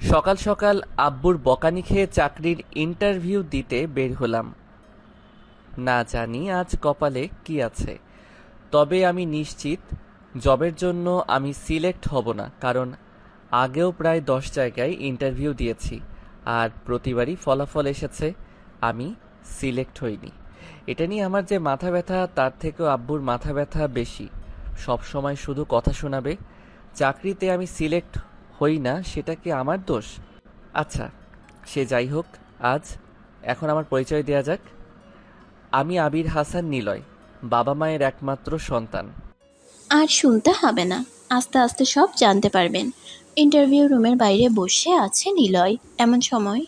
সকাল সকাল আব্বুর বকানি খেয়ে চাকরির ইন্টারভিউ দিতে বের হলাম। না জানি আজ কপালে কি আছে, তবে আমি নিশ্চিত জবের জন্য আমি সিলেক্ট হব না, কারণ আগেও প্রায় 10 জায়গায় ইন্টারভিউ দিয়েছি আর প্রতিবারই ফলাফল এসেছে আমি সিলেক্ট হইনি। এটা নিয়ে আমার যে মাথা ব্যথা তার থেকেও আব্বুর মাথা ব্যথা বেশি। সব সময় শুধু কথা শোনাবে, চাকরিতে আমি সিলেক্ট হই না সেটা কি আমার দোষ? আচ্ছা, সে যাই হোক, আজ এখন আমার পরিচয় দেয়া যাক। আমি আবির হাসান নিলয়, বাবা মায়ের একমাত্র সন্তান। আর শুনতে হবে না, আস্তে আস্তে সব জানতে পারবেন। ইন্টারভিউ রুমের বাইরে বসে আছে নিলয়। এমন সময়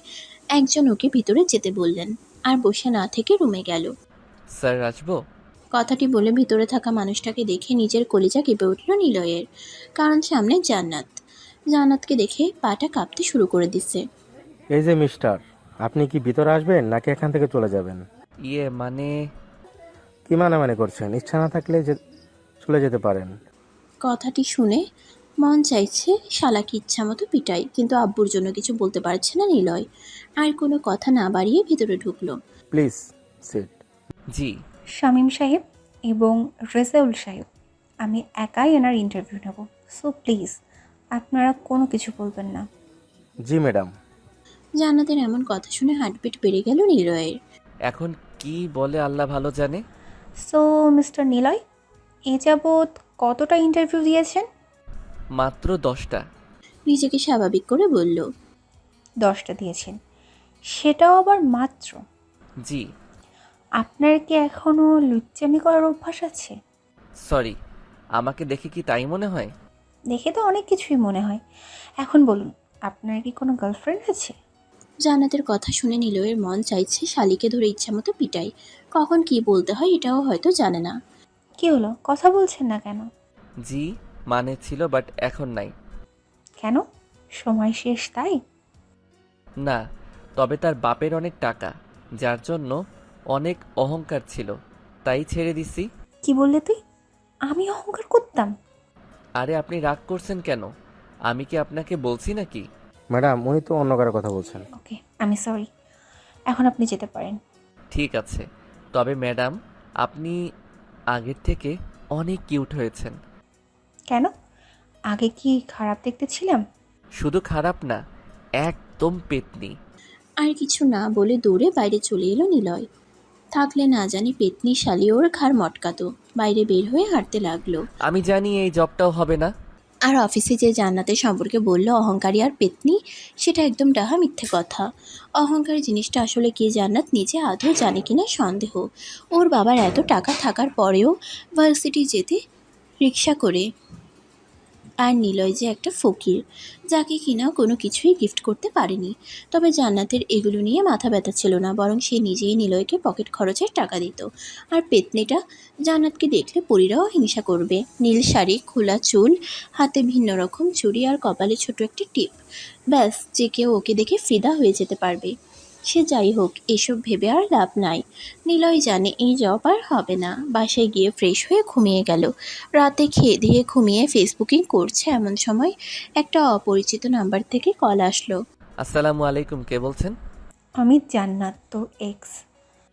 একজন ওকে ভিতরে যেতে বললেন, আর বসে না থেকে রুমে গেল। স্যার আসবো? কথাটি বলে ভিতরে থাকা মানুষটাকে দেখে নিজের কলিজা কেঁপে উঠল নিলয়ের। কারণ সামনে জান্নাত। জান্নাতকে দেখে পাটা কাঁপতে শুরু করে দিচ্ছে। এই যে মিস্টার, আপনি কি ভিতরে আসবেন নাকি এখান থেকে চলে যাবেন? ইয়ে মানে, কি মানে করছেন? ইচ্ছা না থাকলে চলে যেতে পারেন। কথাটি শুনে মন চাইছে শালাকে ইচ্ছা মতো পিটাই, কিন্তু আব্বুর জন্য কিছু বলতে পারছে না নিলয়। আর কোনো কথা না বাড়িয়ে ভিতরে ঢুকলো। Please sit. জি। শামীম সাহেব এবং রেজাউল সাহেব, আমি একাই এনার ইন্টারভিউ নেব, সো প্লিজ আপনারা কোনো কিছু বলবেন না। জি ম্যাডাম। জান্নাতের এমন কথা শুনে হার্টবিট বেড়ে গেল নিলয়ের। এখন কি বলে আল্লাহ ভালো জানে। সো মিস্টার নিলয়, এ যাবৎ কতটা ইন্টারভিউ দিয়েছেন? মাত্র 10টা। নিজেকে স্বাভাবিক করে বলল। 10টা দিয়েছেন, সেটাও আবার মাত্র? জি। আপনার কি এখনও লুচ্চামি করার অভ্যাস আছে? সরি, আমাকে দেখে কি তাই মনে হয়? দেখে তো অনেক কিছুই মনে হয়। এখন বলুন, আপনার কি কোনো গার্লফ্রেন্ড আছে? জান্নাতের কথা শুনে নিলয়ের মন চাইছে শালিকে ধরে ইচ্ছামতো পিটাই। কখন কি বলতে হয় এটাও হয়তো জানে না। কি হলো, কথা বলছেন না কেন? জি, মানে ছিল বাট এখন নাই। কেন, সময় শেষ তাই? না, তবে তার বাপের অনেক টাকা, যার জন্য অনেক অহংকার ছিল, তাই ছেড়ে দিছি। কি বললে তুই? আমি অহংকার করতাম? আরে আপনি রাগ করছেন কেন? আমি কি আপনাকে বলছি নাকি? ম্যাডাম, উনি তো অন্য কারো কথা বলছেন। ওকে, আমি সরি। এখন আপনি যেতে পারেন। ঠিক আছে, তবে ম্যাডাম, আপনি আগের থেকে অনেক কিউট হয়েছেন। কেন, আগে কি খারাপ দেখতে ছিলাম? শুধু খারাপ না, একদম পেতনি। আর কিছু না বলে দৌড়ে বাইরে চলে এলো নিলয়। থাকলে না জানি পেতনি শালি ওর ঘাড় মটকাতো। বাইরে বের হয়ে হাঁটতে লাগলো। আমি জানি এই জবটাও হবে না। আর অফিসে যে জান্নাতের সম্পর্কে বলল অহংকারী আর পেতনি, সেটা একদম ডাহা মিথ্যে কথা। অহংকার জিনিসটা আসলে কি জান্নাত নিজে আদৌ জানে কিনা সন্দেহ। ওর বাবার এত টাকা থাকার পরেও ভার্সিটি যেতে রিক্সা করে। আর নিলয় যে একটা ফকির, যাকে কিনা কোনো কিছুই গিফট করতে পারেনি। তবে জান্নাতের এগুলো নিয়ে মাথা ব্যথা ছিল না, বরং সে নিজেই নিলয়কে পকেট খরচের টাকা দিত। আর পেতনিটা জান্নাতকে দেখলে পরীরাও হিংসা করবে। নীল শাড়ি, খোলা চুল, হাতে ভিন্ন রকম চুড়ি আর কপালে ছোট একটা টিপ, ব্যাস যে কেউ ওকে দেখে ফিদা হয়ে যেতে পারবে। সে যাই হোক, এসব ভেবে আর লাভ নাই। নিলয় জানে এই জব আর হবে না। বাসায় গিয়ে ফ্রেশ হয়ে ঘুমিয়ে গেল। রাতে খেয়ে দিয়ে ঘুমিয়ে ফেসবুকিং করছে এমন সময় একটা অপরিচিত নাম্বার থেকে কল আসলো। আসসালামু আলাইকুম, কে বলছেন? আমি জান্নাত, তোর এক্স।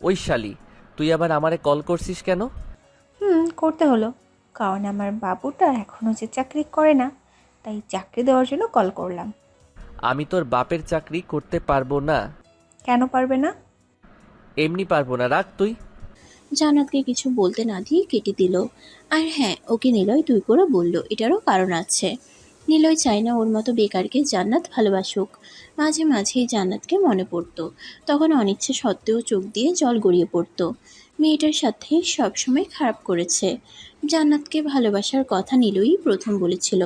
ওই শালি, তুই আবার আমারে কল করছিস কেন? করতে হলো, কারণ আমার বাবুটা এখনও যে চাকরি করে না, তাই চাকরি দেওয়ার জন্য কল করলাম। আমি তোর বাপের চাকরি করতে পারবো না। কেন পারবে না? এমনি পারবো না, রাখ তুই। জান্নাতকে কিছু বলতে না দিয়ে কেটে দিল। আর হ্যাঁ, ওকে নিলয় তুই করে বলল, এটারও কারণ আছে। নিলয় চায় না ওর মতো বেকারকে জান্নাত ভালোবাসুক। মাঝে মাঝেই জান্নাতকে মনে পড়তো। তখন অনিচ্ছে সত্ত্বেও চোখ দিয়ে জল গড়িয়ে পড়তো। মেয়েটার সাথে সবসময় খারাপ করেছে। জান্নাতকে ভালোবাসার কথা নিলয়ই প্রথম বলেছিল।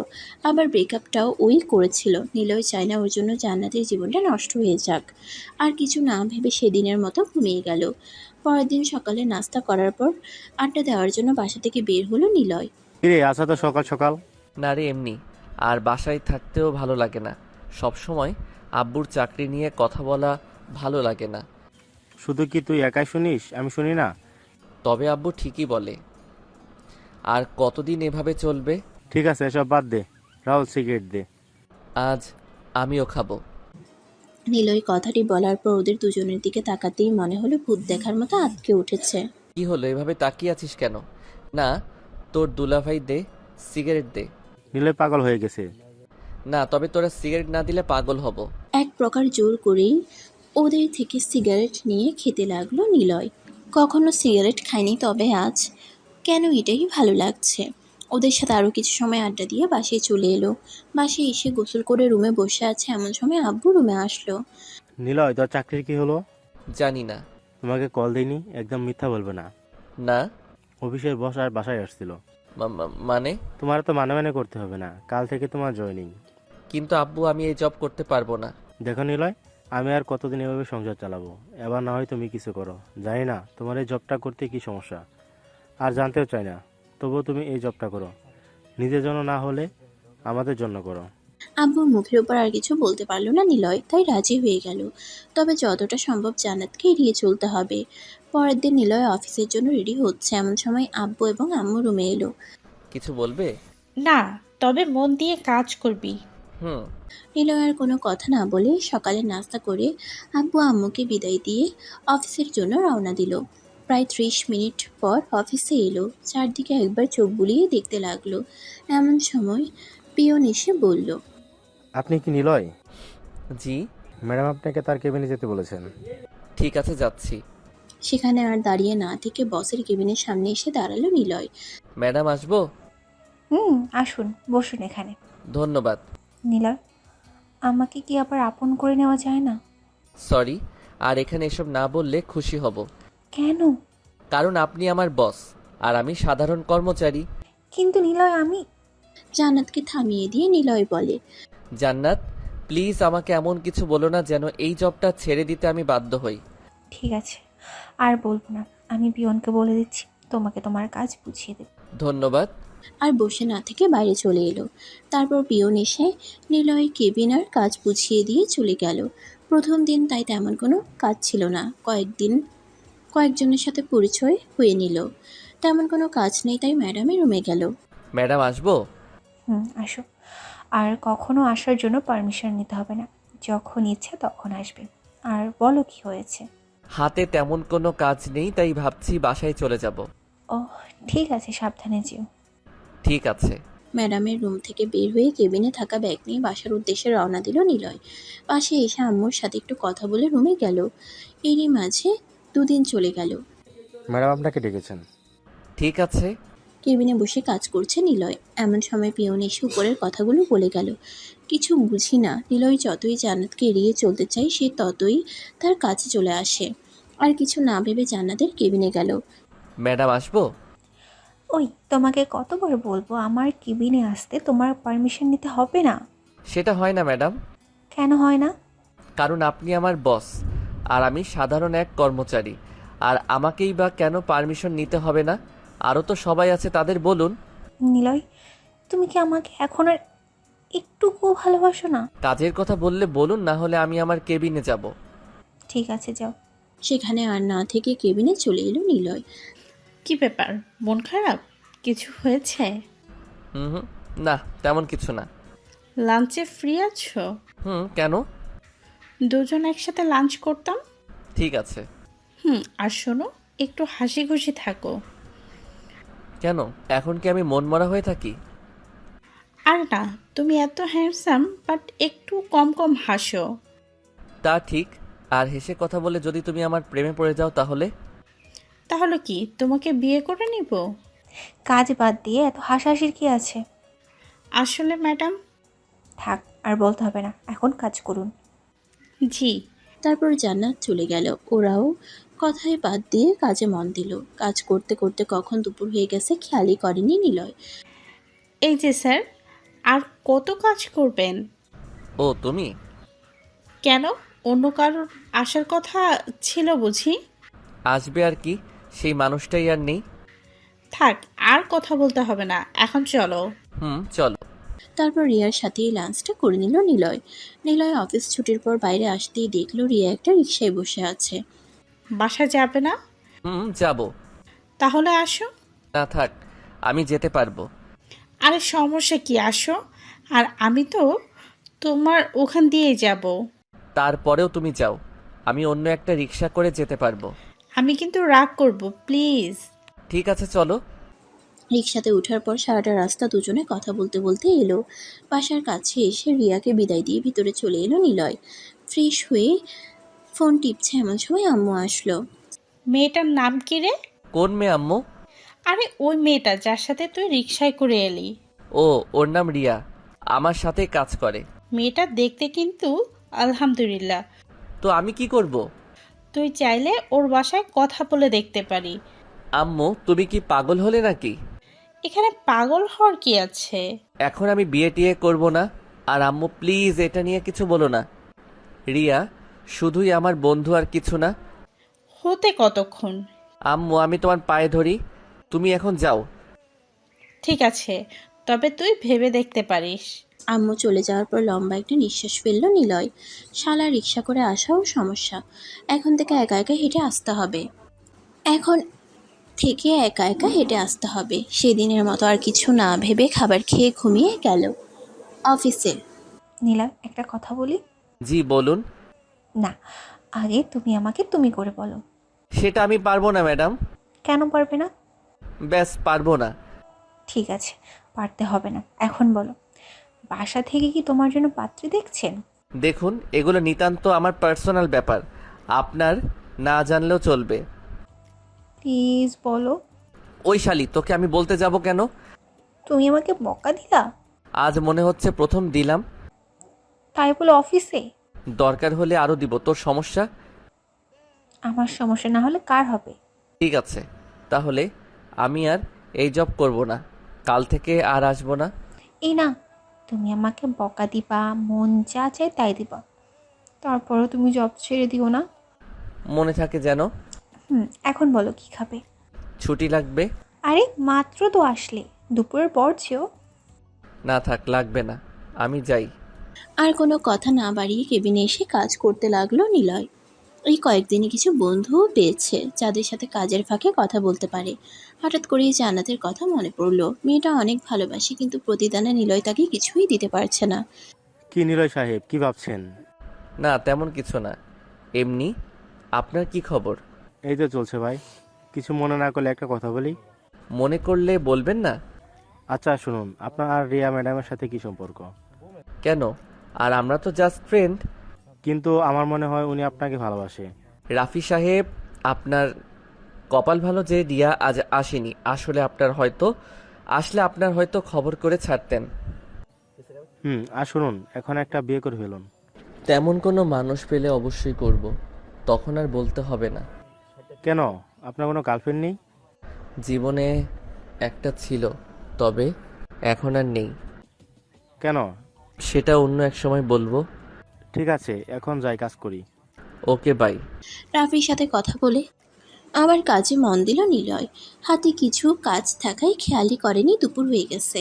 আবার ব্রেকআপটাও ওই করেছিল। নিলয় চায় না ওর জন্য জান্নাতের জীবনটা নষ্ট হয়ে যাক। আর কিছু না ভেবে সেদিনের মতো ঘুমিয়ে গেল। পরের দিন সকালে নাস্তা করার পর আড্ডা দেওয়ার জন্য বাসা থেকে বের হলো নিলয়। কিরে, আসা তো সকাল সকাল। না রে, এমনি। আর বাসায় থাকতেও ভালো লাগে না, সব সময় আব্বুর চাকরি নিয়ে কথা বলা ভালো লাগে না। শুধু কি তুই একাই শুনিস, আমি শুনি না? তবে আব্বু ঠিকই বলে। আর কতদিন এভাবে চলবে? ঠিক আছে, এসব বাদ দে। রাহুল, সিগারেট দে। আজ আমিও খাবো। নিলয় কথাটি বলার পর ওদের দুজনের দিকে তাকাতেই মনে হলো ভূত দেখার মতো আঁতকে উঠেছে। কি হলো, এভাবে তাকিয়ে আছিস কেন? না, তোর দুলাভাই দে, সিগারেট দে। নিলয় পাগল হয়ে গেছে। না, তবে তোরা সিগারেট না দিলে পাগল হব। এক প্রকার জোর করেই ওদের থেকে সিগারেট নিয়ে খেতে লাগলো নিলয়। কখনো সিগারেট খায়নি, তবে আজ কেন এটাই ভালো লাগছে। ওদের সাথে আরও কিছু সময় আড্ডা দিয়ে বাসায় চলে এলো। বাসায় এসে গোসল করে রুমে বসে আছে এমন সময় আব্বু রুমে আসলো। নিলয়, তোর চাকরির কি হলো? জানি না। তোমাকে কল দিইনি, একদম মিথ্যা বলবে না। না অফিসের বস আর বাসায় আসছিল। মানে? তোমার তো মানে করতে হবে না, কাল থেকে তোমার জয়েনিং। কিন্তু আব্বু, আমি এই জব করতে পারবো না। দেখো নিলয়, আমি আর কতদিন এভাবে সংসার চালাবো? এবার না হয় তুমি কিছু করো। জানি না তোমার এই জবটা করতে কি সমস্যা, আর জানতেও চাই না, তবুও তুমি এই জবটা করো। নিজের জন্য না হলে আমাদের জন্য করো। আব্বুর মুখের উপর আর কিছু বলতে পারলো না নিলয়, তাই রাজি হয়ে গেল। তবে যতটা সম্ভব জান্নাতকে এড়িয়ে চলতে হবে। পরের দিন নিলয় অফিসের জন্য রেডি হচ্ছে এমন সময় আব্বু এবং আম্মু রুমে এলো। কিছু বলবে? না, তবে মন দিয়ে কাজ করবি। হুম। নিলয় আর কোনো কথা না বলে সকালে নাস্তা করে আব্বু আম্মুকে বিদায় দিয়ে অফিসের জন্য রওনা দিল। প্রায় 30 মিনিট পর অফিসে এলো। চারদিকে একবার চোখ বুলিয়ে দেখতে লাগলো। এমন সময় পিয়ন এসে বলল, আপনি কি নিলয়? জি। ম্যাডাম আপনাকে তার কেবিনে যেতে বলেছেন। ঠিক আছে, যাচ্ছি। সেখানে আর দাঁড়িয়ে না থেকে বসের কেবিনের সামনে এসে দাঁড়ালো নিলয়। ম্যাডাম, আসবো? আসুন, বসুন এখানে। ধন্যবাদ। নিলয়, আমাকে কি আবার আপন করে নেওয়া যায় না? সরি, আর এখানে এসব না বললে খুশি হব। কেন? কারণ আপনি আমার বস আর আমি সাধারণ কর্মচারী। কিন্তু নিলয়, আমি... জান্নাতকে থামিয়ে দিয়ে নিলয় বলে, জান্নাত, প্লিজ আমাকে এমন কিছু বলো না যেন এই জবটা ছেড়ে দিতে আমি বাধ্য হই। ঠিক আছে, আর বলবো না। আমি পিয়নকে বলে দিচ্ছি, তোমাকে তোমার কাজ বুঝিয়ে দেবে। ধন্যবাদ। আর বসে না থেকে বাইরে চলে এলো। তারপর পিয়ন এসে নিলয় কেবিন আর কাজ বুঝিয়ে দিয়ে চলে গেল। প্রথম দিন তাই তেমন কোনো কাজ ছিল না। কয়েকজনের সাথে পরিচয় হয়ে নিল। তেমন কোনো কাজ নেই, তাই ম্যাডামের রুমে গেল। ম্যাডাম, আসবো? আসো। আর কখনো আসার জন্য পারমিশন নিতে হবে না, যখন ইচ্ছে তখন আসবে। আর বলো, কি হয়েছে? হাতে তেমন কোনো কাজ নেই, তাই ভাবছি বাসায় চলে যাব। ও, ঠিক আছে, সাবধানে যেও। ঠিক আছে। ম্যাডামের রুম থেকে বের হয়ে কেবিনে থাকা ব্যাগ নিয়ে বাসার উদ্দেশ্যে রওনা দিল নিলয়। পাশে এসে আম্মুর সাথে একটু কথা বলে রুমে গেল। এরই মাঝে 2 দিন চলে গেল। ম্যাডাম আপনাকে ডেকেছেন। ঠিক আছে। কেবিনে বসে কাজ করছে নিলয়। এমন সময় পিয়ন এসে উপরের কথাগুলো বলে গেল। কিছু বুঝি না, নিলয় যতই জান্নাতকে এড়িয়ে চলতে চাই, সে ততই তার কাছে চলে আসে। আর কিছু না ভেবে জান্নাতের কেবিনে গেল। ম্যাডাম, আসবো? ওই, তোমাকে কতবার বলবো আমার কেবিনে আসতে তোমার পারমিশন নিতে হবে না? সেটা হয় না ম্যাডাম। কেন হয় না? কারণ আপনি আমার বস আর আমি সাধারণ এক কর্মচারী। আর আমাকেই বা কেন পারমিশন নিতে হবে না? আরও তো সবাই আছে, তাদের বলুন। নিলয়, তুমি কি আমাকে এখন আর একটুকুও ভালোবাসো না? কাজের কথা বললে বলুন, না হলে আমি আমার কেবিনে যাব। ঠিক আছে, যাও। সেখানে আর না থেকে কেবিনে চলে এলো নিলয়। কি ব্যাপার, মন খারাপ? কিছু হয়েছে? হুম হুম, না তেমন কিছু না। লাঞ্চে ফ্রি আছো? কেন? দুজন একসাথে লাঞ্চ করতাম। ঠিক আছে। আর শোনো, একটু হাসি খুশি থাকো। কেন, এখন কি আমি মনমরা হয়ে থাকি? আর না, তুমি এত হ্যান্ডসাম, বাট একটু কম কম হাসো। তা ঠিক। আর হেসে কথা বলে যদি তুমি আমার প্রেমে পড়ে যাও তাহলে? তাহলে কি তোমাকে বিয়ে করে নিব? কাজ বাদ দিয়ে এত হাসাহাসির কি আছে? আসলে ম্যাডাম। থাক, আর বলতে হবে না, এখন কাজ করুন। জি। তারপর জান্নাত চলে গেল। ওরাও কথায় বাদ দিয়ে কাজে মন দিল। কাজ করতে করতে কখন দুপুর হয়ে গেছে খেয়ালই করেনি নিলয়। এই যে স্যার, আর কত কাজ করবেন? ও তুমি? কেন, অন্য কারোর আসার কথা ছিল বুঝি? আসবে আর কি, সেই মানুষটাই আর নেই। থাক, আর কথা বলতে হবে না, এখন চলো। চলো। তারপর রিয়ার সাথেই লাঞ্চটা করে নিল নিলয়। নিলয় অফিস ছুটির পর বাইরে আসতেই দেখলো রিয়া একটা রিকশায় বসে আছে। বাসা যাবে না? যাব। তাহলে আসো। না থাক, আমি যেতে পারবো। আরে সমস্যা কি, আসো। আর আমি তো তোমার ওখান দিয়েই যাব। তারপরেও তুমি যাও, আমি অন্য একটা রিক্সা করে যেতে পারবো। আমি কিন্তু রাগ করব, প্লিজ। ঠিক আছে চলো। রিকশাতে ওঠার পর সারাটা রাস্তা দুজনে কথা বলতে বলতে এলো। বাসার কাছে এসে রিয়াকে বিদায় দিয়ে ভিতরে চলে এলো নিলয়। ফ্রেশ হয়ে ফোন টিপছে এমন সময় আম্মু আসলো। মেয়েটার নাম কি রে? কোন মেয়ে আম্মু? আরে ওই মেয়েটা যার সাথে তুই রিক্সায় করে এলি। ও, ওর নাম রিয়া, আমার সাথেই কাজ করে। মেয়েটা দেখতে কিন্তু আলহামদুলিল্লাহ। তো আমি কি করব? তুই চাইলে ওর বাসায় কথা বলে দেখতে পারি। আম্মু তুমি কি পাগল হলে নাকি? এখানে পাগল হওয়ার কি আছে? এখন আমি বিয়ে টিয়ে করবো না। আর আম্মু প্লিজ এটা নিয়ে কিছু বলো না। রিয়া শুধুই আমার বন্ধু আর কিছু না। হতে কতক্ষণ? আম্মু আমি তোমার পায়ে ধরি, তুমি এখন যাও। ঠিক আছে, তবে তুই ভেবে দেখতে পারিস। আম্মু চলে যাওয়ার পর লম্বা একটা নিঃশ্বাস ফেললো নিলয়। শালা রিক্সা করে আসাও সমস্যা, এখন থেকে একা একা হেঁটে আসতে হবে। এখন থেকে একা একা হেঁটে আসতে হবে। সেদিনের মতো আর কিছু না ভেবে খাবার খেয়ে ঘুমিয়ে গেল অফিসে। নীলা, একটা কথা বলি? জি বলুন। না, আগে তুমি আমাকে তুমি করে বলো। সেটা আমি পারবো না ম্যাডাম। কেন পারবে না? ব্যাস পারবো না। ঠিক আছে, পারতে হবে না। এখন বলো, বাসা থেকে কি তোমার জন্য পাত্রী দেখছেন? দেখুন এগুলো নিতান্ত আমার পার্সোনাল ব্যাপার, আপনার না জানলেও চলবে। প্লিজ বলো। ওই শালি, তোকে আমি বলতে যাব কেন? তুমি আমাকে বকা দিলা? আজ মনে হচ্ছে প্রথম দিলাম। তাই বলে অফিসে? দরকার হলে আরো দিব, তোর সমস্যা? আমার সমস্যা না হলে কার হবে? ঠিক আছে, তাহলে আমি আর এই জব করব না, কাল থেকে আর আসবো না। এই না, তুমি আমাকে বকা দিবা, মন যা চায় তাই দিবা, তারপরও তুমি জব ছেড়ে দিও না। মনে থাকে যেন। এখন বলো কি খাবে? ছুটি লাগবে। আরে মাত্র তো আসলে, দুপুরের পর যেও। না থাক, লাগবে না, আমি যাই। আর কোনো কথা না বাড়িয়ে কেবিনে এসে কাজ করতে লাগলো নিলয়। এই কয়েকদিনে কিছু বন্ধুও পেয়েছে যাদের সাথে কাজের ফাঁকে কথা বলতে পারে। হঠাৎ করেই জান্নাতের কথা মনে পড়লো। মেয়েটা অনেক ভালোবাসে, কিন্তু প্রতিদানে নিলয় তাকে কিছুই দিতে পারছে না। কি নিলয় সাহেব, কি ভাবছেন? না তেমন কিছু না, এমনি। আপনার কি খবর? এই তো চলছে ভাই। কিছু মনে না করলে একটা কথা বলি? মনে করলে বলবেন না। আচ্ছা শুনুন, আপনার আর রিয়া ম্যাডামের সাথে কি সম্পর্ক? কেন? আর আমরা তো জাস্ট ফ্রেন্ড। কিন্তু আমার মনে হয় উনি আপনাকে ভালোবাসে। রাফি সাহেব, আপনার কপাল ভালো যে রিয়া আজ আসেনি। আসলে আপনার হয়তো খবর করে ছাড়তেন। আর শুনুন, এখন একটা বিয়ে করে ফেলুন। তেমন কোনো মানুষ পেলে অবশ্যই করব, তখন আর বলতে হবে না। কেন, আপনার কোনো গার্লফ্রেন্ড নেই? জীবনে একটা ছিল, তবে এখন আর নেই। কেন? সেটা অন্য এক সময় বলবো। ঠিক আছে, এখন যাই, কাজ করি। Okay bye. রাফির সাথে কথা বলে আবার কাজে মন দিল নিলয়। হাতে কিছু কাজ থাকায় খেয়ালই করেনি দুপুর হয়ে গেছে।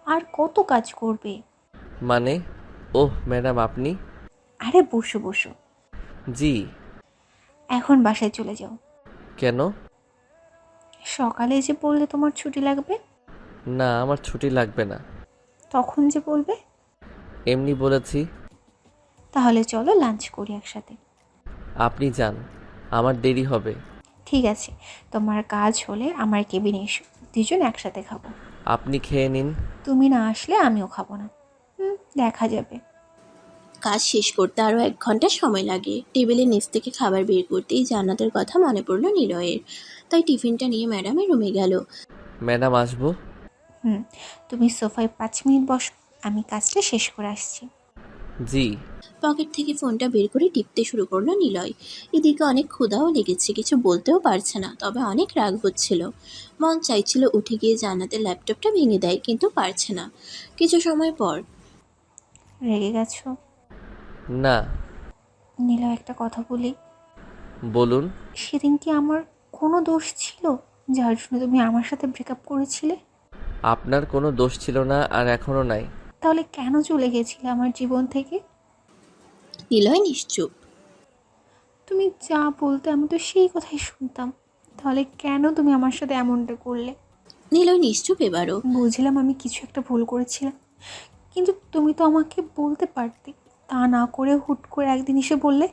আর কত কাজ করবে? মানে? ওহ ম্যাডাম আপনি? আরে বসো বসো। জি। এখন বাসায় চলে যাও। কেন? সকালে যে বললে তোমার ছুটি লাগবে। না আমার ছুটি লাগবে না। তখন যে বলবে। এমনি বলেছি। তাহলে চলো লাঞ্চ করি একসাথে। আপনি যান, আমার দেরি হবে। ঠিক আছে, তোমার কাজ হলে আমার কেবিনে এসো, দুজন একসাথে খাবো। আপনি খেয়ে নিন। তুমি না আসলে আমিও খাবো না। দেখা যাবে। কাজ শেষ করতে আরও 1 ঘন্টা সময় লাগে। টেবিলের নিচ থেকে খাবার বের করতেই জান্নাতের কথা মনে পড়ল নিলয়ের। তাই টিফিনটা নিয়ে ম্যাডামের রুমে গেল। ম্যাডাম আসবো? তুমি সোফায় 5 মিনিট বসো, আমি কাজটা শেষ করে আসছি। জি। পকেট থেকে ফোনটা বের করে টিপতে শুরু করলো নিলয়। এদিকে অনেক ক্ষুধাও লেগেছে, কিছু বলতেও পারছে না, তবে অনেক রাগ হচ্ছিল। মন চাইছিল উঠে গিয়ে জান্নাতের ল্যাপটপটা ভেঙে দেয়, কিন্তু পারছে না। কিছু সময় পর রেগে গেছো? না। নীলা, একটা কথা বলি? বলুন। সেদিন কি আমার কোনো দোষ ছিল যার জন্য তুমি আমার সাথে ব্রেকআপ করেছিলে? আপনার কোনো দোষ ছিল না, আর এখনো নাই। তাহলে কেন চলে গেছিলে আমার জীবন থেকে? নিলয় নিশ্চুপ। তুমি যা বলতে আমি তো সেই কথাই শুনতাম, তাহলে কেন তুমি আমার সাথে এমনটা করলে? নিলয় নিশ্চুপ এবারও। বুঝলাম আমি কিছু একটা ভুল করেছিলাম, কিন্তু তুমি তো আমাকে বলতে পারতে। তা না করে হুট করে একদিন এসে বললে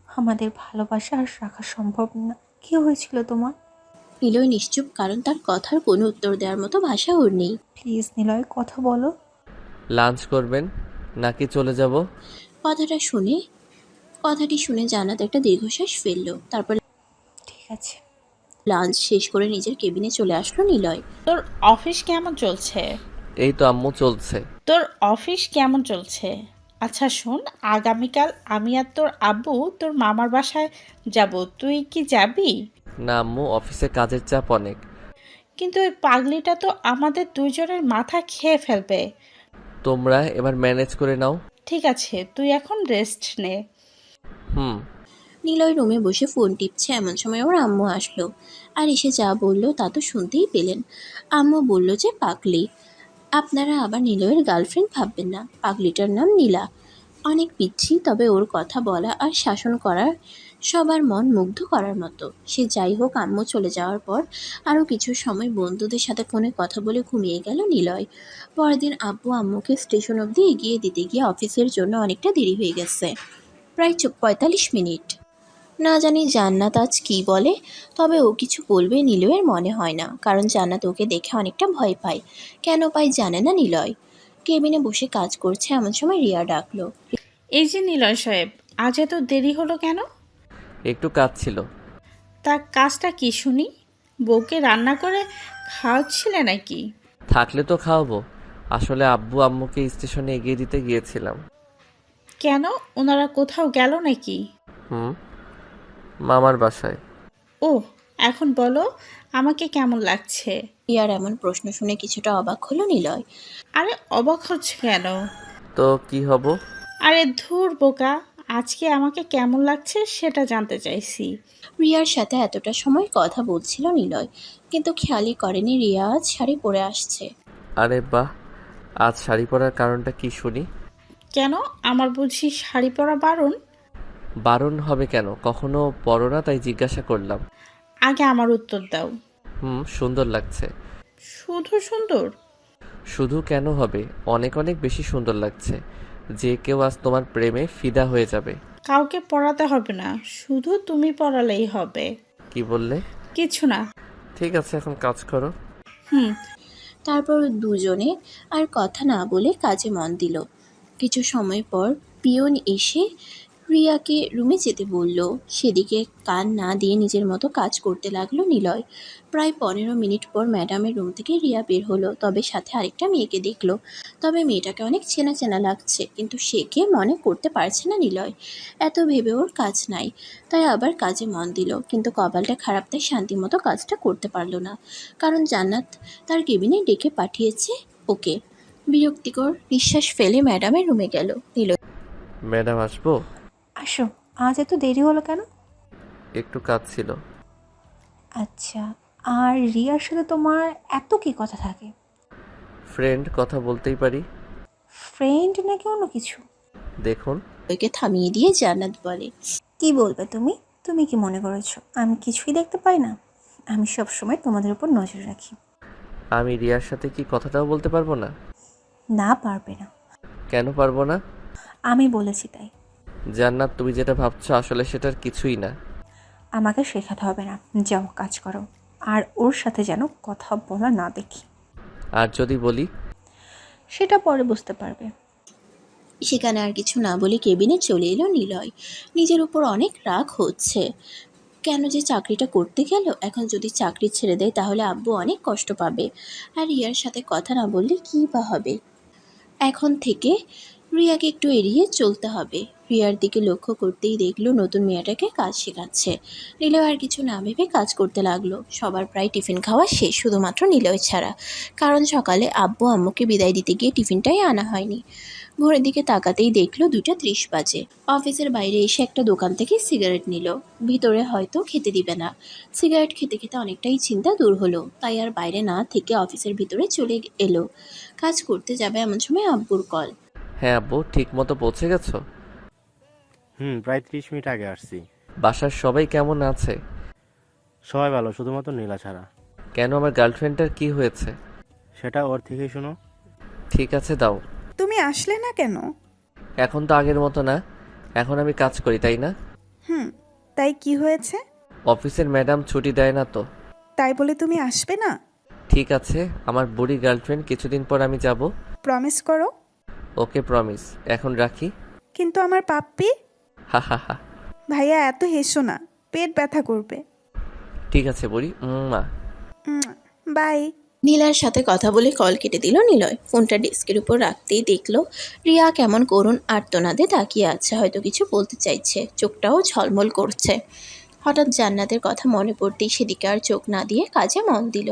আমাদের ভালোবাসা আর রাখা সম্ভব না। কী হয়েছিল তোমার? নিলয় নিশ্চুপ, কারণ তার কথার কোনো উত্তর দেওয়ার মতো ভাষা ওর নেই। প্লিজ নিলয়, কথা বলো। লাঞ্চ করবেন নাকি চলে যাব? কথাটা শুনে কথাটি শুনে জান্নাত একটা দীর্ঘশ্বাস ফেলল। তারপর ঠিক আছে। লাঞ্চ শেষ করে নিজের কেবিনে চলে আসলো নিলয়। তোর অফিস কেমন চলছে? এই তো আম্মু, চলছে। তোর অফিস কেমন চলছে? আচ্ছা শোন, আগামীকাল আমি আর তোর আব্বু তোর মামার বাসায় যাব, তুই কি যাবি? না আম্মু, অফিসে কাজের চাপ অনেক। কিন্তু ওই পাগলিটা তো আমাদের দুজনের মাথা খেয়ে ফেলবে। তোমরা এবার ম্যানেজ করে নাও। ঠিক আছে, তুই এখন রেস্ট নে। হুম। নিলয় রুমে বসে ফোন টিপছে, এমন সময় ওর আম্মু আসলো। আর এসে যা বলল তা তো শুনতেই পেলেন। আম্মু বলল যে পাগলি। আপনারা আবার নিলয়ের গার্লফ্রেন্ড ভাববেন না, পাগলিটার নাম নীলা। অনেক পিচ্ছি, তবে ওর কথা বলা আর শাসন করার সবার মন মুগ্ধ করার মতো। সে যাই হোক, আম্মু চলে যাওয়ার পর আরও কিছু সময় বন্ধুদের সাথে ফোনে কথা বলে ঘুমিয়ে গেল নিলয়। পরের দিন আব্বু আম্মুকে স্টেশন অবধি এগিয়ে দিতে গিয়ে অফিসের জন্য অনেকটা দেরি হয়ে গেছে, প্রায় 45 মিনিট। না জানি জান্নাত আজ কী বলে, তবে ও কিছু বলবে নিলয়ের মনে হয় না, কারণ জান্নাত ওকে দেখে অনেকটা ভয় পায়। কেন পায় জানে না নিলয়। কেবিনে বসে কাজ করছে, এমন সময় রিয়া ডাকলো। এই যে নিলয় সাহেব, আজ এত দেরি হলো কেন? একটু কাজ ছিল। তা কাজটা কি শুনি? বউকে রান্না করে খাওয়াচ্ছিলে নাকি? থাকলে তো খাওয়াবো। আসলে আব্বু আম্মুকে স্টেশনে এগিয়ে দিতে গিয়েছিলাম। কেন, ওনারা কোথাও গেল নাকি? হুম, মামার বাসায়। ও, এখন বলো আমাকে কেমন লাগছে? রিয়ার এমন প্রশ্ন শুনে কিছুটা অবাক হলো নিলয়। আরে অবাক হচ্ছে কেন? তো কি হব? আরে ধুর বোকা, আজকে আমাকে কেমন লাগছে সেটা জানতে চাইছি। রিয়ার সাথে এতটা সময় কথা বলছিল নিলয়, কিন্তু খেয়ালই করেনি রিয়া আজ শাড়ি পরে আসছে। আরে বাহ, আজ শাড়ি পরার কারণটা কি শুনি। কেন, আমার বুঝি শাড়ি পরা বারণ? বারণ হবে কেন? কখনো পরো না, তাই জিজ্ঞাসা করলাম। আগে আমার উত্তর দাও। হুম, সুন্দর লাগছে। শুধু সুন্দর? শুধু কেন হবে, অনেক অনেক বেশি সুন্দর লাগছে। যে কেউ আজ তোমার প্রেমে ফিদা হয়ে যাবে। কাউকে পড়াতে হবে না, শুধু তুমি পড়ালেই হবে। কি বললে? কিছু না। ঠিক আছে, এখন কাজ করো। হুম। তারপর দুজনে আর কথা না বলে কাজে মন দিল। কিছু সময় পর পিয়ন এসে রিয়াকে রুমে যেতে বলল। সেদিকে কান না দিয়ে নিজের মতো কাজ করতে লাগলো নিলয়। প্রায় 15 মিনিট পর ম্যাডামের রুম থেকে রিয়া বের হলো, তবে সাথে আরেকটা মেয়েকে দেখলো। তবে মেয়েটাকে অনেক চেনা চেনা লাগছে, কিন্তু সে কে মনে করতে পারছে না নিলয়। এত ভেবে ওর কাজ নাই, তাই আবার কাজে মন দিল। কিন্তু কপালটা খারাপ, তাই শান্তি মতো কাজটা করতে পারলো না, কারণ জান্নাত তার কেবিনে ডেকে পাঠিয়েছে ওকে। বিরক্তিকর নিঃশ্বাস ফেলে ম্যাডামের রুমে গেল নিলয়। ম্যাডাম, আসবো? আসো। আজ এত দেরি হলো কেন? একটু কাজ ছিল। আচ্ছা, আর রিয়ার সাথে তোমার এত কি কথা থাকে? ফ্রেন্ড, কথা বলতেই পারি। ফ্রেন্ড নাকি অন্য কিছু? দেখুন। ওকে থামিয়ে দিয়ে জান্নাত বলে। কি বলবে তুমি? তুমি কি মনে করেছো আমি কিছুই দেখতে পাই না? আমি সব সময় তোমাদের উপর নজর রাখি। আমি রিয়ার সাথে কি কথাটাও বলতে পারবো না? না, পারবে না। কেন পারবো না? আমি বলেছি তাই। জান্নাত, তুমি যেটা ভাবছো আসলে সেটার কিছুই না। আমাকে শেখাতে হবে না, যাও কাজ করো। আর ওর সাথে যেন কথা বলা না দেখি। আর যদি বলি? সেটা পরে বুঝতে পারবে। সেখানে আর কিছু না বলে কেবিনে চলে এলো নিলয়। নিজের উপর অনেক রাগ হচ্ছে, কেন যে চাকরিটা করতে গেল। এখন যদি চাকরি ছেড়ে দেয় তাহলে আব্বু অনেক কষ্ট পাবে, আর রিয়ার সাথে কথা না বললে কী বা হবে। এখন থেকে রিয়াকে একটু এড়িয়ে চলতে হবে। রিয়ার দিকে লক্ষ্য করতেই দেখলো নতুন মেয়েটাকে কাজ শেখাচ্ছে। নিলয় আর কিছু না ভেবে কাজ করতে লাগলো। সবার প্রায় টিফিন খাওয়া শেষ, শুধুমাত্র নিলয় ছাড়া, কারণ সকালে আব্বু আম্মুকে বিদায় দিতে গিয়ে টিফিনটাই আনা হয়নি। ঘড়ির দিকে তাকাতেই দেখলো 2:30 বাজে। অফিসের বাইরে এসে একটা দোকান থেকে সিগারেট নিল। ভিতরে হয়তো খেতে দিবে না। সিগারেট খেতে খেতে অনেকটাই চিন্তা দূর হলো, তাই আর বাইরে না থেকে অফিসের ভিতরে চলে এলো। কাজ করতে যাবে এমন সময় আব্বুর কল। হ্যাঁ আব্বু, ঠিক মতো পৌঁছে গেছো? প্রায় 30 মিনিট আগে আসছি। বাসার সবাই কেমন আছে? সবাই ভালো, শুধুমাত্র নীলা ছাড়া। কেন, আমার গার্লফ্রেন্ডটার কি হয়েছে? সেটা ওর থেকেই শোনো। ঠিক আছে, দাও। তুমি তুমি আসলে না কেন? এখন তো আগের মতো না, এখন আমি কাজ করি, তাই না? হুম, তাই কি হয়েছে? অফিসের ম্যাডাম ছুটি দেয় না তো। তাই বলে তুমি আসবে না? ঠিক আছে, আমার বুড়ি গার্লফ্রেন্ড, কিছুদিন পর আমি যাব। প্রমিস করো। ওকে, প্রমিস। এখন রাখি। কিন্তু আমার পাপ্পি। হা হা হা। ভাইয়া এত হেসো না, পেট ব্যথা করবে। ঠিক আছে বুড়ি, মা। বাই। নীলার সাথে কথা বলে কল কেটে দিল নিলয়। ফোনটা ডেস্কের উপর রাখতেই দেখলো রিয়া কেমন করুণ আর্তনাদে তাকিয়ে আছে, হয়তো কিছু বলতে চাইছে, চোখটাও ঝলমল করছে। হঠাৎ জান্নাতের কথা মনে পড়তেই সেদিকে আর চোখ না দিয়ে কাজে মন দিল,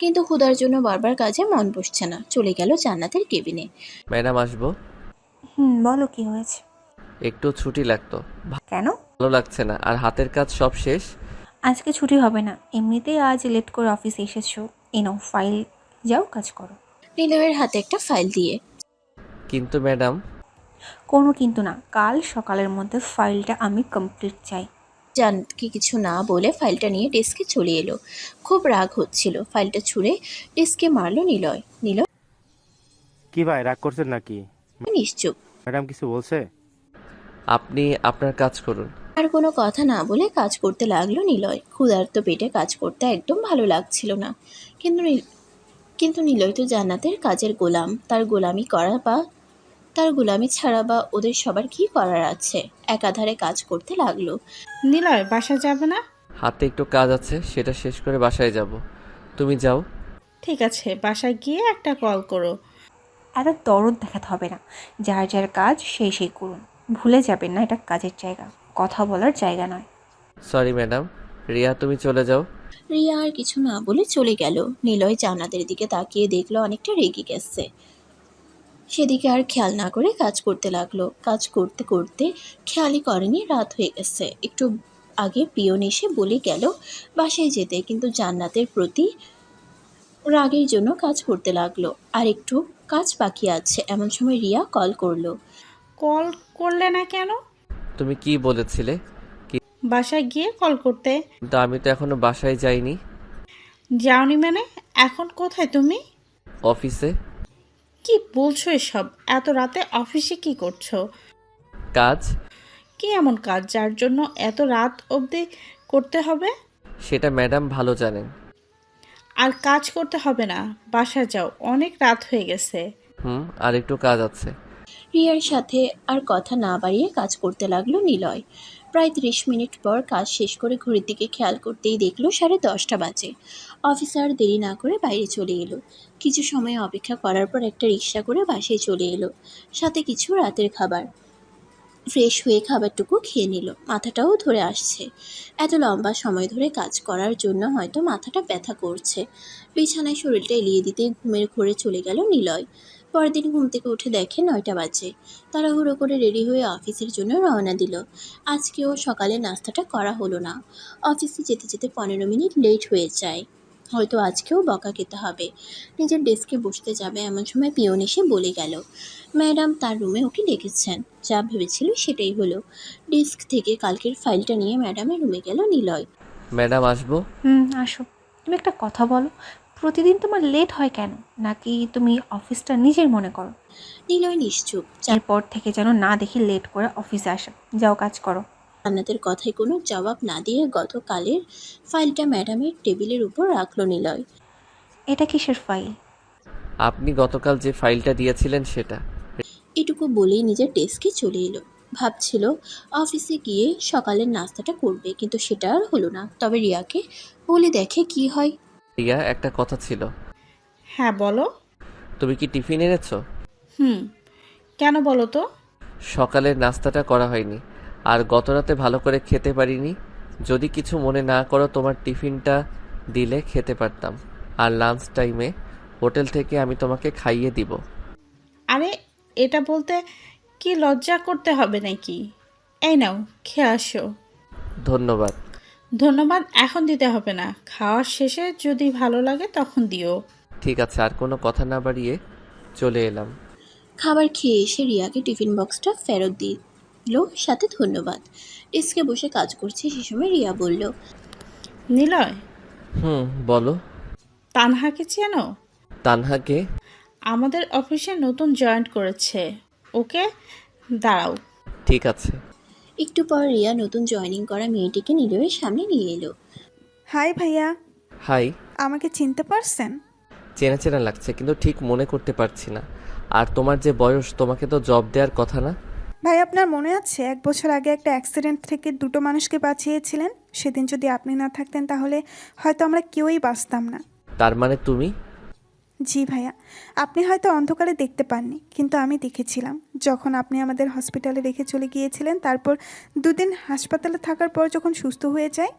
কিন্তু ক্ষুধার জন্য বারবার কাজে মন বসছে না। চলে গেল জান্নাতের কেবিনে। ম্যাডাম আসবো? বলো কি হয়েছে? একটু ছুটি লাগতো। কেন? ভালো লাগছে না, আর হাতের কাজ সব শেষ। আজকে ছুটি হবে না, এমনিতেই আজ লেট করে অফিসে এসেছো। এই নাও ফাইল, যাও কাজ করো। নিলয়ের হাতে একটা ফাইল দিয়ে। কিন্তু ম্যাডাম। কোনো কিন্তু না, কাল সকালের মধ্যে ফাইলটা আমি কমপ্লিট চাই। জান্নাতকে কিছু না বলে ফাইলটা নিয়ে ডেস্কে চলে এলো। খুব রাগ হচ্ছিল, ফাইলটা ছুঁড়ে ডেস্কে মারলো নিলয়। নিলয় কি ভাই, রাগ করছেন নাকি? নিশ্চুপ। ম্যাডাম কিছু বলছে? আপনি আপনার কাজ করুন। আর কোনো কথা না বলে কাজ করতে লাগলো নিলয়। ক্ষুধার্ত পেটে কাজ করতে একদম ভালো লাগছিল না, কিন্তু কিন্তু নিলয় তো জান্নাতের কাজের গোলাম। তার গোলামি ছাড়া বা ওদের সবার কি করার আছে। একাধারে কাজ করতে লাগলো। নিলয় বাসা যাবে না? হাতে একটু কাজ আছে, সেটা শেষ করে বাসায় যাব। তুমি যাও। ঠিক আছে, বাসায় গিয়ে একটা কল করো। এত দরদ দেখাতে হবে না, যার যার কাজ সেই সেই করুন। ভুলে যাবেন না, এটা কাজের জায়গা, কথা বলার জায়গা নয়। Sorry madam. রিয়া, তুমি চলে যাও। রিয়া আর কিছু না বলে চলে গেল। নিলয় জান্নাতের দিকে তাকিয়ে দেখলো অনেকটা রেগে গেছে। সেদিকে আর খেয়াল না করে কাজ করতে লাগলো। কাজ করতে করতে খেয়ালই করেনি রাত হয়ে গেছে। একটু আগে পিয়ন এসে বলে গেল বাসায় যেতে, কিন্তু জান্নাতের প্রতি রাগের জন্য কাজ করতে লাগলো। আর একটু কাজ বাকি আছে, এমন সময় রিয়া কল করলো। কল করলে না কেন? তুমি কি বলেছিলে? বাসায় গিয়ে কল করতে। কিন্তু আমি তো এখনো বাসায় যাইনি। যাওনি মানে? এখন কোথায় তুমি? অফিসে। কি বলছো এসব? এত রাতে অফিসে কি করছো? কাজ। কি এমন কাজ যার জন্য এত রাত অবধি করতে হবে? সেটা ম্যাডাম ভালো জানেন। আর কাজ করতে হবে না, বাসায় যাও, অনেক রাত হয়ে গেছে। আর একটু কাজ আছে। রিয়ার সাথে আর কথা না বাড়িয়ে কাজ করতে লাগলো নিলয়। প্রায় 30 মিনিট পর কাজ শেষ করে ঘড়ির দিকে খেয়াল করতেই দেখলো 10:30 বাজে। অফিসার দেরি না করে বাইরে চলে এলো। কিছু সময় অপেক্ষা করার পর একটা রিক্সা করে বাসায় চলে এলো, সাথে কিছু রাতের খাবার। ফ্রেশ হয়ে খাবারটুকু খেয়ে নিল। মাথাটাও ধরে আসছে, এত লম্বা সময় ধরে কাজ করার জন্য হয়তো মাথাটা ব্যথা করছে। বিছানায় শরীরটা এলিয়ে দিতে ঘুমের ঘোরে চলে গেল নিলয়। পরদিন ঘুম থেকে উঠে দেখে 9টা বাজে। তাড়াহুড়ো করে রেডি হয়ে অফিসের জন্য রওনা দিল। আজকেও সকালে নাস্তাটা করা হলো না। অফিসে যেতে যেতে 15 মিনিট লেট হয়ে যায়। হয়তো আজকেও বকা খেতে হবে। নিজের ডেস্কে বসতে যাবে এমন সময় পিয়ন এসে বলে গেল ম্যাডাম তার রুমে ওকে ডেকেছেন। যা ভেবেছিল সেটাই হলো। ডেস্ক থেকে কালকের ফাইলটা নিয়ে ম্যাডামের রুমে গেল নিলয়। ম্যাডাম আসবো? আসো। তুমি একটা কথা বলো, প্রতিদিন তোমার লেট হয় কেন? নাকি তুমি অফিসটা নিজের মনে করো? নিলয় নিশ্চুপ। এরপর থেকে যেন না দেখি লেট করে অফিসে আসা। যাও কাজ করো। জান্নাতের কথায় কোনো জবাব না দিয়ে গতকালের ফাইলটা ম্যাডামের টেবিলের উপর রাখলো নিলয়। এটা কিসের ফাইল? আপনি গতকাল যে ফাইলটা দিয়েছিলেন সেটা। এটুকু বলেই নিজের ডেস্কে চলে এলো। ভাবছিল অফিসে গিয়ে সকালের নাস্তাটা করবে, কিন্তু সেটা আর হলো না। তবে রিয়াকে বলে দেখে কি হয়। রিয়া, একটা কথা ছিল। হ্যাঁ বলো। তুমি কি টিফিন এনেছো? কেন বলো তো? সকালের নাস্তাটা করা হয়নি, আর গতরাতে ভালো করে খেতে পারিনি। যদি কিছু মনে না করো, তোমার টিফিনটা দিলে খেতে পারতাম, আর লাঞ্চ টাইমে হোটেল থেকে আমি তোমাকে খাইয়ে দিব। আরে, এটা বলতে কি লজ্জা করতে হবে নাকি? এই নাও, খেয়ে আসো। ধন্যবাদ। ধন্যবাদ এখন দিতে হবে না, খাওয়ার শেষে যদি ভালো লাগে তখন দিও। ঠিক আছে, আর কোনো কথা না বাড়িয়ে চলে এলাম। খাবার খেয়ে এসে রিয়াকে টিফিন বক্সটা ফেরত দিল, সাথে ধন্যবাদ। ডেস্কে বসে কাজ করছে সে সময় রিয়া বলল, নিলয়, বলো। তানহাকে চেনো? তানহাকে? আমাদের অফিসে নতুন জয়েন করেছে। ওকে, দাঁড়াও। ঠিক আছে। একটু পর রিয়া নতুন জয়েনিং করা মেয়েটিকে নিলয়ের সামনে নিয়ে এলো। হাই ভাইয়া, হাই। আমাকে চিনতে পারছেন? চেনা চেনা লাগছে কিন্তু ঠিক মনে করতে পারছি না। আর তোমার যে বয়স, তোমাকে তো জব দেওয়ার কথা না? ভাই আপনার মনে আছে 1 বছর আগে একটা অ্যাক্সিডেন্ট থেকে 2টো মানুষকে বাঁচিয়েছিলেন? সেদিন যদি আপনি না থাকতেন তাহলে হয়তো আমরা কেউই বাঁচতাম না। তার মানে তুমি? জি ভাইয়া, আপনি হয়তো অন্ধকারে দেখতে পাননি, কিন্তু আমি দেখেছিলাম। যখন আপনি আমাদের হসপিটালে রেখে চলে গিয়েছিলেন, তারপর 2 দিন হাসপাতালে থাকার পর যখন সুস্থ হয়ে যায়,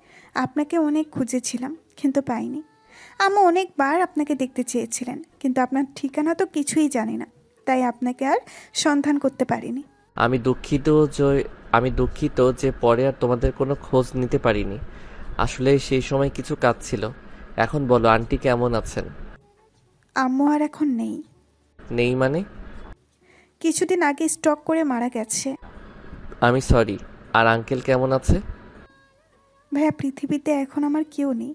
আপনাকে অনেক খুঁজেছিলাম কিন্তু পাইনি। আম্মু অনেকবার আপনাকে দেখতে চেয়েছিলেন, কিন্তু আপনার ঠিকানা তো কিছুই জানি না, তাই আপনাকে আর সন্ধান করতে পারিনি। আমি দুঃখিত যে আমি দুঃখিত যে পরে আর তোমাদের কোনো খোঁজ নিতে পারিনি। আসলে সেই সময় কিছু কাজ ছিল। এখন বলো, আন্টি কেমন আছেন? আম্মু আর এখন নেই। নেই মানে? কিছুদিন আগে স্ট্রোক করে মারা গেছে। আমি সরি। আর আঙ্কেল কেমন আছে? ভাইয়া পৃথিবীতে এখন আমার কেউ নেই।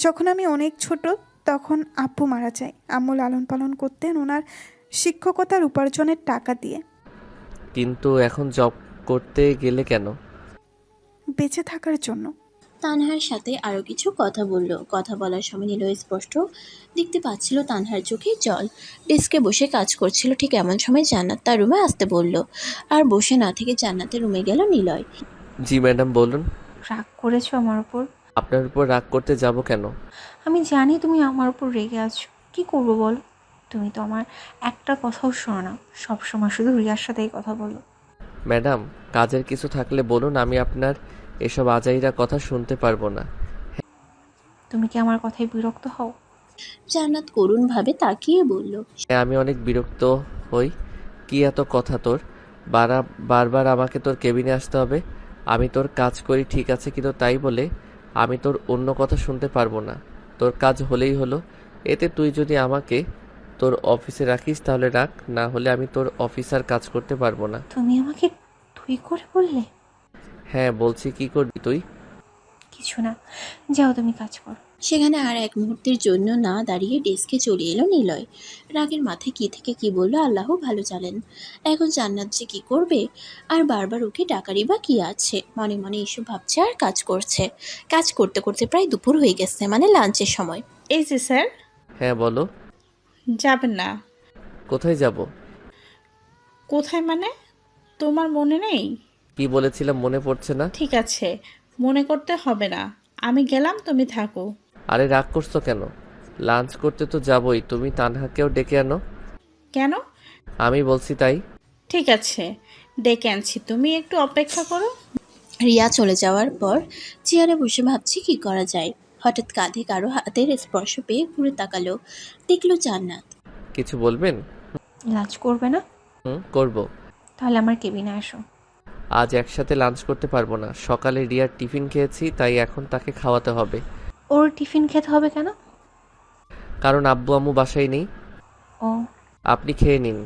যখন আমি অনেক ছোট তখন আব্বু মারা যায়। আম্মু লালন পালন করতেন ওনার শিক্ষকতার উপার্জনের টাকা দিয়ে। কিন্তু এখন জব করতে গেলে কেন? বেঁচে থাকার জন্য। তানহার সাথে আরও কিছু কথা বলল। কথা বলার সময় নিলয় স্পষ্ট দেখতে পাচ্ছিল তানহার চোখে জল। ডেস্কে বসে কাজ করছিল, ঠিক এমন সময় জান্নাত তার রুমে আসতে বলল। আর বসে না থেকে জান্নাতের রুমে গেল নিলয়। জি ম্যাডাম, বলুন। রাগ করেছো আমার উপর? আপনার উপর রাগ করতে যাব কেন? আমি জানি তুমি আমার উপর রেগে আছো। কি করবো বলো? তুমি তো আমার একটা কথাও শোনো না, সবসময় শুধু রিয়ার সাথেই কথা বলো। ম্যাডাম, কাজের কিছু থাকলে বলুন, আমি আপনার এসব আজাইরা কথা শুনতে পারবো না। তুমি কি আমার কথায় বিরক্ত হও? জান্নাত করুণভাবে তাকিয়ে বলল। হ্যাঁ, আমি অনেক বিরক্ত হই। কি এত কথা তোর? বারবার আমাকে তোর কেবিনে আসতে হবে? আমি তোর কাজ করি ঠিক আছে, কিন্তু তাই বলে আমি তোর অন্য কথা শুনতে পারবো না। তোর কাজ হলেই হলো। এতে তুই যদি আমাকে তোর অফিসে রাখিস তাহলে রাখ, না হলে আমি তোর অফিসার কাজ করতে পারবো না। তুমি আমাকে তুই করে বললে? হ্যাঁ বলছি, কি করবি তুই? কিছু না, যাও তুমি কাজ করো। সেখানে আর এক মুহূর্তের জন্য না দাঁড়িয়ে ডেস্কে চলে এলো নিলয়। রাগের মাথায় কী থেকে কী বলল আল্লাহ ভালো জানেন। এখন জান্নাত যে কী করবে? আর বারবার ওকে ডাকারই বা কী আছে? মনে মনে এসব ভাবছে আর কাজ করছে। কাজ করতে করতে প্রায় দুপুর হয়ে গেছে, মানে লাঞ্চের সময়। এই যে স্যার। হ্যাঁ বলো। যাবেন না? কোথায় যাব? কোথায় মানে? তোমার মনে নেই? কি বলেছিলাম মনে পড়ছে না। ঠিক আছে, মনে করতে হবে না। আমি গেলাম, তুমি থাকো। আরে রাগ করছো কেন? লাঞ্চ করতে তো যাবই, তুমি তানহাকেও ডেকে আনো। কেন? আমি বলছি তাই। ঠিক আছে, ডেকে আনছি, তুমি একটু অপেক্ষা করো। রিয়া চলে যাওয়ার পর চেয়ারে বসে ভাবছি কী করা যায়। হঠাৎ কাঁধে কারো হাতের স্পর্শ পেয়ে ঘুরে তাকালো। দেখলো জান্নাত। কিছু বলবেন? লাঞ্চ করবে না? করব। তাহলে আমার কেবিনে আসো। আজ একসাথে লাঞ্চ করতে পারবো না। সকালে রিয়ার টিফিন খেয়েছি, তাই এখন তাকে খাওয়াতে হবে। ওর টিফিন খেতে হবে কেন? কারণ আব্বু আম্মু বাসায় নেই। ও আপনি খেয়ে নিন।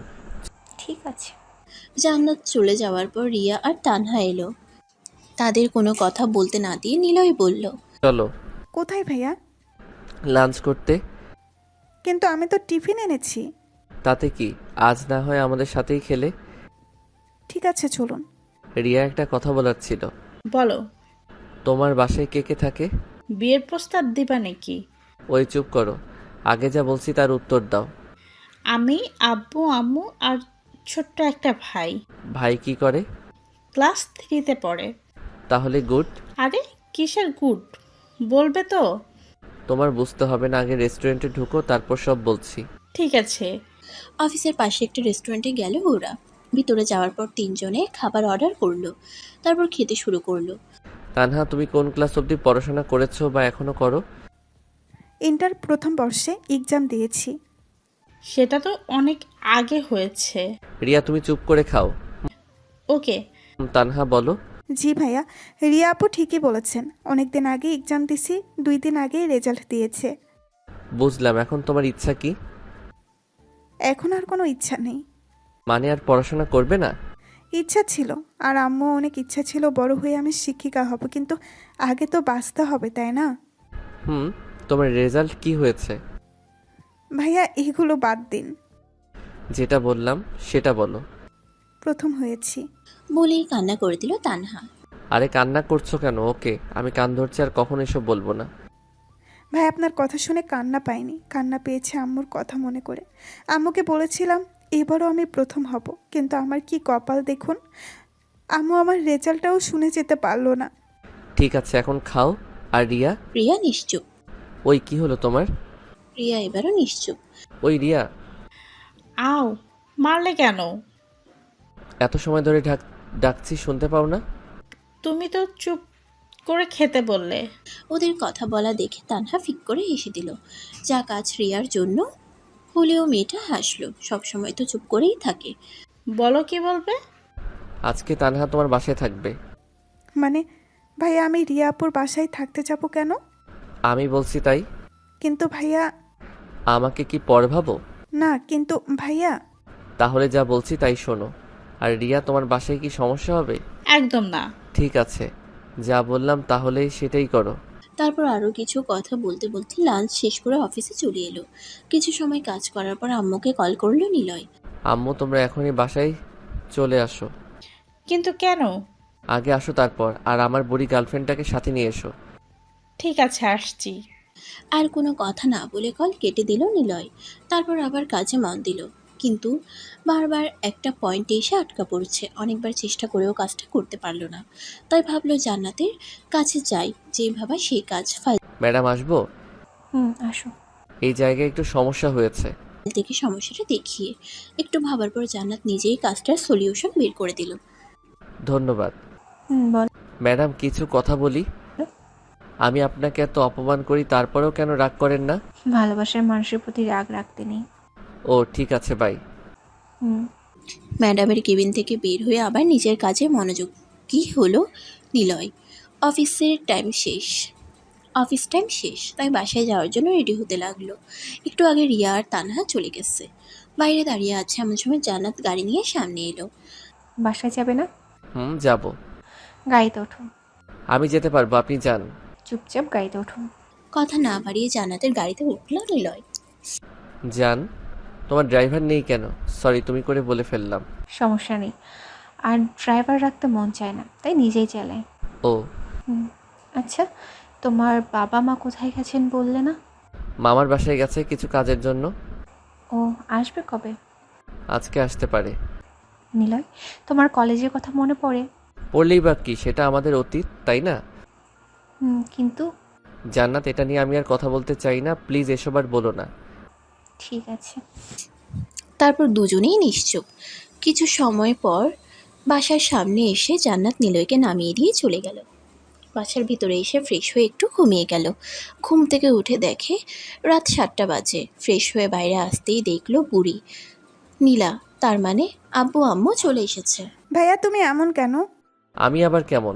ঠিক আছে। জান্নাত চলে যাওয়ার পর রিয়া আর তানহা এলো। তাদের কোনো কথা বলতে না দিয়ে নিলয় বলল। চলো কোথায় ভাইয়া? লাঞ্চ করতে। কিন্তু আমি তো টিফিন এনেছি। তাতে কি, আজ না হয় আমাদের সাথেই খেলে। ঠিক আছে চলুন। রিয়া, একটা কথা বলার ছিল। বলো। তোমার বাসায় কে কে থাকে? বিয়ের প্রস্তাব দিবা নাকি? ওই চুপ করো, আগে যা বলছি তার উত্তর দাও। আমি, আব্বু আম্মু আর ছোট্ট একটা ভাই। ভাই কি করে? ক্লাস 3-তে পড়ে। তাহলে গুড। আরে কিসের গুড? বলবে তো? তোমার বুঝতে হবে না, আগে রেস্টুরেন্টে ঢুকো, তারপর সব বলছি। ঠিক আছে। অফিসের পাশে একটা রেস্টুরেন্টে গেল ওরা। ভিতরে যাওয়ার পর তিনজনে খাবার অর্ডার করলো। তারপর খেতে শুরু করলো। তানহা, তুমি কোন ক্লাস অবধি পড়াশোনা করেছো বা এখনো করো? ইন্টার প্রথম বর্ষে এক্সাম দিয়েছি। সেটা তো অনেক আগে হয়েছে। রিয়া, তুমি চুপ করে খাও। ওকে। তানহা বলো। জি ভাইয়া, রিয়া আপু ঠিকই বলেছেন। অনেক দিন আগে এক্সাম দিছি, 2 দিন আগেই রেজাল্ট দিয়েছে। বুঝলাম, এখন তোমার ইচ্ছা কি? এখন আর কোনো ইচ্ছা নেই। মানে আর পড়াশোনা করবে না? ইচ্ছা ছিল, আর আম্মু অনেক ইচ্ছা ছিল বড় হয়ে আমি শিক্ষিকা হব, কিন্তু আগে তো বাঁচতে হবে তাই না? তোমার রেজাল্ট কি হয়েছে? ভাইয়া এগুলো বাদ দিন। যেটা বললাম সেটা বলো। প্রথম হয়েছি। বলেই কান্না করে দিল তানহা। আরে কান্না করছো কেন? ওকে, আমি কান ধরছি আর কখনো এসব বলবো না। ভাই আপনার কথা শুনে কান্না পাইনি, কান্না পেয়েছে আম্মুর কথা মনে করে। আম্মুকে বলেছিলাম এবারও আমি প্রথম হব, কিন্তু আমার কি কপাল দেখুন, আম্মু আমার রেজাল্টটাও শুনে যেতে পারলো না। ঠিক আছে, এখন খাও। আর রিয়া? রিয়া নিশ্চুপ। ওই কি হলো তোমার? রিয়া এবারও নিশ্চুপ। ওই রিয়া, আও, মারলে কেন? এত সময় ধরে ডাকছি, শুনতে পাও না? তুমি তো চুপ করে খেতে বললে। ওদের কথা বলা দেখে তানহা ফিক করে হেসে দিল। যা কাজ রিয়ার জন্য হলেও মেয়েটা হাসলো, সবসময় তো চুপ করেই থাকে। বলো কি বলবে? আজকে তানহা তোমার বাসায় থাকবে। মানে ভাইয়া আমি রিয়া আপুর বাসায় থাকতে যাবো কেন? আমি বলছি তাই। কিন্তু ভাইয়া, আমাকে কি পর ভাবো? না কিন্তু ভাইয়া। তাহলে যা বলছি তাই শোনো। আর রিয়া, তোমার বাসায় কি সমস্যা হবে? একদম না। ঠিক আছে, যা বললাম তাহলে সেটাই করো। তারপর আরও কিছু কথা বলতে বলতে লাঞ্চ শেষ করে অফিসে চলে এলো। কিছু সময় কাজ করার পর আম্মুকে কল করলো নিলয়। আম্মু, তোমরা এখনই বাসায় চলে আসো। কিন্তু কেন? আগে আসো, তারপর আর আমার বুড়ি গার্লফ্রেন্ডটাকে সাথে নিয়ে এসো। ঠিক আছে, আসছি। আর কোনো কথা না বলে কল কেটে দিল নিলয়। তারপর আবার কাজে মন দিল, কিন্তু বারবার একটা পয়েন্টে এসে আটকা পড়ছে। অনেকবার চেষ্টা করেও কাজটা করতে পারলো না। তাই ভাবলো জান্নাতের কাছে যাই, যে ভাবা সেই কাজ ফাইল ম্যাডাম, আসবো? আসো। এই জায়গায় একটু সমস্যা হয়েছে। থেকে সমস্যাটা দেখিয়ে একটু ভাবার পর জান্নাত নিজেই কাজটার সলিউশন বের করে দিল। ধন্যবাদ। বল। ম্যাডাম, কিছু কথা বলি। আমি আপনাকে এত অপমান করি, তারপরেও কেন রাগ করেন না? ভালোবাসার মানুষের প্রতি রাগ রাখতে নেই। ও ঠিক আছে, বাই। হুম। ম্যাডামের কেবিন থেকে বের হয়ে আবার নিজের কাজে মনোযোগ কি হলো নিলয়। অফিস টাইম শেষ, তাই বাসায় যাওয়ার জন্য রেডি হতে লাগলো। একটু আগে রিয়া আর তানহা চলে গেছে। বাইরে দাঁড়িয়ে আছে এমন সময় জান্নাত গাড়ি নিয়ে সামনে এলো। বাসায় যাবে না? যাব। গাড়িতে ওঠো। আমি যেতে পারবো, আপনি যান। চুপচাপ গাড়িতে ওঠুন। কথা না বাড়িয়ে জান্নাতের গাড়িতে উঠল নিলয়। যান। তোমার ড্রাইভার নেই কেন? সরি, তুমি করে বলে ফেললাম। সমস্যা নেই। আর ড্রাইভার রাখতে মন চায় না, তাই নিজেই চালায়। ও, আচ্ছা, তোমার বাবা মা কোথায় গেছেন বললে না? মামার বাসায় গেছে কিছু কাজের জন্য। ও আসবে কবে? আজকে আসতে পারে। নিলয়, তোমার কলেজের কথা মনে পড়ে? পড়লেই বা কি, সেটা আমাদের অতীত, তাই না? কিন্তু জান্নাত, এটা নিয়ে আমি আর কথা বলতে চাই না, প্লিজ এসব আর বলো না। ঠিক আছে। তারপর দুজনেই নিশ্চুপ। কিছু সময় পর বাসার সামনে এসে জান্নাত নিলয়কে নামিয়ে দিয়ে চলে গেল। বাসার ভিতরে এসে ফ্রেশ হয়ে একটু ঘুমিয়ে গেল। ঘুম থেকে উঠে দেখে রাত 7টা বাজে। ফ্রেশ হয়ে বাইরে আসতেই দেখলো বুড়ি নীলা, তার মানে আব্বু আম্মু চলে এসেছে। ভাইয়া তুমি এমন কেন? আমি আবার কেমন?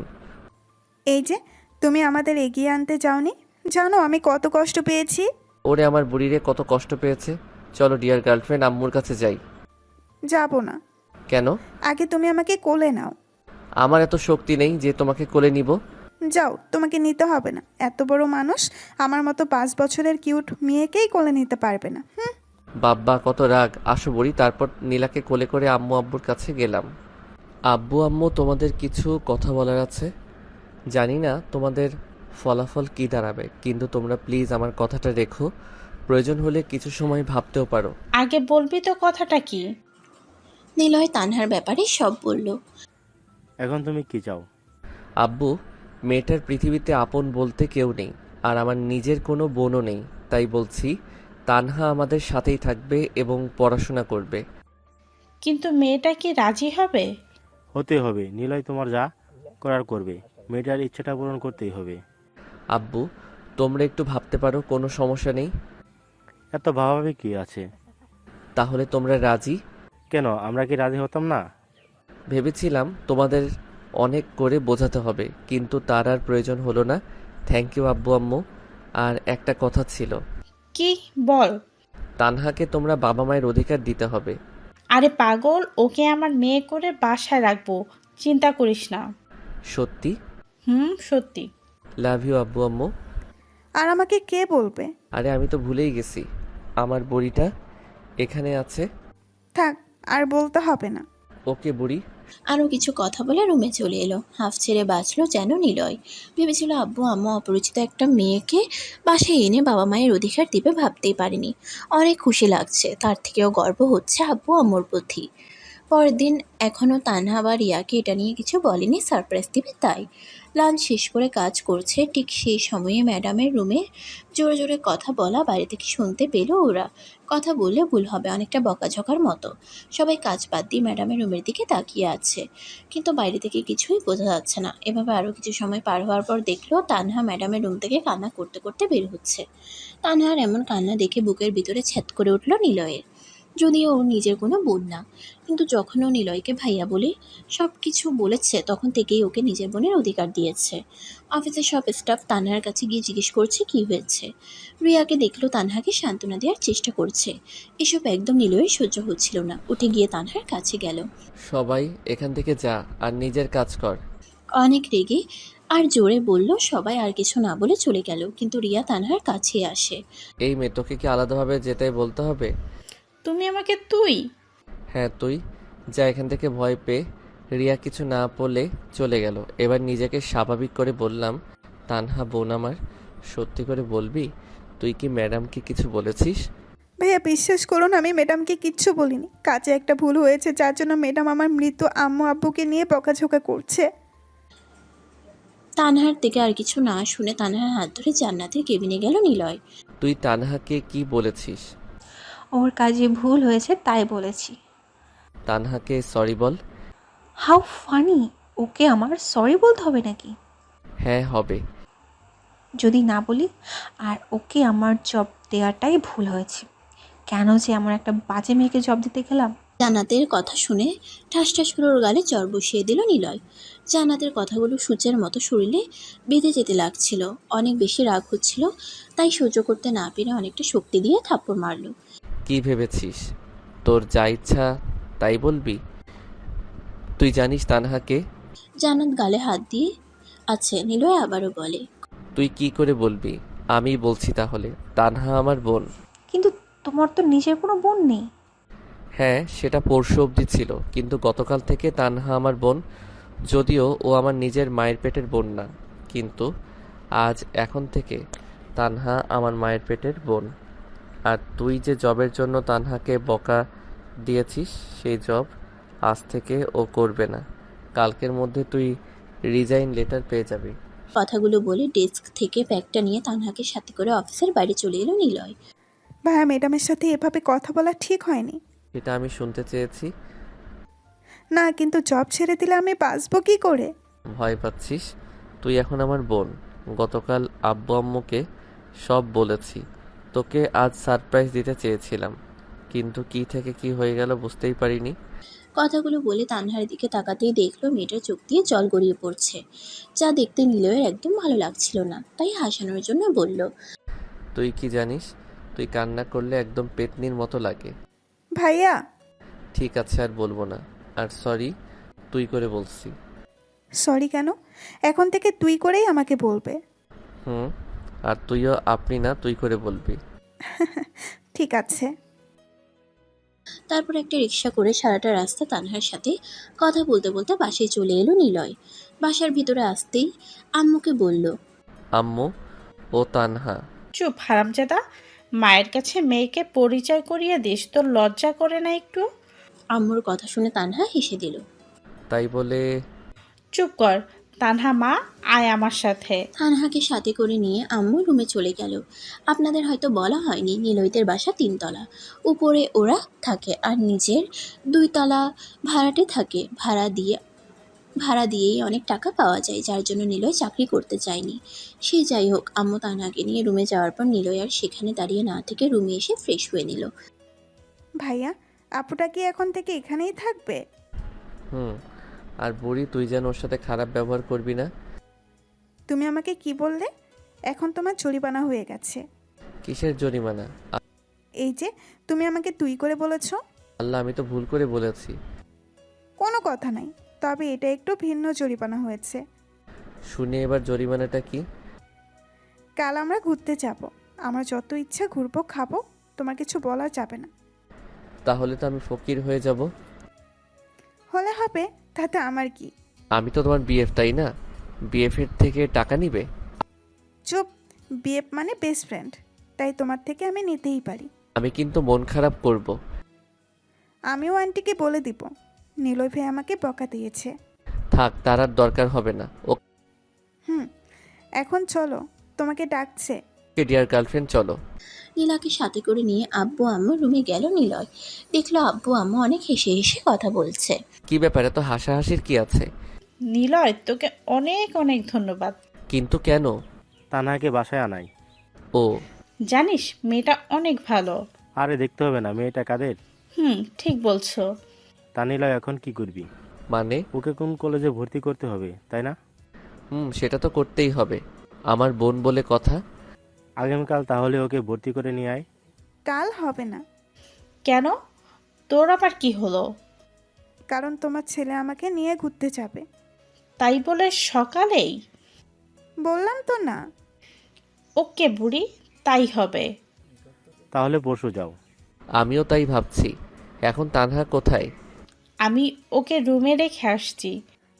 এই যে তুমি আমাদের এগিয়ে আনতে যাওনি, জানো আমি কত কষ্ট পেয়েছি। ওরে আমার বুড়িরে কত কষ্ট পেয়েছে। চলো ডিয়ার গার্লফ্রেন্ড, আম্মুর কাছে যাই। যাব না, কেন? আগে তুমি আমাকে কোলে নাও। আমার এত শক্তি নেই যে তোমাকে কোলে নিব। যাও, তোমাকে নিতে হবে না, এত বড় মানুষ আমার মতো 5 বছরের কিউট মেয়েকেই কোলে নিতে পারবে না। বাব্বা কত রাগ। আসো বুড়ি। তারপর নীলাকে কোলে করে আম্মু আব্বুর কাছে গেলাম। আব্বু আম্মু, তোমাদের কিছু কথা বলার আছে। জানি না তোমাদের ফলাফল কি দাঁড়াবে, কিন্তু তোমরা প্লিজ আমার কথাটা রেখো। প্রয়োজন হলে কিছু সময় ভাবতেও পারো। আগে বলবি তো কথাটা কি? নিলয় তানহার ব্যাপারে সব বলল। এখন তুমি কি চাও? আব্বু, মেয়েটার পৃথিবীতে আপন বলতে কেউ নেই, আর আমার নিজের কোনো বোনও নেই। তাই বলছি, তানহা আমাদের সাথেই থাকবে এবং পড়াশোনা করবে। কিন্তু মেয়েটা কি রাজি হবে? হতে হবে, নিলয় তোমার যা করার করবে, মেয়েটার ইচ্ছেটা পূরণ করতেই হবে। আব্বু, তোমরা একটু ভাবতে পারো, কোনো সমস্যা নেই। এত ভাবাভাবি কি আছে? তাহলে তোমরা রাজি? কেন, আমরা কি রাজি হতাম না? ভেবেছিলাম তোমাদের অনেক করে বোঝাতে হবে, কিন্তু তার আর প্রয়োজন হলো না। থ্যাংক ইউ আব্বু আম্মু। আর একটা কথা ছিল, কি বল? তানহাকে তোমরা বাবা মায়ের অধিকার দিতে হবে। আরে পাগল, ওকে আমার মেয়ে করে বাসায় রাখবো, চিন্তা করিস না। সত্যি? সত্যি। লাভ ইউ আব্বু আম্মু। আর আমাকে কে বলবে? আরে আমি তো ভুলেই গেছি, আমার বড়িটা এখানে আছে। থাক, আর বলতে হবে না। ওকে বুড়ি। আরও কিছু কথা বলে রুমে চলে এলো। হাফ ছেড়ে বাঁচলো যেন নিলয়। ভেবেছিল আব্বু আম্মু অপরিচিত একটা মেয়েকে বাসায় এনে বাবা মায়ের অধিকার দিবে, ভাবতেই পারেনি। অনেক খুশি লাগছে, তার থেকেও গর্ব হচ্ছে আব্বু আম্মুর প্রতি। পরের দিন এখনও তানহা বা রিয়াকে এটা নিয়ে কিছু বলেনি, সারপ্রাইজ দিবে তাই। লাঞ্চ শেষ করে কাজ করছে, ঠিক সেই সময়ে ম্যাডামের রুমে জোরে জোরে কথা বলা বাইরে থেকে শুনতে পেল ওরা। কথা বললে ভুল হবে, অনেকটা বকাঝকার মতো। সবাই কাজ বাদ দিয়ে ম্যাডামের রুমের দিকে তাকিয়ে আছে, কিন্তু বাইরে থেকে কিছুই বোঝা যাচ্ছে না। এভাবে আরও কিছু সময় পার হওয়ার পর দেখলো তানহা ম্যাডামের রুম থেকে কান্না করতে করতে বের হচ্ছে। তানহার এমন কান্না দেখে বুকের ভিতরে ছ্যাদ করে উঠল নিলয়ের। যদিও ওর নিজের কোনো বোন না, কিন্তু যখন ও নিলয়কে ভাইয়া বলে সব কিছু বলেছে, তখন থেকেই ওকে নিজের বোনের অধিকার দিয়েছে। অফিসের সব স্টাফ তানহার কাছে গিয়ে জিজ্ঞেস করছে কী হয়েছে। রিয়াকে দেখলো তানহাকে সান্ত্বনা দেওয়ার চেষ্টা করছে। এসব একদম নিলয়ের সহ্য হচ্ছিল না, উঠে গিয়ে তানহার কাছে গেল। সবাই এখান থেকে যা আর নিজের কাজ কর। অনেক রেগে আর জোরে বলল সবাই, আর কিছু না বলে চলে গেল। কিন্তু রিয়া তানহার কাছে আসে। এই মেয়ে, তোকে কি আলাদাভাবে যেতে বলতে হবে? তুমি আমাকে তুই? হ্যাঁ তুই। যা এখান থেকে ভয় পেয়ে রিয়া কিছু না বলে চলে গেল। এবার নিজেকে স্বাভাবিক করে বললাম, তানহা বোন আমার, সত্যি করে বলবি তুই কি ম্যাডামকে কিছু বলেছিস? ভাইয়া বিশ্বাস করুন, আমি ম্যাডামকে কিচ্ছু বলিনি। কাজে একটা ভুল হয়েছে, যার জন্য ম্যাডাম আমার মৃত আম্মু আব্বুকে নিয়ে বকাঝকা করছে। তানহার থেকে আর কিছু না শুনে তানহার হাত ধরে জান্নাতের কেবিনে গেল নিলয়। তুই তানহাকে কি বলেছিস? ওর কাজে ভুল হয়েছে তাই বলেছি। তানহাকে সরি বল। How funny! ওকে আমার সরি বলতে হবে নাকি? হ্যাঁ হবে। যদি না বলি? আর ওকে আমার জব দেওয়াটাই ভুল হয়েছে। কেন যে আমার একটা বাজে মেয়েকে জব দিতে গেলাম। জান্নাতের কথা শুনে ঠাস ঠাস করে ওর গালে চড় বসিয়ে দিল নিলয়। জান্নাতের কথাগুলো সূচের মতো শরীরে বেঁধে যেতে লাগছিল। অনেক বেশি রাগ হচ্ছিল, তাই সহ্য করতে না পেরে অনেকটা শক্তি দিয়ে থাপ্পড় মারল। কি ভেবেছিস তোর যা ইচ্ছা তাই বলবি? তুই জানিস তানহাকে? জান্নাত গালে হাত দিয়ে আছে। নিলয় আবারও বলে, তুই কি করে বলবি? আমি বলছি তাহলে, তানহা আমার বোন। কিন্তু তোমার তো নিজের কোনো বোন নেই। হ্যাঁ সেটা পরশু অবধি ছিল, কিন্তু গতকাল থেকে তানহা আমার বোন। যদিও ও আমার নিজের মায়ের পেটের বোন না, কিন্তু আজ এখন থেকে তানহা আমার মায়ের পেটের বোন। আর তুই যে জবের জন্য তানহাকে বকা দিয়েছিস, সেই জব আজ থেকে ও করবে না। কালকের মধ্যে তুই রিজাইন লেটার পেয়ে যাবি। কথাগুলো বলে ডেস্ক থেকে ব্যাগটা নিয়ে তানহাকে সাথে করে অফিসের বাইরে চলে এলো নিলয়। ভাইয়া ম্যাডামের সাথে এভাবে কথা বলা ঠিক হয়নি। এটা আমি শুনতে চেয়েছি। না, কিন্তু জব ছেড়ে দিলে আমি বাঁচবো কী করে? ভয় পাচ্ছিস? তুই এখন আমার বোন। গতকাল আব্বু আম্মুকে সব বলেছি। তোকে আজ সারপ্রাইজ দিতে চেয়েছিলাম, কিন্তু কি থেকে কি হয়ে গেল বুঝতেই পারিনি। কথাগুলো বলে তানহার দিকে তাকাতেই দেখলো মেয়েটার চোখ দিয়ে জল গড়িয়ে পড়ছে, যা দেখতে নিলয়ের একদম ভালো লাগছিল না। তাই হাসানোর জন্য বলল, তুই কি জানিস, তুই কান্না করলে একদম পেতনির মতো লাগে। ভাইয়া। ঠিক আছে আর বলবো না। আর সরি তুই করে বলছি। সরি কেন? এখন থেকে তুই করেই আমাকে বলবে। হুম, আর তুইও আপনি না তুই করে বলবি। ঠিক আছে। তারপর একটা রিক্সা করে সারাটা রাস্তা তানহার সাথে কথা বলতে বলতে বাসায় চলে এলো নিলয়। বাসার ভিতরে আসতেই আম্মুকে বলল, আম্মু, ও তানহা। চুপ হারামজাদা! মায়ের কাছে মেয়েকে পরিচয় করিয়ে দিস, তোর লজ্জা করে না একটু? আম্মুর কথা শুনে তানহা হেসে দিল। তাই বলে? চুপ কর। তানহা মা, আয় আমার সাথে। তানহাকে সাথে করে নিয়ে আম্মু রুমে চলে গেল। আপনাদের হয়তো বলা হয়নি, নিলয়দের বাসা 3 তলা। উপরে ওরা থাকে আর নিজের 2 তলা ভাড়াটে থাকে। ভাড়া দিয়েই অনেক টাকা পাওয়া যায়, যার জন্য নিলয় চাকরি করতে চায়নি। সে যাই হোক, আম্মু তানহাকে নিয়ে রুমে যাওয়ার পর নিলয় আর সেখানে দাঁড়িয়ে না থেকে রুমে এসে ফ্রেশ হয়ে নিল। ভাইয়া, আপুটা কি এখন থেকে এখানেই থাকবে? হুম, আর বুড়ি তুই যেন ওর সাথে খারাপ ব্যবহার করবি না। তুমি আমাকে কি বললে? এখন তোমার জরিমানা হয়ে গেছে। কিসের জরিমানা? এই যে তুমি আমাকে তুই করে বলেছ। আল্লাহ, আমি তো ভুল করে বলেছি। কোনো কথা নাই, তবে এটা একটু ভিন্ন জরিমানা হয়েছে। শুনে এবার জরিমানাটা কি? কাল আমরা ঘুরতে যাব। আমার যত ইচ্ছা ঘুরবো, খাবো, তোমার কিছু বলা যাবে না। তাহলে তো আমি ফকির হয়ে যাব। হলে হবে, তাতে আমার কি। আমি তো তোমার বিএফ, তাই না? বিএফ এর থেকে টাকা নিবে? চুপ। বিএফ মানে বেস্ট ফ্রেন্ড, তাই তোমার থেকে আমি নিতেই পারি। আমি কিন্তু মন খারাপ করব। আমিও আন্টিকে বলে দিব। নিলয় ভাই আমাকে বকা দিয়েছে। থাক, তার আর দরকার হবে না। হুম, এখন চলো, তোমাকে ডাকছে। ওকে ডিয়ার গার্লফ্রেন্ড, চলো। নীলাকে সাথে করে নিয়ে আব্বু আম্মু রুমে গেল নিলয়। দেখলো আব্বু আম্মু অনেক হেসে হেসে কথা বলছে। কি ব্যাপারে তো হাসাহাসির কি আছে? নিলয়, তোকে অনেক অনেক ধন্যবাদ। কিন্তু কেন? তানহাকে বাসায় আনাই। ও, জানিস মেয়েটা অনেক ভালো। আরে দেখতে হবে না মেয়েটা কাদের। ঠিক বলছো। তা নিলয় এখন কি করবি? মানে? ওকে কোন কলেজে ভর্তি করতে হবে, তাই না? সেটা তো করতেই হবে, আমার বোন বলে কথা। আগামীকাল তাহলে ওকে ভর্তি করে নিয়ে আয়। কাল হবে না, কেন? তোর আবার কি হলো? কারণ তোমার ছেলে আমাকে নিয়ে ঘুরতে যাবে। তাই বলে সকালেই? বললাম তো না। ওকে বুড়ি, তাই হবে। তাহলে পরশু যাও। আমিও তাই ভাবছি। এখন তানহা কোথায়? আমি ওকে রুমে রেখে আসছি।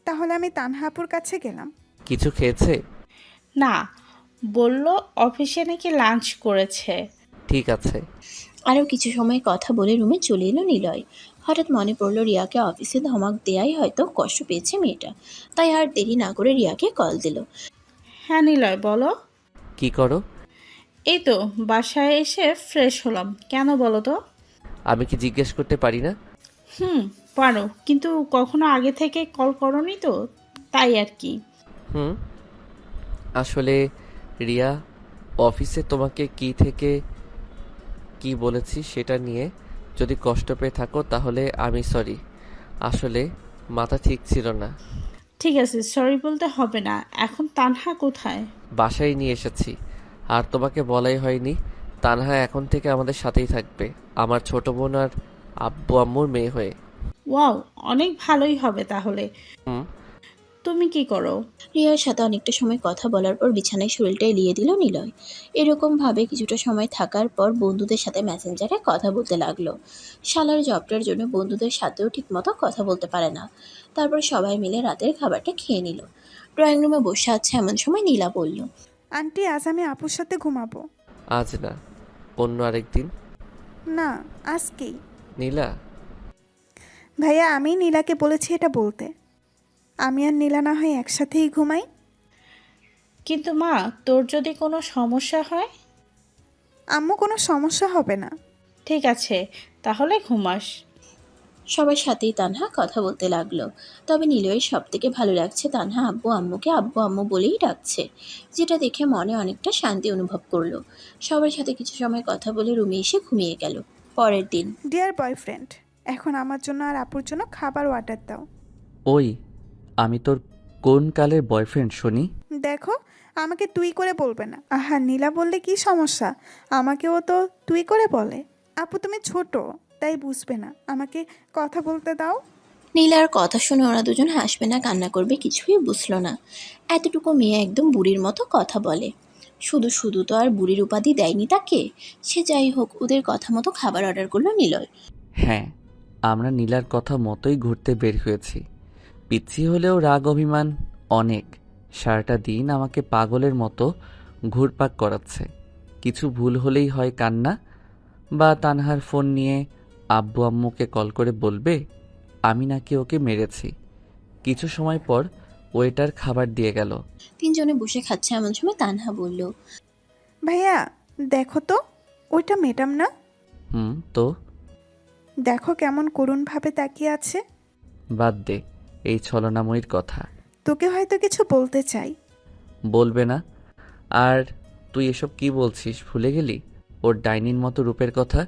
তাহলে আমি তানহাপুর কাছে গেলাম। কিছু খেয়েছে? না, বলল অফিসে নাকি লাঞ্চ করেছে। ঠিক আছে। আরও কিছু সময় কথা বলে রুমে চলে এলো নিলয়। হঠাৎ মনে পড়লো রিয়াকে অফিসে ধমক দেয়াই হয়তো কষ্ট পেয়েছে মেয়েটা। তাই আর দেরি না করে রিয়াকে কল দিল। হ্যাঁ নিলয়, বলো। কি করো? এই তো বাসায় এসে ফ্রেশ হলাম। কেন বলো তো? আমি কি জিজ্ঞেস করতে পারি না? পারো, কিন্তু কখনো আগে থেকে কল করনি তো, তাই আর কি। হুম আসলে রিয়া, অফিসে তোমাকে কি থেকে কি বলেছি সেটা নিয়ে যদি কষ্ট পেয়ে থাকো তাহলে আমি সরি। আসলে মাথা ঠিক ছিল না। ঠিক আছে, সরি বলতে হবে না। এখন তানহা কোথায়? বাসায় নিয়ে এসেছি। আর তোমাকে বলাই হয়নি, তানহা এখন থেকে আমাদের সাথেই থাকবে, আমার ছোট বোন আর আব্বু আম্মুর মেয়ে হয়ে। ওয়াও, অনেক ভালোই হবে তাহলে। হুম তুমি কি করো? রিয়ার সাথে অনেকটা সময় কথা বলার পর বিছানায় শরীরটা এলিয়ে দিল নিলয়। এরকমভাবে কিছুটা সময় থাকার পর বন্ধুদের সাথে মেসেঞ্জারে কথা বলতে লাগলো। শালার জবটার জন্য বন্ধুদের সাথেও ঠিকমতো কথা বলতে পারে না। তারপর সবাই মিলে রাতের খাবারটা খেয়ে নিল। ড্রয়িং রুমে বসে আছে এমন সময় নীলা বলল, আন্টি, আজ আমি আপুর সাথে ঘুমাবো। আজ না, অন্য আরেকদিন। না, আজকেই। নীলা, ভাইয়া, আমি নীলাকে বলেছি এটা বলতে। আমি আর নীলা না হয় একসাথেই ঘুমাই। কিন্তু মা, তোর যদি কোনো সমস্যা হয়? আম্মু, কোনো সমস্যা হবে না। ঠিক আছে, তাহলে ঘুমাস। সবার সাথেই তানহা কথা বলতে লাগলো। তবে নিলয়ের সব থেকে ভালো লাগছে তানহা আব্বু আম্মুকে আব্বু আম্মু বলেই ডাকছে, যেটা দেখে মনে অনেকটা শান্তি অনুভব করলো। সবার সাথে কিছু সময় কথা বলে রুমে এসে ঘুমিয়ে গেল। পরের দিন ডিয়ার বয়ফ্রেন্ড, এখন আমার জন্য আর আপুর জন্য খাবার অর্ডার দাও। ওই, আমি তোর কোন কালের বয়ফ্রেন্ড শুনি? দেখো, আমাকে তুই করে বলবে না। আহা, নীলা বললে কি সমস্যা? আমাকেও তো তুই করে বলে। আপু, তুমি ছোট, তাই বুঝবে না। আমাকে কথা বলতে দাও। নীলার কথা শুনে ওরা দুজন হাসবে না কান্না করবে কিছুই বুঝলো না। এতটুকু মেয়ে একদম বুড়ির মতো কথা বলে। শুধু শুধু তো আর বুড়ির উপাধি দেয়নি তাকে। সে যাই হোক, ওদের কথা মতো খাবার অর্ডার করলো নিলয়। হ্যাঁ, আমরা নীলার কথা মতোই ঘুরতে বের হয়েছি। পিচ্ছি হলেও রাগ অভিমান অনেক। সারাটা দিন আমাকে পাগলের মতো ঘুরপাক করাচ্ছে। কিছু ভুল হলেই হয় কান্না, বা তানহার ফোন নিয়ে আব্বু আম্মুকে কল করে বলবে আমি নাকি ওকে মেরেছি। কিছু সময় পর ওয়েটার খাবার দিয়ে গেল। তিনজনে বসে খাচ্ছে এমন সময় তানহা বলল, ভাইয়া, দেখো তো, ওইটা ম্যাডাম না? তো দেখো কেমন করুণভাবে তাকিয়ে আছে। বাদ দে এই ছলনাময়ীর কথা। তোকে হয়তো কিছু বলতে চাই। বলবে না? আর তুই এসব কি বলছিস, ভুলে গেলি ওর ডাইনির মতো রূপের কথা?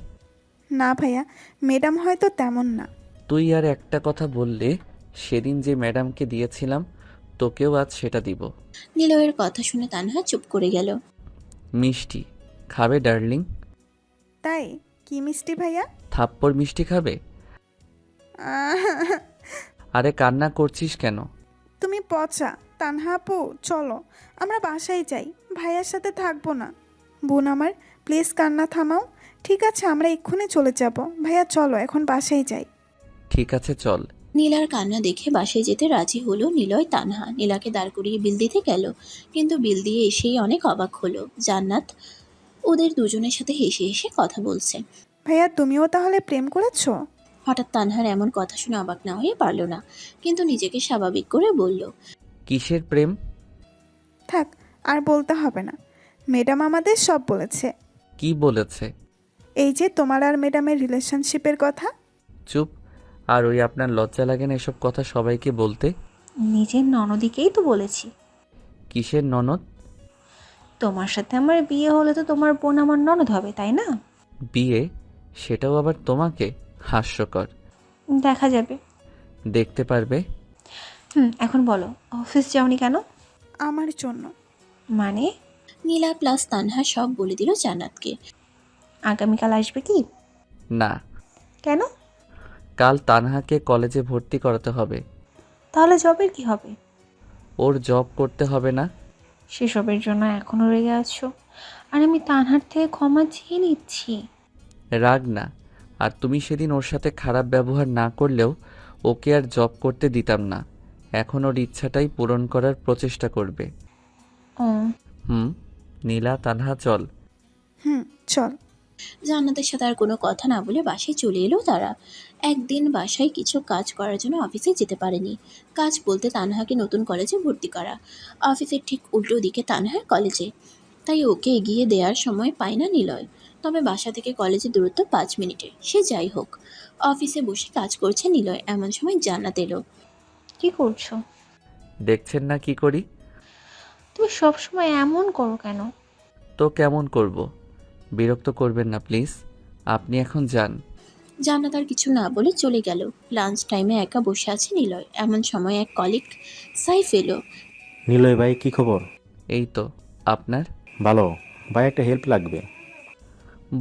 না ভাইয়া, ম্যাডাম হয়তো তেমন না। তুই আর একটা কথা বললে, সেদিন যে ম্যাডামকে দিয়েছিলাম তোকেও আজ সেটা দিব। নিলয়ের কথা শুনে তানহা চুপ করে গেল। মিষ্টি খাবে ডার্লিং? তাই? কি মিষ্টি ভাইয়া? থাপ্পড় মিষ্টি খাবে? আহ, আরে কান্না করছিস কেন? তুমি পচা। তানহা আপু, চলো আমরা বাসায় যাই। ভাইয়ার সাথে থাকবো না। বোন আমার, প্লিজ কান্না থামাও। ঠিক আছে, আমরা এক্ষুনি চলে যাব। ভাইয়া চলো এখন বাসায় যাই। ঠিক আছে চল। নীলার কান্না দেখে বাসায় যেতে রাজি হলো নিলয় তানহা। নীলাকে দাঁড় করিয়ে বিল দিতে গেল, কিন্তু বিল দিয়ে এসেই অনেক অবাক হলো। জান্নাত ওদের দুজনের সাথে হেসে হেসে কথা বলছে। ভাইয়া তুমিও তাহলে প্রেম করেছো? হঠাৎ তানহার এমন কথা শুনে অবাক না হয়ে পারল না, কিন্তু নিজেকে স্বাভাবিক করে বলল, কিসের প্রেম? থাক, আর বলতে হবে না। ম্যাডাম আমাদের সব বলেছে। কি বলেছে? এই যে তোমার আর ম্যাডামের রিলেশনশিপের কথা। চুপ। আর ওই আপনার লজ্জা লাগে না এসব কথা সবাইকে বলতে? নিজের ননদিকেই তো বলেছি। কিসের ননদ? তোমার সাথে আমার বিয়ে হলে তো তোমার বোন আমার ননদ হবে, তাই না? বিয়ে? সেটাও আবার তোমাকে? হাস্যকর। দেখা যাবে। দেখতে পারবে। এখন বলো, অফিস যাওনি কেন? আমার জন্য। মানে? নীলা প্লাস তানহা সব বলে দিল জান্নাতকে। আগামীকাল আসবে কি? না। কেন? কাল তানহাকে কলেজে ভর্তি করাতে হবে। তাহলে জবের কি হবে? ওর জব করতে হবে না? সেসবের জন্য এখনও রেগে আছো? আর আমি তানহার থেকে ক্ষমা চেয়ে নিচ্ছি। রাগ না। আর তুমি সেদিন ওর সাথে খারাপ ব্যবহার না করলেও ওকে আর জব করতে দিতাম না। এখন ওর ইচ্ছাটাই পূরণ করার প্রচেষ্টা করবে। ও, নীলা, তানহা চল। চল। জান্নাতের সাথে আর কোনো কথা না বলে বাসায় চলে এলো তারা। একদিন বাসায় কিছু কাজ করার জন্য অফিসে যেতে পারেনি। কাজ বলতে তানহাকে নতুন কলেজে ভর্তি করা। অফিসের ঠিক উল্টো দিকে তানহার কলেজে, তাই ওকে এগিয়ে দেওয়ার সময় পায় না নিলয়। তবে বাসা থেকে কলেজের দূরত্ব 5 মিনিটে। সে যাই হোক, অফিসে বসে কাজ করছে নিলয়। এমন সময় জান্নাত এলো। কি করছো? দেখছেন না কি করি? তুমি সবসময় এমন করো কেন? তো কেমন করব? বিরক্ত করবেন না প্লিজ। আপনি এখন যান। জান্নাত আর কিছু না বলে চলে গেল। লাঞ্চ টাইমে একা বসে আছে নিলয়। এমন সময় এক কলিগ সাইফ এলো। নিলয় ভাই, কি খবর? এই তো। আপনার? ভালো। ভাই, একটা হেল্প লাগবে।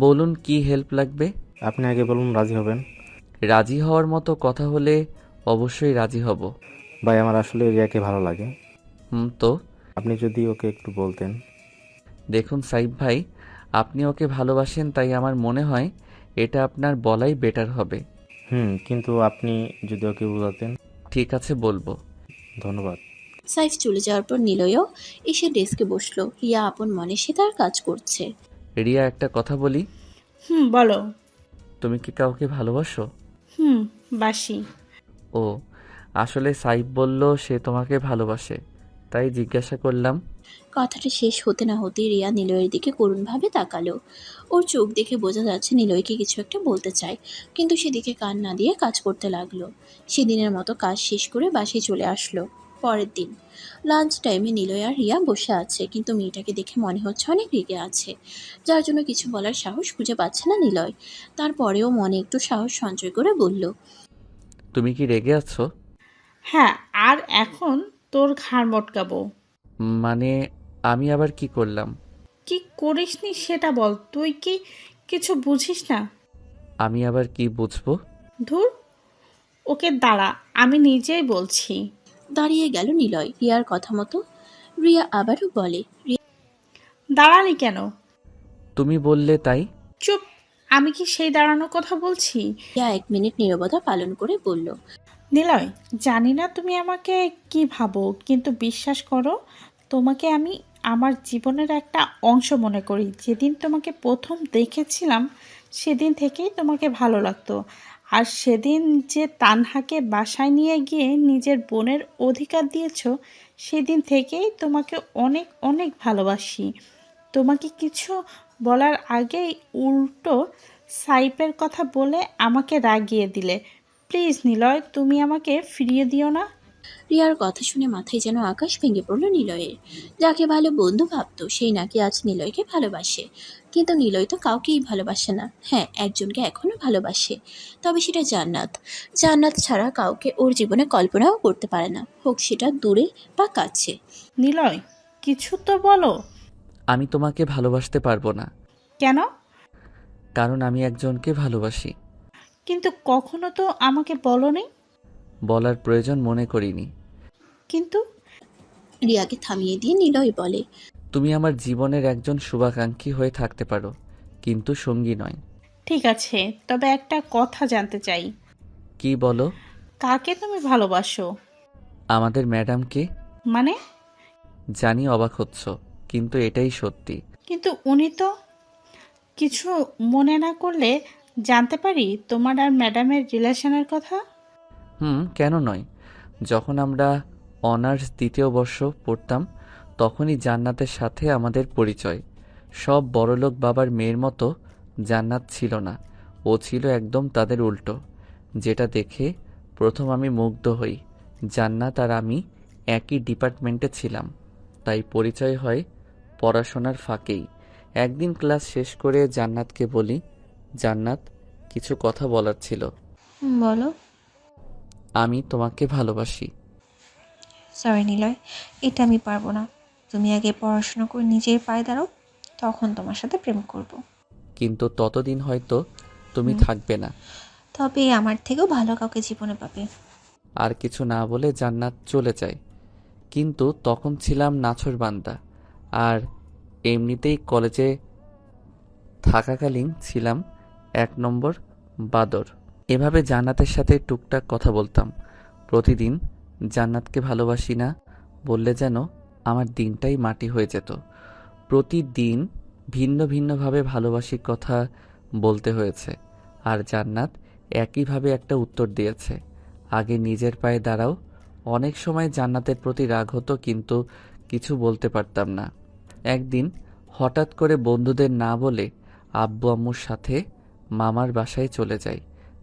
বলুন, কি হেল্প লাগবে? আপনি আগে বলুন, রাজি হবেন? রাজি হওয়ার মতো কথা হলে অবশ্যই রাজি হব। ভাই, আমার আসলে রিয়াকে ভালো লাগে। তো আপনি যদি ওকে একটু বলতেন। দেখুন সাইব ভাই, আপনি ওকে ভালোবাসেন, তাই আমার মনে হয় এটা আপনার বলাই বেটার হবে। কিন্তু আপনি যদি ওকে বোঝাতেন। ঠিক আছে, বলবো। ধন্যবাদ। সাইফ চলে যাওয়ার পর নিলয়ও এসে ডেস্কে বসলো। রিয়া আপন মনে সে তার কাজ করছে। রিয়া, একটা কথা বলি। বলো। তুমি কি কাউকে ভালোবাসো? বাসি। ও, আসলে সাইব বলল সে তোমাকে ভালোবাসে, তাই জিজ্ঞাসা করলাম। কথাটা শেষ হতে না হতেই রিয়া নিলয়ের দিকে করুণভাবে তাকালো। ওর চোখ দেখে বোঝা যাচ্ছে নিলয়কে কিছু একটা বলতে চায়, কিন্তু সেদিকে কান না দিয়ে কাজ করতে লাগলো। সেদিনের মতো কাজ শেষ করে বাসায় চলে আসলো। পরের দিন লাঞ্চ টাইমে নিলয় আর রিয়া বসে আছে, কিন্তু মেয়েটাকে দেখে মনে হচ্ছে অনেক রেগে আছে, যার জন্য কিছু বলার সাহস খুঁজে পাচ্ছে না নিলয়। তারপরেও মনে একটু সাহস সঞ্চয় করে বলল, তুমি কি রেগে আছো? হ্যাঁ, আর এখন তোর ঘাড় মটকাবো। মানে, আমি আবার কি করলাম? কি করিসনি সেটা বল। তুই কি কিছু বুঝিস না? আমি আবার কি বুঝবো? ধুর, ওকে দাঁড়া, আমি নিজেই বলছি। দাঁড়িয়ে গেল নিলয় রিয়ার কথা মতো। রিয়া আবারও বলে, দাঁড়ালি কেন? তুমি বললে তাই। চুপ। আমি কি সেই দাঁড়ানোর কথা বলছি? রিয়া 1 মিনিট নীরবতা পালন করে বলল, নিলয়, জানি না তুমি আমাকে কি ভাবো, কিন্তু বিশ্বাস করো, তোমাকে আমি আমার জীবনের একটা অংশ মনে করি। যেদিন তোমাকে প্রথম দেখেছিলাম সেদিন থেকেই তোমাকে ভালো লাগতো। আর সেদিন যে তানহাকে বাসায় নিয়ে গিয়ে নিজের বোনের অধিকার দিয়েছো, সেদিন থেকেই তোমাকে অনেক অনেক ভালোবাসি। তোমাকে কিছু বলার আগেই উল্টো সাইপের কথা বলে আমাকে রাগিয়ে দিলে। প্লিজ নিলয়, তুমি আমাকে ফিরিয়ে দিও না। রিয়ার কথা শুনে মাথায় যেন আকাশ ভেঙে পড়ল নিলয়ের। যাকে ভালো বন্ধু ভাবতো সেই নাকি আজ নিলয়কে ভালোবাসে। কিন্তু নিলয় তো কাউকেই ভালোবাসে না। হ্যাঁ, একজনকে এখনো ভালোবাসে, তবে সেটা জান্নাত। জান্নাত ছাড়া কাউকে ওর জীবনে কল্পনাও করতে পারে না, হোক সেটা দূরে বা কাছে। নিলয়, কিছু তো বলো। আমি তোমাকে ভালোবাসতে পারবো না। কেন? কারণ আমি একজনকে ভালোবাসি। কিন্তু কখনো তো আমাকে বলোনি। বলার প্রয়োজন মনে করিনি। কিন্তু রিয়াকে থামিয়ে দিয়ে নিলয় বলে, তুমি আমার জীবনের একজন শুভাকাঙ্ক্ষী হয়ে থাকতে পারো, কিন্তু সঙ্গী নয়। ঠিক আছে, তবে একটা কথা জানতে চাই, কি বলো? কাকে তুমি ভালোবাসো? আমাদের ম্যাডামকে। মানে? জানি অবাক হচ্ছ, কিন্তু এটাই সত্যি। কিন্তু উনি তো, কিছু মনে না করলে জানতে পারি তোমার আর ম্যাডামের রিলেশনের কথা? কেন নয়? যখন আমরা অনার্স দ্বিতীয় বর্ষ পড়তাম তখনই জান্নাতের সাথে আমাদের পরিচয়। সব বড়লোক বাবার মেয়ের মতো জান্নাত ছিল না, ও ছিল একদম তাদের উল্টো। যেটা দেখে প্রথম আমি মুগ্ধ হই। জান্নাত আর আমি একই ডিপার্টমেন্টে ছিলাম, তাই পরিচয় হয় পড়াশোনার ফাঁকেই। একদিন ক্লাস শেষ করে জান্নাতকে বলি, জান্নাত, কিছু কথা বলার ছিল। বলো। আমি তোমাকে ভালোবাসি। সরি নিলয়, এটা আমি পারবো না। তুমি আগে পড়াশোনা করে নিজের পায়ে দাঁড়াও, তখন তোমার সাথে প্রেম করব। কিন্তু ততদিন হয়তো তুমি থাকবে না। তবে আমার থেকেও ভালো কাউকে জীবনে পাবে। আর কিছু না বলে জান্নাত চলে যায়। কিন্তু তখন ছিলাম নাছোড়বান্দা, আর এমনিতেই কলেজে থাকাকালীন ছিলাম 1 নম্বর বাদর। এভাবে জান্নাতের সাথে টুকটাক কথা বলতাম প্রতিদিন। জান্নাতকে ভালোবাসি না বললে যেন আমার দিনটাই মাটি হয়ে যেত। প্রতিদিন ভিন্ন ভিন্নভাবে ভালোবাসির কথা বলতে হয়েছে, আর জান্নাত একইভাবে একটা উত্তর দিয়েছে, আগে নিজের পায়ে দাঁড়াও। অনেক সময় জান্নাতের প্রতি রাগ হতো, কিন্তু কিছু বলতে পারতাম না। একদিন হঠাৎ করে বন্ধুদের না বলে আব্বু আম্মুর সাথে মামার বাসায় চলে যাই।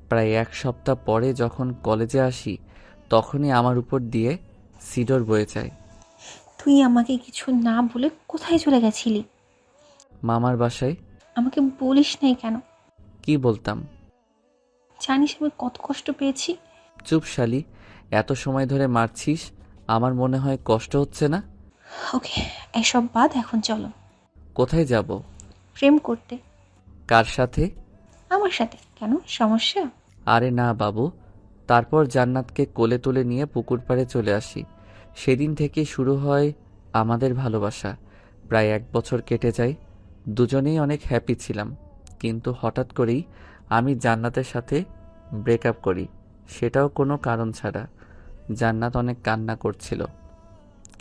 প্রায় 1 সপ্তাহ পরে যখন কলেজে আসি তখনই আমার উপর দিয়ে সিডর বয়ে যায়। তুই আমাকে কিছু না বলে কোথায় চলে গেছিলি? মামার বাসায়। আমাকে বলিস নাই কেন? কি বলতাম? জানিস আমি কত কষ্ট পেয়েছি। চুপ শালি, এত সময় ধরে মারছিস, আমার মনে হয় কষ্ট হচ্ছে না? ওকে, এসব বাদ, এখন চলো। কোথায় যাব? প্রেম করতে। কার সাথে? আমার সাথে। কেন, সমস্যা? আরে না বাবু। তারপর জান্নাতকে কোলে তুলে নিয়ে পুকুর পাড়ে চলে আসি। সেদিন থেকে শুরু হয় আমাদের ভালোবাসা। প্রায় 1 বছর কেটে যায়, দুজনেই অনেক হ্যাপি ছিলাম। কিন্তু হঠাৎ করেই আমি জান্নাতের সাথে ব্রেকআপ করি, সেটাও কোনো কারণ ছাড়া। জান্নাত অনেক কান্না করছিল,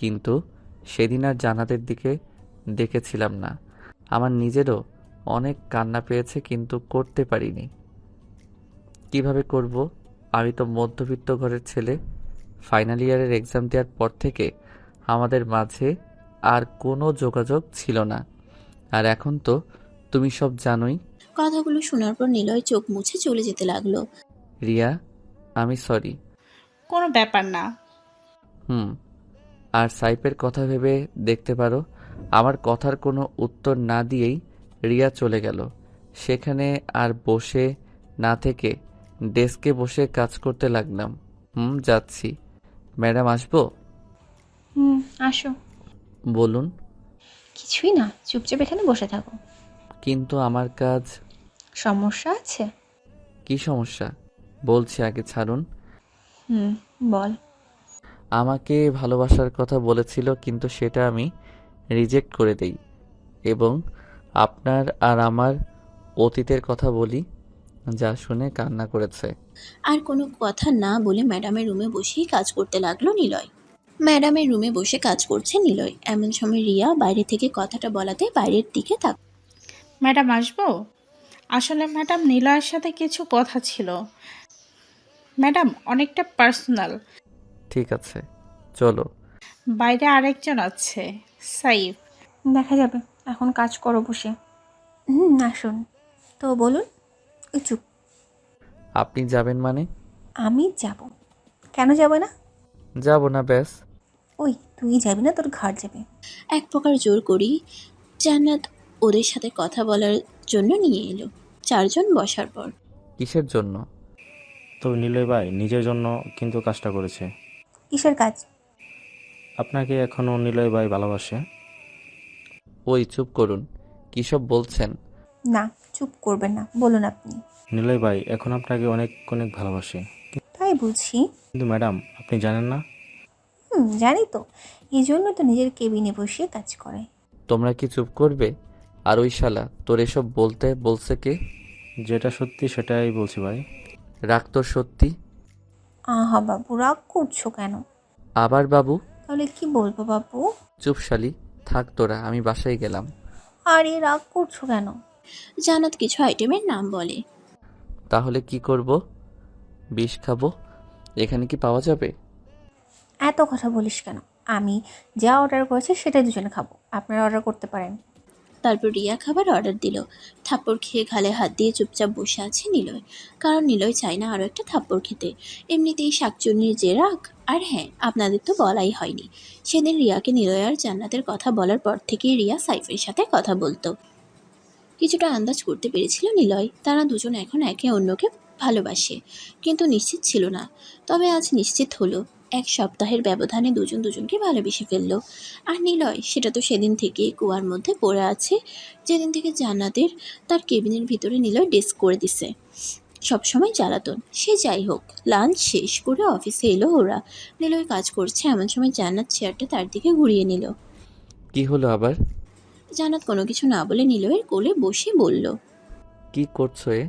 কিন্তু সেদিন আর জান্নাতের দিকে দেখেছিলাম না। আমার নিজেরও অনেক কান্না পেয়েছে, কিন্তু করতে পারিনি। কিভাবে করব? আমি তো মধ্যবিত্ত ঘরের ছেলে। ফাইনাল ইয়ারের এক্সাম দেওয়ার পর থেকে আমাদের মাঝে আর কোনো যোগাযোগ ছিল না। আর এখন তো তুমি সব জানোই। কথাগুলো শোনার পর নিলয় চোখ মুছে চলে যেতে লাগলো। রিয়া, আমি সরি। কোনো ব্যাপার না। আর সাইপের কথা ভেবে দেখতে পারো। আমার কথার কোনো উত্তর না দিয়েই রিয়া চলে গেল। সেখানে আর বসে না থেকে ডেস্কে বসে কাজ করতে লাগলাম। যাচ্ছি। ম্যাডাম, আসবো? আসো। বলুন। কিছুই না, চুপচাপ এখানে বসে থাকো। কিন্তু আমার কাজ। সমস্যা আছে? কি সমস্যা? বলছি, আগে ছাড়ুন। বল। আমাকে ভালোবাসার কথা বলেছিল, কিন্তু সেটা আমি রিজেক্ট করে দেই এবং আপনার আর আমার অতীতের কথা বলি, যা শুনে কান্না করেছে। আর কোনো কথা না বলে ম্যাডামের রুমে বসেই কাজ করতে লাগলো নিলয়। ম্যাডামের রুমে বসে কাজ করছে নিলয়। এমন সময় রিয়া বাইরে থেকে কথাটা বলাতে বাইরের দিকে তাক। ম্যাডাম, আসবো? আসলে ম্যাডাম, নিলয়ের সাথে কিছু কথা ছিল। ম্যাডাম, অনেকটা পার্সোনাল। ঠিক আছে, চলো। বাইরে আরেকজন আছে, সাইফ। দেখা যাবে, এখন কাজ করো বসে। আসুন। তো বলুন। ওই চুপ। আপনি যাবেন মানে? আমি যাব। কেন যাবে না? যাব না, ব্যাস। ওই তুই যাবি না, তোর ঘাট যাবে। এক প্রকার জোর করি জান্নাত ওদের সাথে কথা বলার জন্য নিয়ে এলো। 4 জন বসার পর কিসের জন্য? তো নিলয় ভাই নিজের জন্য কিন্তু কাজটা করেছে। কিসের কাজ? আপনাকে এখনও নিলয় ভাই ভালোবাসে। ওই চুপ করুন, কী সব বলছেন? না, চুপ করবেন না, বলুন আপনি। নিলয় ভাই এখন আপনাকে অনেক অনেক ভালোবাসে। তাই বুঝি। কিন্তু ম্যাডাম, আপনি জানেন না? জানি তো, এই জন্য তো নিজের কেবিনে বসিয়ে কাজ করে। তোমরা কি চুপ করবে? আর ওই শালা তোর এসব বলতে বলছে কে? যেটা সত্যি সেটাই বলছি ভাই। রাগ তোর সত্যি? আহা বাবু, রাগ করছো কেন? আবার বাবু? তাহলে কি বলবো বাবু? চুপ শালি, থাক তোরা, আমি বাসায় গেলাম। আরে রাগ করছো কেন? জান্নাত কিছু আইটেমের নাম বলে। তাহলে কি করব? বিষ খাবো? এখানে কি পাওয়া যাবে? এত কথা বলিস কেন? আমি যা অর্ডার করেছি সেটাই দুজনে খাবো, আপনারা অর্ডার করতে পারেন। তারপর রিয়া খাবার অর্ডার দিল। থাপ্পড় খেয়ে গালে হাত দিয়ে চুপচাপ বসে আছে নিলয়, কারণ নিলয় চায় না আরও একটা থাপ্পড় খেতে। এমনিতেই শাকচুন্নির যে রাগ। আর হ্যাঁ, আপনাদের তো বলাই হয়নি, সেদিন রিয়াকে নিলয় আর জান্নাতের কথা বলার পর থেকেই রিয়া সাইফের সাথে কথা বলতো। কিছুটা আন্দাজ করতে পেরেছিল নিলয় তারা দুজন এখন একে অন্যকে ভালোবাসে, কিন্তু নিশ্চিত ছিল না। তবে আজ নিশ্চিত হলো, এক সপ্তাহের ব্যবধানে দুজন দুজনকে ভালোবেসে ফেললো। আর নিলয় সেটা তো সেদিন থেকে কুয়ার মধ্যে পড়ে আছে, যেদিন থেকে জান্নাতের তার কেবিনের ভিতরে নিলয় ডেস্ক করে দিছে সবসময় জ্বালাতন। সে যাই হোক, লাঞ্চ শেষ করে অফিসে এলো ওরা। নিলয় কাজ করছে এমন সময় জান্নাত চেয়ারটা তার দিকে ঘুরিয়ে নিল। কি হলো আবার? জান্নাত কোনো কিছু না বলে নিলয়ের কোলে বসে বলল, কি করছো এ?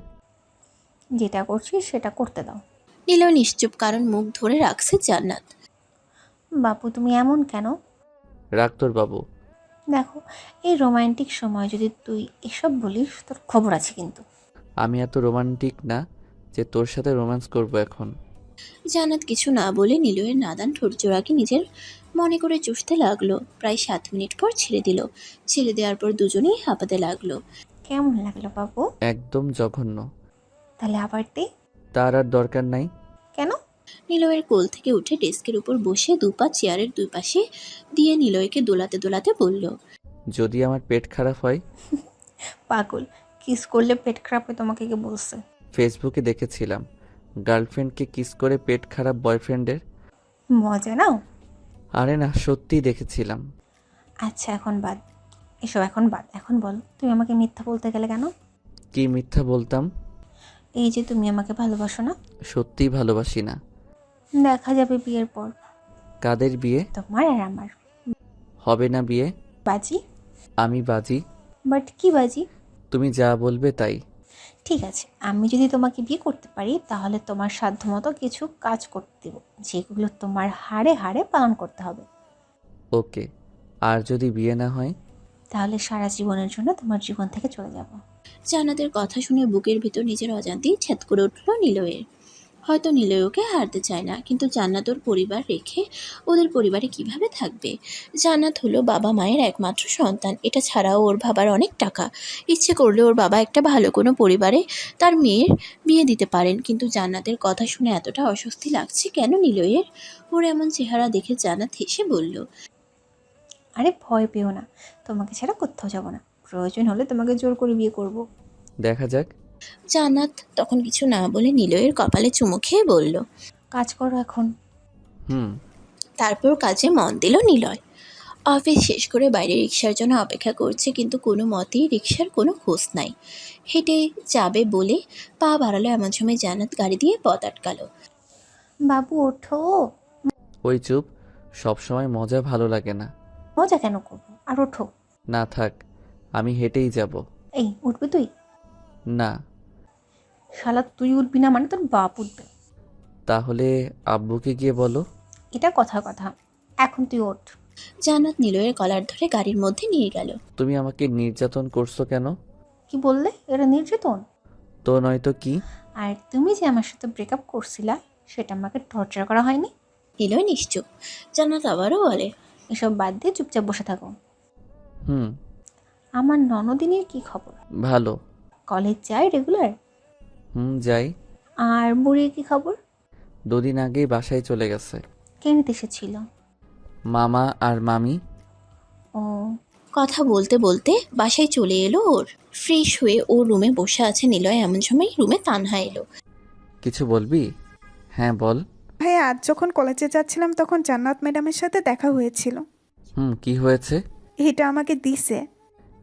যেটা করছি সেটা করতে দাও। নিলয় নিশ্চুপ, কারণ মুখ ধরে রাখছে জান্নাত। বাবু তুমি এমন কেন? রাগ তোর বাবু। দেখো, এই রোমান্টিক সময় যদি তুই এসব বলিস তোর খবর আছে কিন্তু। আমি এত রোমান্টিক না যে তোর সাথে রোম্যান্স করব এখন। জান্নাত কিছু না বলে নিলয়ের নাদান ঠোঁটজোড়াকে নিজের মনে করে চুষতে লাগলো। প্রায় 7 মিনিট পর ছেড়ে দিল। ছেড়ে দেওয়ার পর দুজনেই হাঁপাতে লাগলো। কেমন লাগলো বাবু? একদম জঘন্য। তাহলে আবার দে। তার আর দরকার নাই। কেন? নিলয়ের কোল থেকে উঠে ডেস্কের উপর বসে দুপা চেয়ারের দুই পাশে দিয়ে নিলয়কে দোলাতে দোলাতে বলল, যদি আমার পেট খারাপ হয়? পাগল, কিস করলে পেট খারাপ হয় তোমাকে কে বলছে? ফেসবুকে দেখেছিলাম গার্লফ্রেন্ডকে কিস করে পেট খারাপ বয়ফ্রেন্ডের। মজা নাও। আরে না, সত্যিই দেখেছিলাম। আচ্ছা এখন বাদ, এসব এখন বাদ। এখন বল, তুমি আমাকে মিথ্যা বলতে গেলে কেন? কি মিথ্যা বলতাম? এই যে তুমি আমাকে ভালোবাসো না। সত্যিই ভালোবাসি না। দেখা যাবে বিয়ের পর, কাদের বিয়ে? তোমার আর আমার। হবে না বিয়ে। বাজি? আমি বাজি? বাট কি বাজি? তুমি যা বলবে তাই। ঠিক আছে, আমি যদি তোমাকে বিয়ে করতে পারি তাহলে তোমার সাধ্যমতো কিছু কাজ করতে দেবো, যেগুলো তোমার হাড়ে হাড়ে পালন করতে হবে। ওকে। আর যদি বিয়ে না হয়? তাহলে সারা জীবনের জন্য তোমার জীবন থেকে চলে যাব। জান্নাতের কথা শুনে বুকের ভিতর নিজের অজান্তেই ছ্যাদ করে উঠল নিলয়ের। হয়তো নিলয় ওকে হারতে চায় না, কিন্তু জান্নাত ওর পরিবার রেখে ওদের পরিবারে কিভাবে থাকবে? জান্নাত হলো বাবা মায়ের একমাত্র সন্তান, এটা ছাড়াও ওর বাবার অনেক টাকা। ইচ্ছে করলে ওর বাবা একটা ভালো কোনো পরিবারে তার মেয়ের বিয়ে দিতে পারেন, কিন্তু জান্নাতের কথা শুনে এতটা অস্বস্তি লাগছে কেন নিলয়ের? ওর এমন চেহারা দেখে জান্নাত হেসে বলল, আরে ভয় পেও না, তোমাকে ছাড়া কোথাও যাব না। প্রয়োজন হলে তোমাকে জোর করে বিয়ে করব। দেখা যাক। জান্নাত তখন কিছু না বলে নিলয়ের কপালে চুমু খেয়ে বলল। কাজ করো এখন। হুম। তারপর কাজে মন দিল নিলয়। অফিস শেষ করে বাইরে রিক্সার জন্য অপেক্ষা করছে, কিন্তু কোনো মতেই রিক্সার কোনো খোঁজ নাই। হেঁটে যাবে বলে পা বাড়ালো, এমন সময় জান্নাত গাড়ি দিয়ে পথ আটকালো। বাবু ওঠো। ওই চুপ, সব সময় মজা ভালো লাগে না। মজা কেন করবো, আর ওঠো। না থাক, আমি হেঁটেই যাব। এই উঠবি তুই? না। শালা তুই উঠবি না মানে তোর বাপ উঠবে। তাহলে আব্বুকে গিয়ে বলো। এটা কথা কথা, এখন তুই ওঠ। জান্নাত নিলয়ের কলার ধরে গাড়ির মধ্যে নিয়ে গেল। তুমি আমাকে নির্যাতন করছো কেন? কি বললে? এটা নির্যাতন? তো নয়তো কি? আর তুমি যে আমার সাথে ব্রেকআপ করছিলা সেটা আমাকে টর্চার করা হয়নি? নিলয় নিশ্চুপ। জান্নাত আবারও বলে, এসব বাদ দিয়ে চুপচাপ বসে থাকো। হুম। আমার ননদিনীর কি খবর? ভালো। কলেজ যায় রেগুলার? হুম, যাই। আর বুড়ির কি খবর? 2 দিন আগেই বাসায় চলে গেছে। কে নিতে এসেছিল? মামা আর মামি। ও, কথা বলতে বলতে বাসায় চলে এলো ওর। ফ্রেশ হয়ে ও রুমে বসে আছে নিলয়, এমন সময় রুমে তানহা এলো। কিছু বলবি? হ্যাঁ বল। ভাইয়া, আজ যখন কলেজে যাচ্ছিলাম তখন জান্নাত ম্যাডামের সাথে দেখা হয়েছিল। হুম, কি হয়েছে? এটা আমাকে দিছে।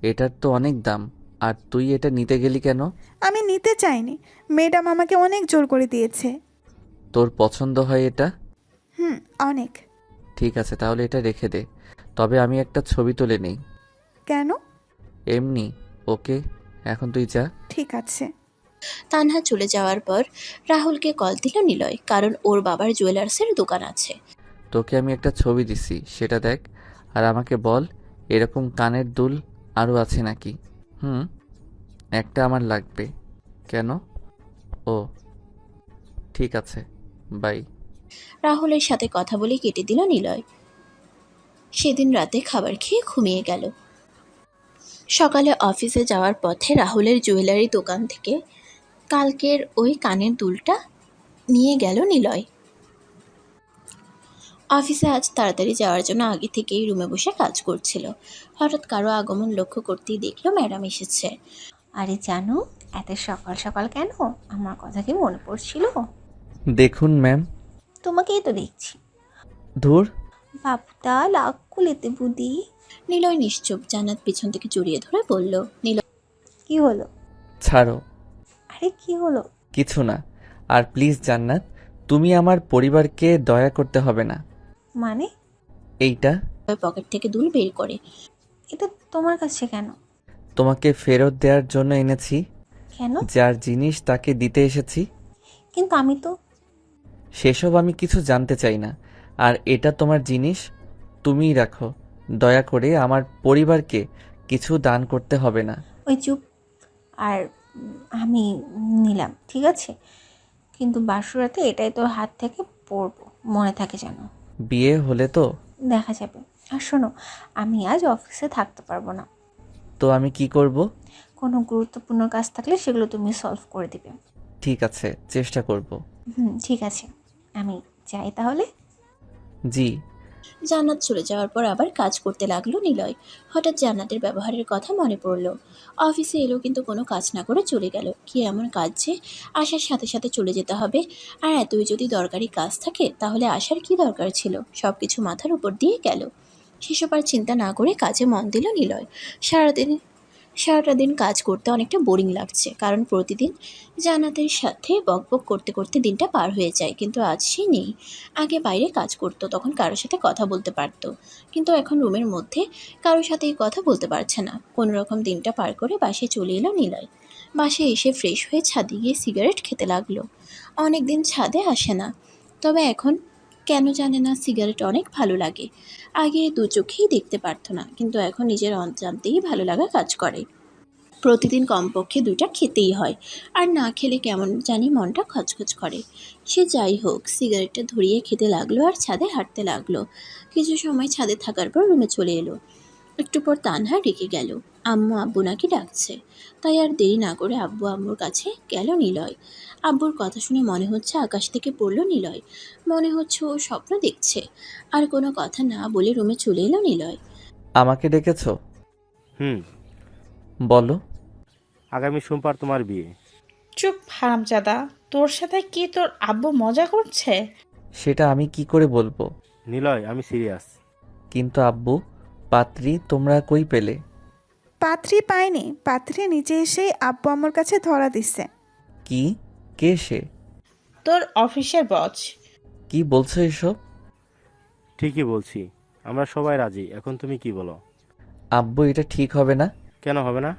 এটার তো অনেক দাম, আর তুই এটা নিতে গেলি কেন? আমি নিতে চাইনি, ম্যাডাম আমাকে অনেক জোর করে দিয়েছে। তোর পছন্দ হয় এটা? হুম, অনেক। ঠিক আছে, তাহলে এটা রেখে দে। তবে আমি একটা ছবি তুলে নেই। কেন? এমনি। ওকে, এখন তুই যা। ঠিক আছে। তানহা চলে যাওয়ার পর রাহুলকে কল দিল নিলয়, কারণ ওর বাবার জুয়েলার্সের দোকান আছে। তোকে আমি একটা ছবি দিছি, সেটা দেখ আর আমাকে বল এরকম কানের দুল আরও আছে নাকি। হুম, একটা আমার লাগবে। কেন? ও ঠিক আছে, বাই। রাহুলের সাথে কথা বলে কেটে দিল নিলয়। সেদিন রাতে খাবার খেয়ে ঘুমিয়ে গেল। সকালে অফিসে যাওয়ার পথে রাহুলের জুয়েলারি দোকান থেকে কালকের ওই কানের দুলটা নিয়ে গেল নিলয়। অফিসে আজ তাড়াতাড়ি যাওয়ার জন্য আগে থেকেই রুমে বসে কাজ করছিল। হঠাৎ কারো আগমন লক্ষ্য করতেই দেখলো ম্যাডাম এসেছে। আরে জানো, এত সকাল সকাল কেন? আমার কথা কি মনে পড়ছিল? দেখুন ম্যাম। তোমাকেই তো দেখছি। ধুর। বাবুটা লাগ কুলেতে বুদি। নিলয় নিশ্চুপ। জান্নাত পিছন থেকে জড়িয়ে ধরে বলল, নিলয় কি হলো? ছাড়ো। আরে কি হলো? কিছু না। আর প্লিজ জান্নাত, তুমি আমার পরিবারকে দয়া করতে হবে না। মানে? এইটা পকেট থেকে দুল বের করে। এটা তোমার কাছে কেন? তোমাকে ফেরত দেওয়ার জন্য এনেছি। কেন? যার জিনিস তাকে দিতে এসেছি। কিন্তু আমি তো। সেসব আমি কিছু জানতে চাই না। আর এটা তোমার জিনিস, তুমিই রাখো। দয়া করে আমার পরিবারকে কিছু দান করতে হবে না। ওই চুপ। আর আমি নিলাম, ঠিক আছে, কিন্তু বাসুরাতে এটাই তোর হাত থেকে পড়বো, মনে থাকে যেন। বিয়ে হলে তো। দেখা যাবে। আর শোনো, আমি আজ অফিসে থাকতে পারবো না। তো আমি কি করব? কোনো গুরুত্বপূর্ণ কাজ থাকলে সেগুলো তুমি সলভ করে দিবে। ঠিক আছে, চেষ্টা করব। ঠিক আছে, আমি যাই তাহলে। জি। জান্নাত চলে যাওয়ার পর আবার কাজ করতে লাগলো নিলয়। হঠাৎ জান্নাতের ব্যবহারের কথা মনে পড়ল। অফিসে এলো কিন্তু কোনো কাজ না করে চলে গেল। কি এমন কাজ যে আসার সাথে সাথে চলে যেতে হবে? আর এতই যদি দরকারি কাজ থাকে তাহলে আসার কি দরকার ছিল? সব কিছু মাথার উপর দিয়ে গেল। সেসব আর চিন্তা না করে কাজে মন দিল নিলয়। সারাটা দিন কাজ করতে অনেকটা বোরিং লাগছে, কারণ প্রতিদিন জান্নাতের সাথে বকবক করতে করতে দিনটা পার হয়ে যায়। কিন্তু আজ সে নেই। আগে বাইরে কাজ করতো, তখন কারোর সাথে কথা বলতে পারতো, কিন্তু এখন রুমের মধ্যে কারোর সাথেই কথা বলতে পারছে না। কোনো রকম দিনটা পার করে বাসায় চলে এলো নিলয়। বাসায় এসে ফ্রেশ হয়ে ছাদে গিয়ে সিগারেট খেতে লাগলো। অনেক দিন ছাদে আসে না, তবে এখন কেন জানে না সিগারেট অনেক ভালো লাগে। আগে দু চোখেই দেখতে পারতো না, কিন্তু এখন নিজের অজান্তেই ভালো লাগা কাজ করে। প্রতিদিন কমপক্ষে 2টা খেতেই হয়, আর না খেলে কেমন জানি মনটা খচখচ করে। সে যাই হোক, সিগারেটটা ধরিয়ে খেতে লাগলো আর ছাদে হাঁটতে লাগলো। কিছু সময় ছাদে থাকার পর রুমে চলে এলো। একটু পর তানহা ডেকে গেল, আম্মু আব্বু নাকি ডাকছে। তাই আর দেরি না করে আব্বু আম্মুর কাছে গেল নিলয়। আব্বুর কথা শুনে মনে হচ্ছে আকাশ থেকে পড়লো নিলয়। মনে হচ্ছে ও স্বপ্ন দেখছে। আর কোনো কথা না বলে রুমে চলে এলো নিলয়। আমাকে ডেকেছো? হুম। বলো। আগামী সোমবার তোমার বিয়ে। চুপ হারামজাদা, তোর সাথে কি তোর আব্বু মজা করছে? সেটা আমি কি করে বলবো? নিলয়, আমি সিরিয়াস। কিন্তু আব্বু, পাত্রী তোমরা কই পেলে? পাত্রী পায়নি, পাত্রী নিচে এসেই আব্বু আমার কাছে ধরা দিচ্ছে। কি? কে সে? তোর অফিসের বস। কি বলছো এসব? ঠিকই বলছি, আমরা সবাই রাজি। এখন তুমি কি বলো? আব্বু, এটা ঠিক হবে না। কেন হবে না?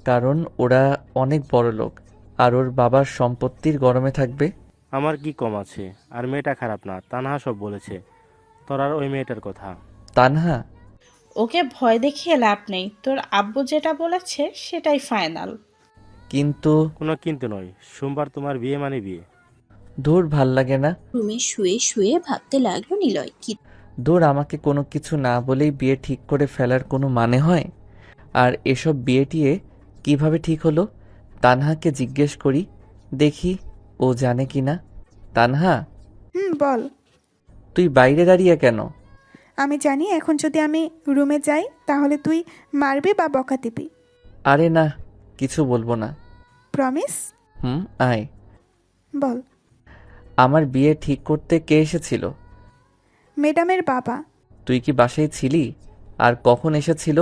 কারণ ওরা অনেক বড় লোক, আর ওর বাবার সম্পত্তির গরমে থাকবে। আমার কি কম আছে? আর মেয়েটা খারাপ না, তানহা সব বলেছে। তোর আর ওই মেয়েটার কথা। তানহা? ওকে ভয় দেখিয়ে লাভ নেই, তোর আব্বু যেটা বলেছে সেটাই ফাইনাল। কিন্তু কোনো কিন্তু নয়, সোমবার তোমার বিয়ে মানে বিয়ে। ধুর, ভাল লাগে না। রুমে শুয়ে শুয়ে ভাবতে লাগলো নিলয়, কি ধুর, আমাকে কোনো কিছু না বলেই বিয়ে ঠিক করে ফেলার কোনো মানে হয়? আর এসব বিয়ে টিয়ে কিভাবে ঠিক হলো? তানহাকে জিজ্ঞেস করি, দেখি ও জানে কি না। তানহা, বল। তুই বাইরে দাঁড়িয়ে কেন? আমি জানি এখন যদি আমি রুমে যাই তাহলে তুই মারবি বা বকা দিবি। আরে না, কিছু বলবো না। প্রমিস? আয়। বল। আমার বিয়ে ঠিক করতে কে এসেছিল? ম্যাডামের বাবা। তুই কি বাসায় ছিলি? আর কখন এসেছিল?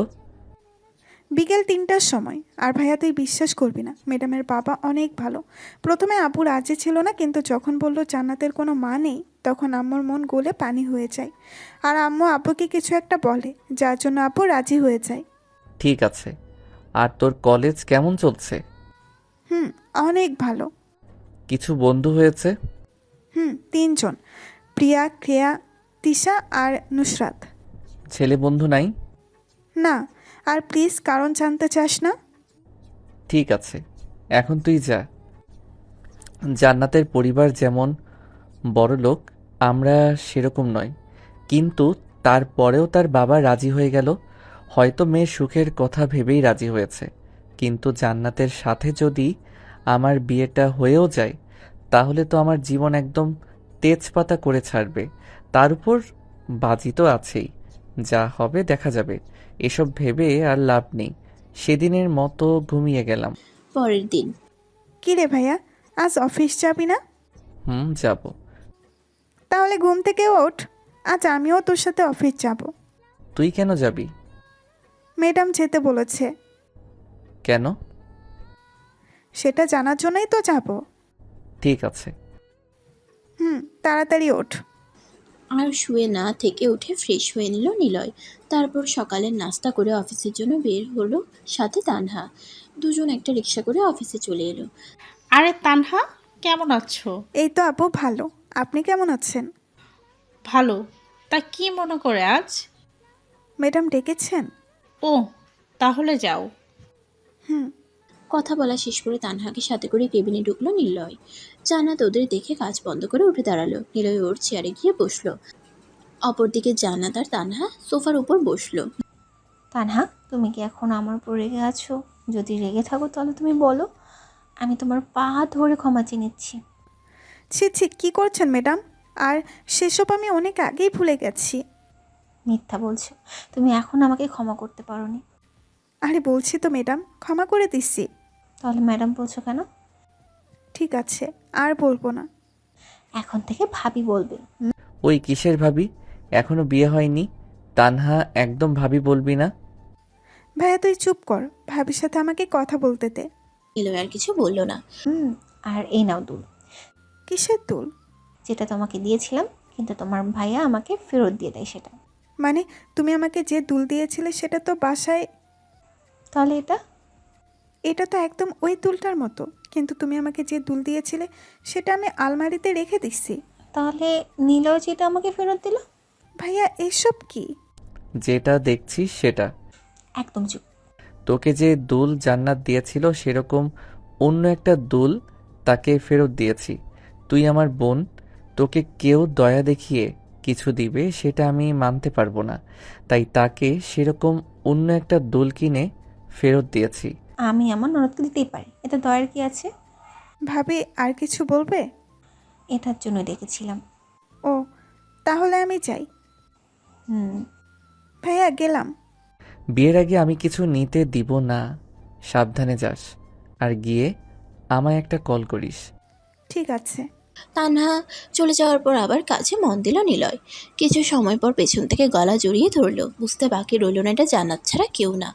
বিকেল 3টার সময়। আর ভাইয়া তুই বিশ্বাস করবি না, ম্যাডামের বাবা অনেক ভালো। প্রথমে আব্বু রাজি ছিল না, কিন্তু যখন বলল জান্নাতের কোনো মা নেই, তখন আম্মুর মন গলে পানি হয়ে যায়। আর আম্মু আব্বুকে কিছু একটা বলে, যার জন্য আব্বু রাজি হয়ে যায়। ঠিক আছে, আর তোর কলেজ কেমন চলছে? হুম, অনেক ভালো। কিছু বন্ধু হয়েছে? হুম, 3 জন। প্রিয়া, ক্রিয়া, তিশা আর নুসরাত। ছেলে বন্ধু নাই? না, আর প্লিজ কারণ জানতে চাস না? ঠিক আছে, এখন তুই যা। জান্নাতের পরিবার যেমন বড়লোক, আমরা সেরকম নয়, কিন্তু তারপরেও তার বাবা রাজি হয়ে গেল। হয়তো মেয়ের সুখের কথা ভেবেই রাজি হয়েছে, কিন্তু জান্নাতের সাথে যদি আমার বিয়েটা হয়েও যায়, তাহলে তো আমার জীবন একদম তেজপাতা করে ছাড়বে। তার উপর বাজি তো আছেই, যা হবে দেখা যাবে। এসব ভেবে আর লাভ নেই। সেদিনের মতো ঘুমিয়ে গেলাম। পরের দিন। কি রে ভাইয়া, আজ অফিস যাবি না? যাব। তাহলে ঘুম থেকে ওঠ, আজ আমিও তোর সাথে অফিস যাব। তুই কেন যাবি? ম্যাডাম যেতে বলেছে। কেন? সেটা জানার জন্যই তো যাব। ঠিক আছে। তাড়াতাড়ি ওঠ। আর শুয়ে না থেকে উঠে ফ্রেশ হয়ে নিল নিলয়। তারপর সকালের নাস্তা করে অফিসের জন্য বের হলো, সাথে তানহা। দুজন একটা রিক্সা করে অফিসে চলে এলো। আরে তানহা, কেমন আছো? এই তো আপু ভালো। আপনি কেমন আছেন? ভালো। তা কি মনে করে আজ? ম্যাডাম ডেকেছেন? ও, তাহলে যাও। কথা বলা শেষ করে তানহাকে সাথে করে কেবিনে ঢুকলো নিলয়। জান্নাত ওদের দেখে কাজ বন্ধ করে উঠে দাঁড়ালো। নিলয় ওর চেয়ারে গিয়ে বসলো। অপরদিকে জান্নাত আর তানহা সোফার উপর বসলো। তানহা, তুমি কি এখন আমার উপর রেগে আছো? যদি রেগে থাকো তাহলে তুমি বলো, আমি তোমার পা ধরে ক্ষমা চেয়ে নিচ্ছি। ছি ছি, কী করছেন ম্যাডাম? আর সেসব আমি অনেক আগেই ভুলে গেছি। মিথ্যা বলছো, তুমি এখন আমাকে ক্ষমা করতে পারোনি। আরে বলছি তো ম্যাডাম, ক্ষমা করে দিচ্ছি। তাহলে ম্যাডাম বলছো কেন? ঠিক আছে, আর বলবো না। এখন থেকে ভাবি বলবে। ওই কিসের ভাবি? এখনো বিয়ে হয়নি। তানহা, একদম ভাবি বলবি না। ভাইয়া তুই চুপ কর, ভাবির সাথে আমাকে কথা বলতে দে। নিলয় আর কিছু বললো না। আর এই নাও দুল, কিসের দুল? যেটা তোমাকে দিয়েছিলাম কিন্তু তোমার ভাইয়া আমাকে ফেরত দিয়ে দেয় সেটা। মানে তুমি আমাকে যে দুল দিয়েছিলে সেটা তো বাসায়। তাহলে এটা? এটা তো একদম ওই দুলটার মতো, কিন্তু তুমি আমাকে যে দুল দিয়েছিলে সেটা আমি আলমারিতে রেখে দিচ্ছি। তাহলে নিলয় যেটা আমাকে ফেরত দিল? ভাইয়া এসব কি? যেটা দেখছিস সেটা। একদম চুপ। তোকে যে দুল জান্নাত দিয়েছিল সেরকম অন্য একটা দুল তাকে ফেরত দিয়েছি। তুই আমার বোন, তোকে কেউ দয়া দেখিয়ে কিছু দিবে সেটা আমি মানতে পারবো না, তাই তাকে সেরকম অন্য একটা দুল কিনে ফেরত দিয়েছি। আমি আমার ননদকে দিতেই পারি, এতে দয়ের কি আছে? ভাবি আর কিছু বলবে? এটার জন্য ডেকেছিলাম। ও, তাহলে আমি যাই। হুম। ভাইয়া গেলাম। বিয়ের আগে আমি কিছু নিতে দিব না, সাবধানে যাস। আর গিয়ে আমায় একটা কল করিস। ঠিক আছে। তানহা চলে যাওয়ার পর আবার কাজে মন দিল নিলয়। কিছু সময় পর পেছন থেকে গলা জড়িয়ে ধরলো। বুঝতে বাকি রইল না এটা জান্নাত ছাড়া কেউ না।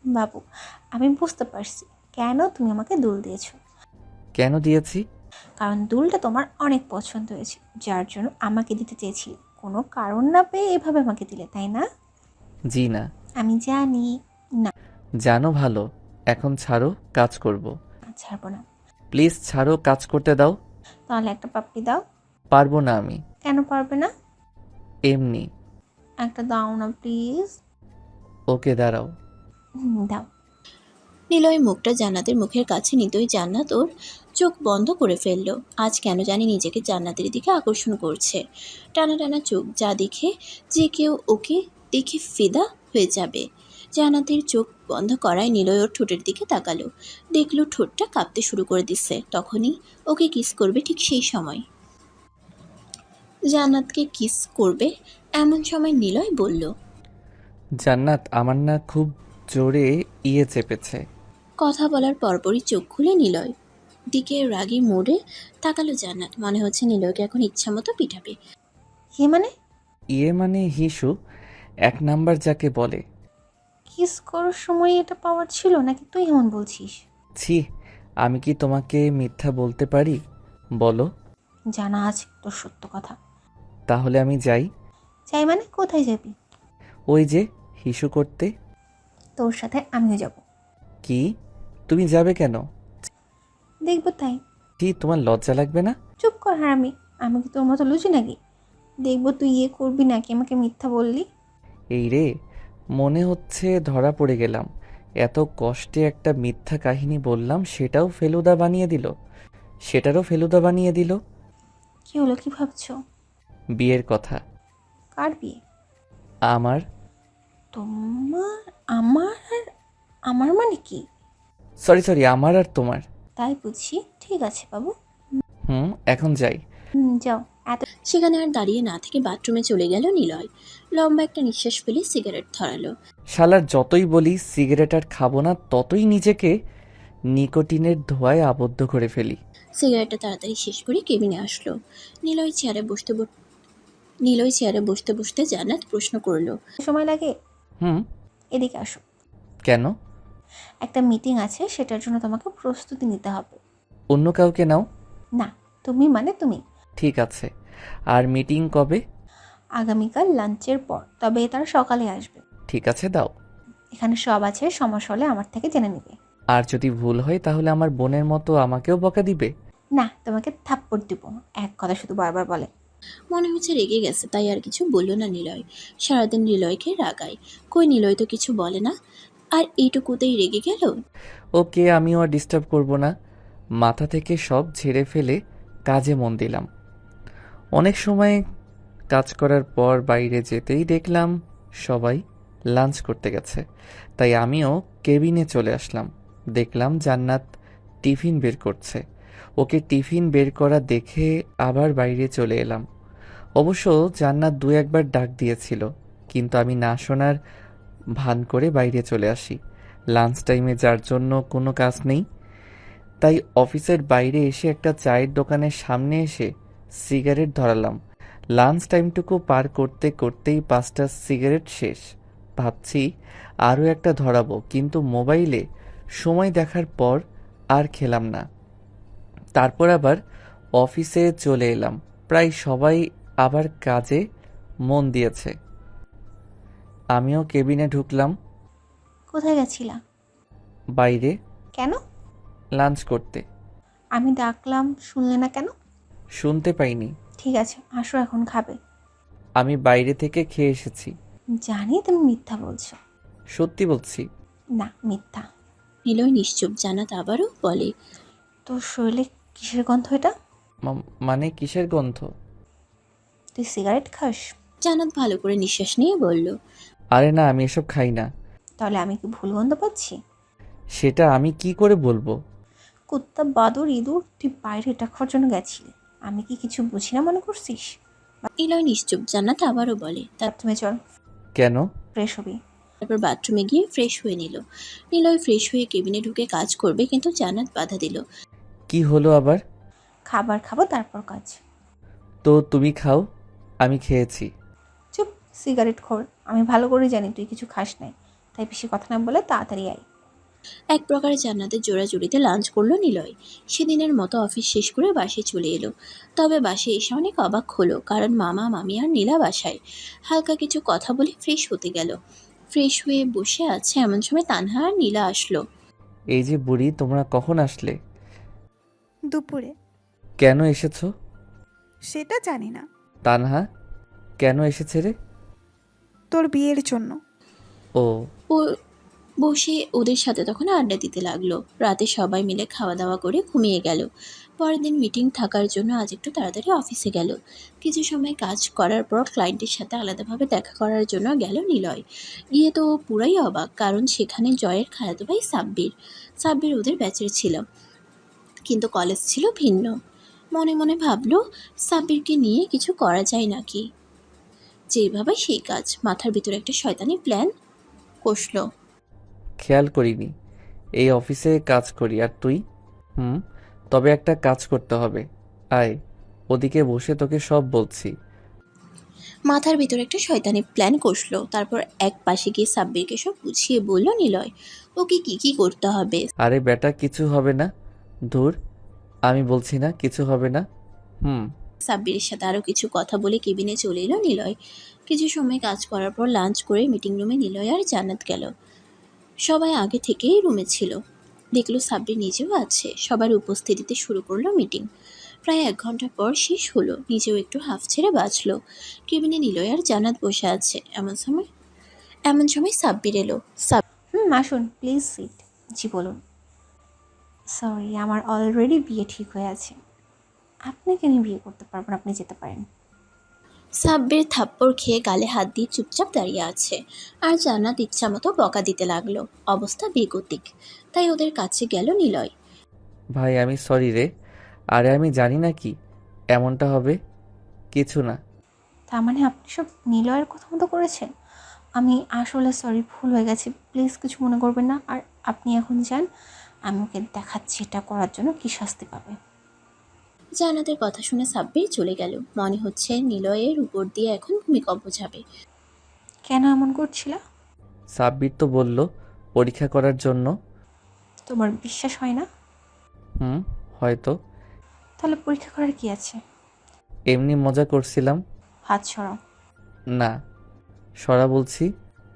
বাবু, আমি বুঝতে পারছি কেন তুমি আমাকে দুল দিয়েছো। কেন দিয়েছি? কারণ দুলটা তোমার অনেক পছন্দ হয়েছে, যার জন্য আমাকে দিতে চেয়েছিলে। কোনো কারণ না পেয়ে এভাবে আমাকে দিলে, তাই না? জি না। আমি জানি। না, জানো ভালো। এখন ছাড়ো, কাজ করব। ছাড়বো না। প্লিজ ছাড়ো, কাজ করতে দাও। তাহলে একটা পাপ্পি দাও। পারবো না আমি। কেন পারবে না? এমনি। একটা দাও না প্লিজ। ওকে, দাঁড়াও। দাও। নিলয় মুখটা জান্নাতের মুখের কাছে নিতেই জান্নাত ওর চোখ বন্ধ করে ফেললো। আজ কেন জানি নিজেকে জান্নাতের দিকে আকর্ষণ করছে। টানা টানা চোখ, যা দেখে যে কেউ ওকে দেখে ফিদা হয়ে যাবে। জান্নাতের চোখ বন্ধ করায় নিলয় ওর ঠোঁটের দিকে তাকালো। দেখলো ঠোঁটটা কাঁপতে শুরু করে দিচ্ছে। তখনই ওকে কিস করবে ঠিক সেই সময়। জান্নাতকে কিস করবে এমন সময় নিলয় বলল, জান্নাত, আমার না খুব জোরে চেপেছে। কথা বলার পরপরই চোখ খুলে নিলয় দিকে রাগী মোড়ে তাকালো জান্নাত। মনে হচ্ছে নিলয়কে এখন ইচ্ছা মতো পিটাবে। কি মানে? মানে হিসু, এক নাম্বার যাকে বলে। কিস করার সময় এটা পাওয়ার ছিল নাকি তুই এমন বলছিস? ছি, আমি কি তোমাকে মিথ্যা বলতে পারি বলো? জানা আছে তোর সত্য কথা। তাহলে আমি যাই। চাই মানে কোথায় যাবি? ওই যে হিসু করতে। তোর সাথে আমিও যাব। কি? তুমি যাবে কেন? দেখবো তাই। কি তোমার লজ্জা লাগবে না? চুপ কর হারামি, আমি কি তোর মতো লুচি নাকি? দেখবো তুই ইয়ে করবি নাকি আমাকে মিথ্যা বললি। এই রে, মনে হচ্ছে ধরা পড়ে গেলাম। এত কষ্টে একটা মিথ্যা কাহিনী বললাম, সেটারও ফেলুদা বানিয়ে দিল। কি হলো, কি ভাবছো? বিয়ের কথা। কার বিয়ে? আমার। তোমার? আমার আর আমার মানে কি? সরি, আমার আর তোমার। তাই বুঝি, ঠিক আছে বাবু। এখন যাই। যাও। এত সেখানে আর দাঁড়িয়ে না থেকে বাথরুমে চলে গেল নিলয়। লম্বা একটা নিঃশ্বাস ফেলে সিগারেট ধরালো। শালার যতই বলি সিগারেট আর খাবো না, ততই নিজেকে নিকোটিনের ধোঁয়ায় আবদ্ধ করে ফেলি। সিগারেটটা তাড়াতাড়ি শেষ করে কেবিনে আসলো। নিলয় চেয়ারে বসতে বসতে জান্নাত প্রশ্ন করলো। সময় লাগে? হুম। এদিকে আসো। কেন? একটা মিটিং আছে, সেটার জন্য তোমাকে প্রস্তুতি নিতে হবে। অন্য কাউকে নাও। না, তুমি মানে তুমি। ঠিক আছে। আর মিটিং কবে? আগামীকাল লাঞ্চের পর, তবে তারা সকালে আসবে। ঠিক আছে, দাও। এখানে সব আছে, সমস্যা হলে আমার থেকে জেনে নিবে। আর যদি ভুল হয় তাহলে আমার বোনের মতো আমাকেও বকা দিবে? না, তোমাকে থাপ্পড় দিব। এক কথা শুধু বারবার বলে। মনে হচ্ছে রেগে গেছে, তাই আর কিছু বলল না নিলয়। সারাদিন নিলয়কে রাগায়, কই নিলয় তো কিছু বলে না, আর এইটুকুতেই রেগে গেল। ওকে, আমিও আর ডিস্টার্ব করব না। মাথা থেকে সব ঝেড়ে ফেলে কাজে মন দিলাম। অনেক সময় কাজ করার পর বাইরে যেতেই দেখলাম সবাই লাঞ্চ করতে গেছে, তাই আমিও কেবিনে চলে আসলাম। দেখলাম জান্নাত টিফিন বের করছে। ওকে টিফিন বের করা দেখে আবার বাইরে চলে এলাম। অবশ্য জান্নাত দু একবার ডাক দিয়েছিল, কিন্তু আমি না শোনার ভান করে বাইরে চলে আসি। লাঞ্চ টাইমে যার জন্য কোনো কাজ নেই, তাই অফিসের বাইরে এসে একটা চায়ের দোকানের সামনে এসে সিগারেট ধরালাম। লাঞ্চ টাইমটুকু পার করতে করতেই 5টা সিগারেট শেষ। ভাবছি আরও একটা ধরাবো, কিন্তু মোবাইলে সময় দেখার পর আর খেলাম না। তারপর আবার অফিসে চলে এলাম। প্রায় সবাই আবার কাজে মন দিয়েছে। আমিও কেবিনে ঢুকলাম। কোথায় গেছিলা? বাইরে কেন? লাঞ্চ করতে। আমি ডাকলাম, শুনলে না কেন? শুনতে পাইনি। ঠিক আছে, আসো, এখন খাবে। আমি বাইরে থেকে খেয়ে এসেছি। জানি তুমি মিথ্যা বলছো। সত্যি বলছি। না, মিথ্যা। নিলয় নিশ্চুপ। জান্নাত আবারও বলে। তোর শরীরে কিসের গন্ধ এটা? মানে কিসের গন্ধ? তুই সিগারেট খাস? জান্নাত ভালো করে নিঃশ্বাস নিয়ে বলল। আরে না, আমি এসব খাই না। তাহলে আমি কি ভুল গন্ধ পাচ্ছি? সেটা আমি কি করে বলবো? কুত্তা, বাদর, ইঁদুর, তুই বাইরে এটা খাওয়ার জন্য গেছিলি। আমি কি কিছু বুঝি না মনে করছিস? নিলয় নিশ্চুপ। জান্নাত আবারও বলে। তুমি চল, কেন? ফ্রেশ হবি। তারপর বাথরুমে গিয়ে ফ্রেশ হয়ে নিল। নিলয় ফ্রেশ হয়ে কেবিনে ঢুকে কাজ করবে, কিন্তু জান্নাত বাধা দিল। কি হলো আবার? খাবার খাবো, তারপর কাজ। তো তুমি খাও, আমি খেয়েছি। চুপ, সিগারেট খোর। আমি ভালো করে জানি তুই কিছু খাস নাই, তাই বেশি কথা না বলে তাড়াতাড়ি আয়। এক প্রকার জান্নাতের জোড়াজুড়িতে লাঞ্চ করলো নিলয়। সেদিনের মতো অফিস শেষ করে বাসে চলে এলো। তবে বাসে এসে অনেক অবাক হলো, কারণ মামা মামি আর নীলা বাসায়। হালকা কিছু কথা বলে ফ্রেশ হতে গেল। ফ্রেশ হয়ে বসে আছে এমন সময় তানহা আর নীলা আসলো। এই যে বুড়ি, তোমরা কখন আসলে? দুপুরে। কেন এসেছো? সেটা জানি না। তানহা কেন এসেছে রে? তোর বিয়ের জন্য। ও। ও বসে ওদের সাথে তখন আড্ডা দিতে লাগলো। রাতে সবাই মিলে খাওয়া দাওয়া করে ঘুমিয়ে গেল। পরের দিন মিটিং থাকার জন্য আজ একটু তাড়াতাড়ি অফিসে গেল। কিছু সময় কাজ করার পর ক্লায়েন্টের সাথে আলাদাভাবে দেখা করার জন্য গেল নিলয়। গিয়ে তো ও পুরাই অবাক, কারণ সেখানে জয়ের খালাতো ভাই সাব্বির ওদের ব্যাচের ছিল, কিন্তু কলেজ ছিল ভিন্ন। মনে মনে ভাবলো সাব্বিরকে নিয়ে কিছু করা যায় নাকি। যেভাবে সেই কাজ, মাথার ভিতরে একটা শয়তানি প্ল্যান কষলো। খেয়াল করিনি। এই অফিসে কাজ করি, আর তুই? তবে একটা কাজ করতে হবে। আয়, ওদিকে বসে তোকে সব বলছি। মাথার ভিতরে একটা শয়তানি প্ল্যান কষলো। তারপর এক পাশে গিয়ে সাব্বিরকে সব বুঝিয়ে বলল নিলয় ওকে কি করতে হবে। আরে বেটা, কিছু হবে না। ধুর, আমি বলছি না কিছু হবে না। সাব্বিরের সাথে আরও কিছু কথা বলে কেবিনে চলে এলো নিলয়। কিছু সময় কাজ করার পর লাঞ্চ করে মিটিং রুমে নিলয় আর জান্নাত গেল। সবাই আগে থেকেই রুমে ছিল। দেখলো সাব্বির নিজেও আছে। সবার উপস্থিতিতে শুরু করলো মিটিং। প্রায় 1 ঘন্টা পর শেষ হলো। নিজেও একটু হাঁফ ছেড়ে বাঁচলো। কেবিনে নিলয় আর জান্নাত বসে আছে। এমন সময় সাব্বির এলো। আসুন প্লিজ সিট। জি বলুন। সরি, আমার অলরেডি বিয়ে ঠিক হয়ে আছে। আপনাকে আমি বিয়ে করতে পারবো না, আপনি যেতে পারেন। সাব্বির থাপ্পড় খেয়ে গালে হাত দিয়ে চুপচাপ দাঁড়িয়ে আছে। আর জান্নাত ইচ্ছামতো বকা দিতে লাগলো। অবস্থা বেগতিক। তাই ওদের কাছে গেল নিলয়। ভাই আমি সরি রে। আরে আমি জানি না কি এমনটা হবে। কিছু না। তার মানে আপনি সব নিলয়ের কথা মতো করেছেন? আমি আসলে সরি, ভুল হয়ে গেছে, প্লিজ কিছু মনে করবেন না। আর আপনি এখন যান, আমি ওকে দেখাচ্ছি এটা করার জন্য কী শাস্তি পাবে। জান্নাতের কথা শুনে সাব্বির চলে গেল। মনে হচ্ছে নিলয়ের উপর দিয়ে এখন ভূমিকম্প যাবে। কেন এমন করছিল? সাব্বির তো বলল পরীক্ষা করার জন্য। তোমার বিশ্বাস হয় না? হুম, হয়তো। তাহলে পরীক্ষা করার কি আছে? এমনি মজা করছিলাম। হাত সরাও। না সরা বলছি।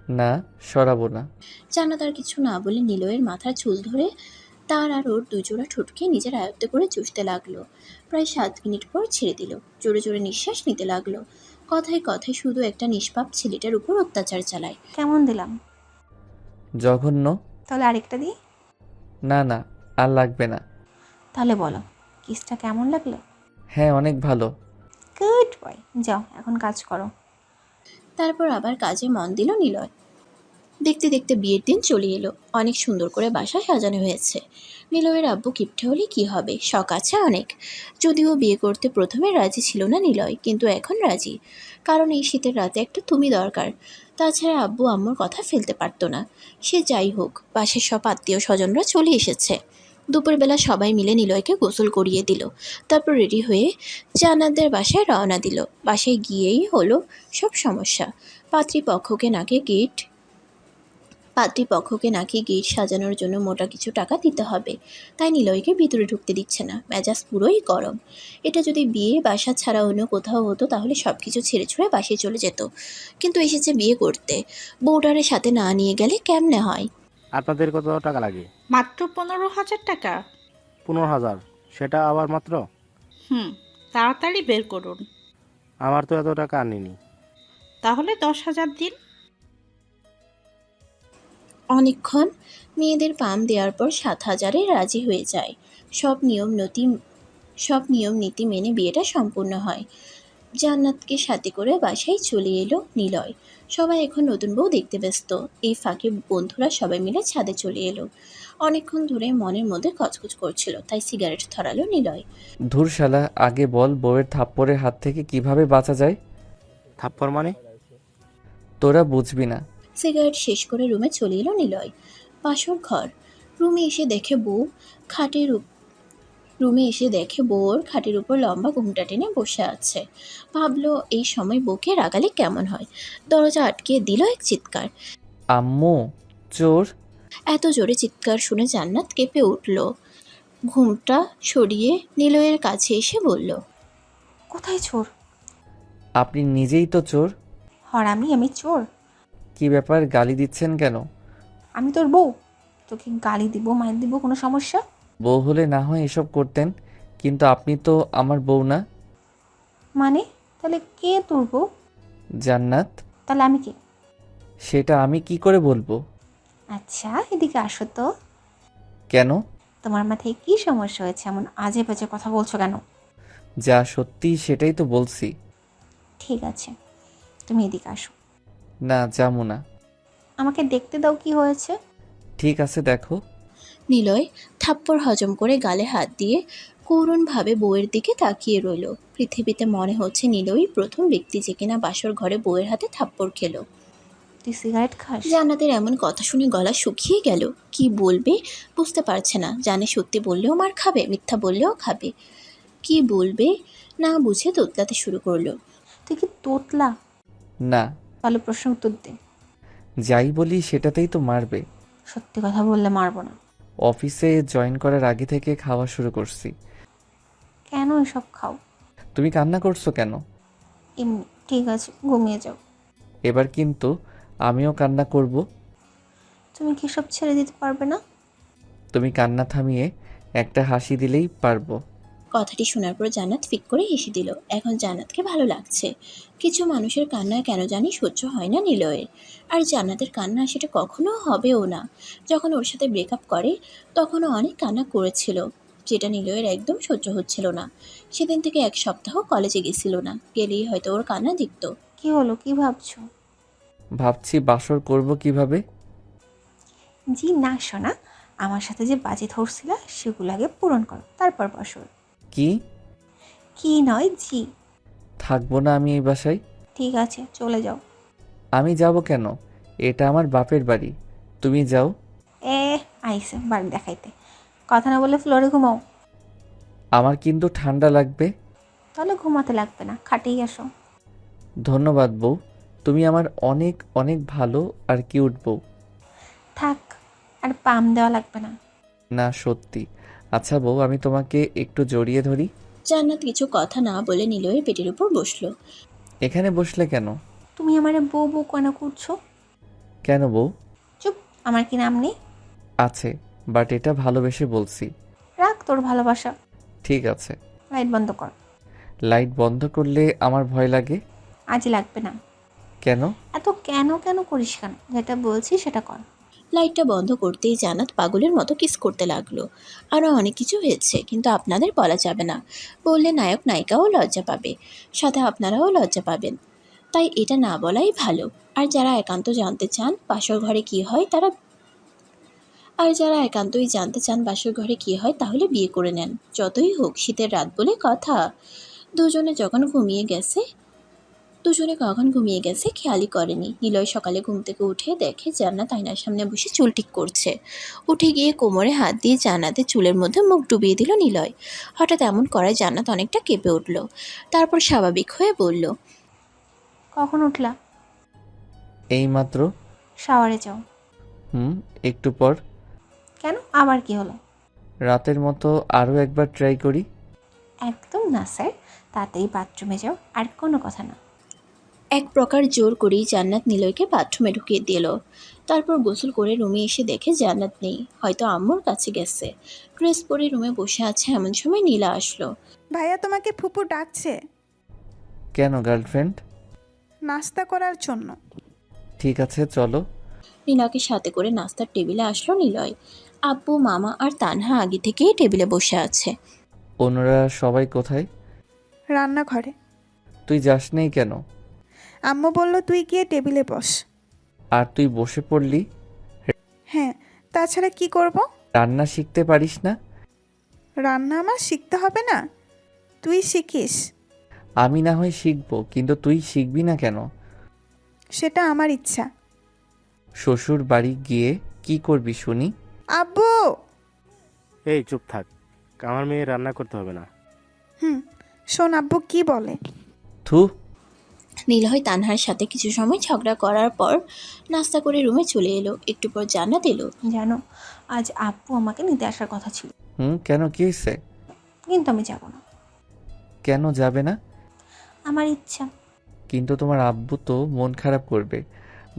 না সরাবো না। জান্নাত আর কিছু না বলে নিলয়ের মাথার চুল ধরে তার আর ওর দুজোড়া ঠোঁটকে নিজের আয়ত্তে করে চুষতে লাগলো। প্রায় 7 মিনিট পর ছেড়ে দিল। জোরে জোরে নিঃশ্বাস নিতে লাগলো। কথায় কথায় শুধু একটা নিষ্পাপ ছেলেটার উপর অত্যাচার চালায়। কেমন দিলাম? জঘন্য। তাহলে আরেকটা দিই? না না, আর লাগবে না। তাহলে বলো, কিসটা কেমন লাগলো? হ্যাঁ অনেক ভালো। গুড বয়, যাও এখন কাজ করো। তারপর আবার কাজে মন দিল নিলয়। দেখতে দেখতে বিয়ের দিন চলে এলো। অনেক সুন্দর করে বাসা সাজানো হয়েছে। নিলয়ের আব্বু কিপটে হলে কি হবে, শখ আছে অনেক। যদিও বিয়ে করতে প্রথমে রাজি ছিল না নিলয়, কিন্তু এখন রাজি। কারণ এই শীতের রাতে একটা তুমি দরকার। তাছাড়া আব্বু আম্মুর কথা ফেলতে পারতো না। সে যাই হোক, পাশের সব আত্মীয় স্বজনরা চলে এসেছে। দুপুরবেলা সবাই মিলে নিলয়কে গোসল করিয়ে দিল। তারপর রেডি হয়ে জান্নাতদের বাসায় রওনা দিল। বাসায় গিয়েই হলো সব সমস্যা। পাত্রীপক্ষকে নাকি গেট সাজানোর জন্য মোটা কিছু টাকা দিতে হবে। তাই নিলয়কে ভিতরে ঢুকতে দিচ্ছে না। মেজাজ পুরোই গরম। এটা যদি বিয়ে বাসা ছাড়া অন্য কোথাও হতো তাহলে সব কিছু ছেড়ে ছুড়ে বাসায় চলে যেত। কিন্তু এসেছে বিয়ে করতে। বউটারের সাথে না নিয়ে গেলে কেমনে হয়? আপনাদের কত টাকা লাগে? মাত্র 15,000 টাকা। 15,000? সেটা আবার মাত্র? হুম, তাড়াতাড়ি বের করুন। আমার তো এত টাকা আনিনি। তাহলে 10,000 দিন। অনেকক্ষণ মেয়েদের পাম দেওয়ার পর 7,000-এ রাজি হয়ে যায়। সব নিয়ম নীতি মেনে বিয়েটা সম্পূর্ণ হয়। জান্নাতকে সাথে করে বাসায় চলে এলো নিলয়। সবাই এখন নতুন বউ দেখতে ব্যস্ত। এই ফাঁকে বন্ধুরা সবাই মিলে ছাদে চলে এলো। অনেকক্ষণ ধরে মনের মধ্যে কচকচ করছিল, তাই সিগারেট ধরালো নিলয়। ধুর শালা, আগে বল বউয়ের থাপ্পড়ের হাত থেকে কিভাবে বাঁচা যায়। থাপ্পড় মানে? তোরা বুঝবি না। সিগারেট শেষ করে রুমে চলে এলো নিলয়। বাসর ঘর। রুমে এসে দেখে বউ খাটের উপ- রুমে এসে দেখে বউর খাটের উপর লম্বা ঘুমটা টেনে বসে আছে। ভাবলো এই সময় বউকে রাগালে কেমন হয়। দরজা আটকে দিল এক চিৎকার। আম্মু, চোর। এত জোরে চিৎকার শুনে জান্নাত কেঁপে উঠল। ঘুমটা সরিয়ে নিলয়ের কাছে এসে বলল, কোথায় চোর? আপনি নিজেই তো চোর। হরামি, আমি চোর? কি ব্যাপার, গালি দিচ্ছেন কেন? আমি তোর বউ, তোকে গালি দিব মায়ের দিব কোনো সমস্যা? বউ হলে না হয় এসব করতেন, কিন্তু আপনি তো আমার বউ না। মানে তাহলে কে তোর বউ? জান্নাত। তাহলে আমি কে? সেটা আমি কি করে বলবো? আচ্ছা এদিকে আসো তো। কেন? তোমার মাথায় কি সমস্যা হয়েছে, এমন আজে বাজে কথা বলছো কেন? যা সত্যি সেটাই তো বলছি। ঠিক আছে, তুমি এদিকে আসো। না, যাবো না। আমাকে দেখতে দাও কি হয়েছে। ঠিক আছে দেখো। নিলয় থাপ্পড় হজম করে গালে হাত দিয়ে করুণভাবে বউয়ের দিকে তাকিয়ে রইল। পৃথিবীতে মনে হচ্ছে নিলয়ই প্রথম ব্যক্তি যে কিনা বাসর ঘরে বউয়ের হাতে থাপ্পড় খেলো। তুই সিগারেট খাস? জান্নাতের এমন কথা শুনে গলা শুকিয়ে গেল। কি বলবে বুঝতে পারছে না। জানে সত্যি বললেও মার খাবে, মিথ্যা বললেও খাবে। কি বলবে না বুঝে তোতলাতে শুরু করলো। তুই কি তোতলা? না, তাহলে প্রশ্ন উত্তর দে। যাই বলি সেটাতেই তো মারবে। সত্যি কথা বললে মারবো না। অফিসে জয়েন করার আগে থেকে খাওয়া শুরু করছি। কেন এসব খাও? তুমি কান্না করছো কেন? এমনি। ঠিক আছে, ঘুমিয়ে যাও। এবার কিন্তু আমিও কান্না করব। তুমি কি সব ছেড়ে দিতে পারবে না? তুমি কান্না থামিয়ে একটা হাসি দিলেই পারবো। কথাটি শোনার পর জান্নাত ফিক করে হেসে দিল। এখন জান্নাতকে ভালো লাগছে। কিছু মানুষের কান্না কেন জানি সহ্য হয় না নিলয়ের। আর জান্নাতের কান্না সেটা কখনো হবেও না। যখন ওর সাথে ব্রেকআপ করে তখনও অনেক কান্না করেছিল, যেটা নিলয়ের একদম সহ্য হচ্ছিল না। সেদিন থেকে 1 সপ্তাহ কলেজে গেছিল না, গেলেই হয়তো ওর কান্না দিত। কি হলো, কি ভাবছো? ভাবছি বাসর করব কিভাবে। জি না সোনা, আমার সাথে যে বাজি ধরছিল সেগুলো আগে পূরণ করো, তারপর বসো। কি? কি নয় জি। থাকবো না আমি এই বাসায়। ঠিক আছে, চলে যাও। আমি যাব কেন? এটা আমার বাপের বাড়ি। তুমি যাও। এ আইসে বাড়ি দেখাইতে, কথা না বলে ফ্লোরে ঘুমাও। আমার কিন্তু ঠান্ডা লাগবে। তাহলে ঘুমাতে লাগবে না, খাটেই আসো। ধন্যবাদ বউ, তুমি আমার অনেক অনেক ভালো আর কিউট বউ। থাক, আর পাম দেওয়া লাগবে না। না সত্যি। আচ্ছা বউ, আমি তোমাকে একটু জড়িয়ে ধরি। জান্নাত কিছু কথা না বলে নিলয়ের পেটের উপর বসলো। এখানে বসলে কেন? তুমি আমার বউ বউ কেন করছো? কেন বউ? চুপ, আমার কি নাম নেই? আছে, বাট এটা ভালোবেসে বলছি। রাখ তোর ভালোবাসা। ঠিক আছে। লাইট বন্ধ কর। লাইট বন্ধ করলে আমার ভয় লাগে। আজ লাগবে না। কেন? এত কেন কেন করিস কেন? যেটা বলছি সেটা কর। লাইটটা বন্ধ করতেই জান্নাত পাগলের মতো কিস করতে লাগলো। আরও অনেক কিছু হয়েছে, কিন্তু আপনাদের বলা যাবে না। বললে নায়ক নায়িকাও লজ্জা পাবে, সাথে আপনারাও লজ্জা পাবেন। তাই এটা না বলাই ভালো। আর যারা একান্ত জানতে চান বাসর ঘরে কী হয় যারা একান্তই জানতে চান বাসর ঘরে কী হয়, তাহলে বিয়ে করে নেন। যতই হোক শীতের রাত বলে কথা। দুজনে কখন ঘুমিয়ে গেছে খেয়ালই করেনি। নিলয় সকালে ঘুম থেকে উঠে দেখে জান্নাত আয়নার সামনে বসে চুল ঠিক করছে। উঠে গিয়ে কোমরে হাত দিয়ে জান্নাতের চুলের মধ্যে মুখ ডুবিয়ে দিল নিলয়। হঠাৎ এমন করায় জান্নাত অনেকটা কেঁপে উঠল। তারপর স্বাভাবিক হয়ে বলল, কখন উঠলা? এইমাত্র। শাওয়ারে যাও। একটু পর। কেন, আবার কি হলো? রাতের মতো আরও একবার ট্রাই করি। একদম না স্যার, তাতেই বাথরুমে যাও, আর কোনো কথা না। এক প্রকার জোর করেই জান্নাত নিলয়কে বাথরুমে ঢুকিয়ে দিল। তারপর গোসল করে রুমে এসে দেখে জান্নাত নেই, হয়তো আম্মুর কাছে গেছে। ড্রেস পরে রুমে বসে আছে, এমন সময় নীলা আসলো। ভাইয়া তোমাকে ফুপু ডাকছে কেন গার্লফ্রেন্ড? নাস্তা করার জন্য। ঠিক আছে চলো। নীলাকে সাথে করে নাস্তার টেবিলে আসলো নিলয়। আব্বু, মামা আর তানহা আগে থেকেই টেবিলে বসে আছে। অন্যরা সবাই কোথায়? রান্নাঘরে। তুই যাস নেই কেন? আম্মু বলল তুই গিয়ে টেবিলে বস। আর তুই বসে পড়লি? হ্যাঁ, তাছাড়া কি করব? রান্না শিখতে পারিস না? রান্না আমার শিখতে হবে না, তুই শিখিস। আমি না হয় শিখবো, কিন্তু তুই শিখবি না কেন? সেটা আমার ইচ্ছা। শ্বশুর বাড়ি গিয়ে কি করবি শুনি? আব্বু! এই চুপ থাক, আমার মেয়ে রান্না করতে হবে না। শোন আব্বু কি বলে। থু। নিলয় তানহার সাথে কিছু সময় ঝগড়া করার পর নাস্তা করে রুমে চলে এলো। একটু পর জান্নাত এলো। জানো, আজ আব্বু আমাকে নিতে আসার কথা ছিল, কেন, কি হয়েছে? কিন্তু আমি যাব না। কেন যাবে না? আমার ইচ্ছা। কিন্তু তোমার আব্বু তো মন খারাপ করবে,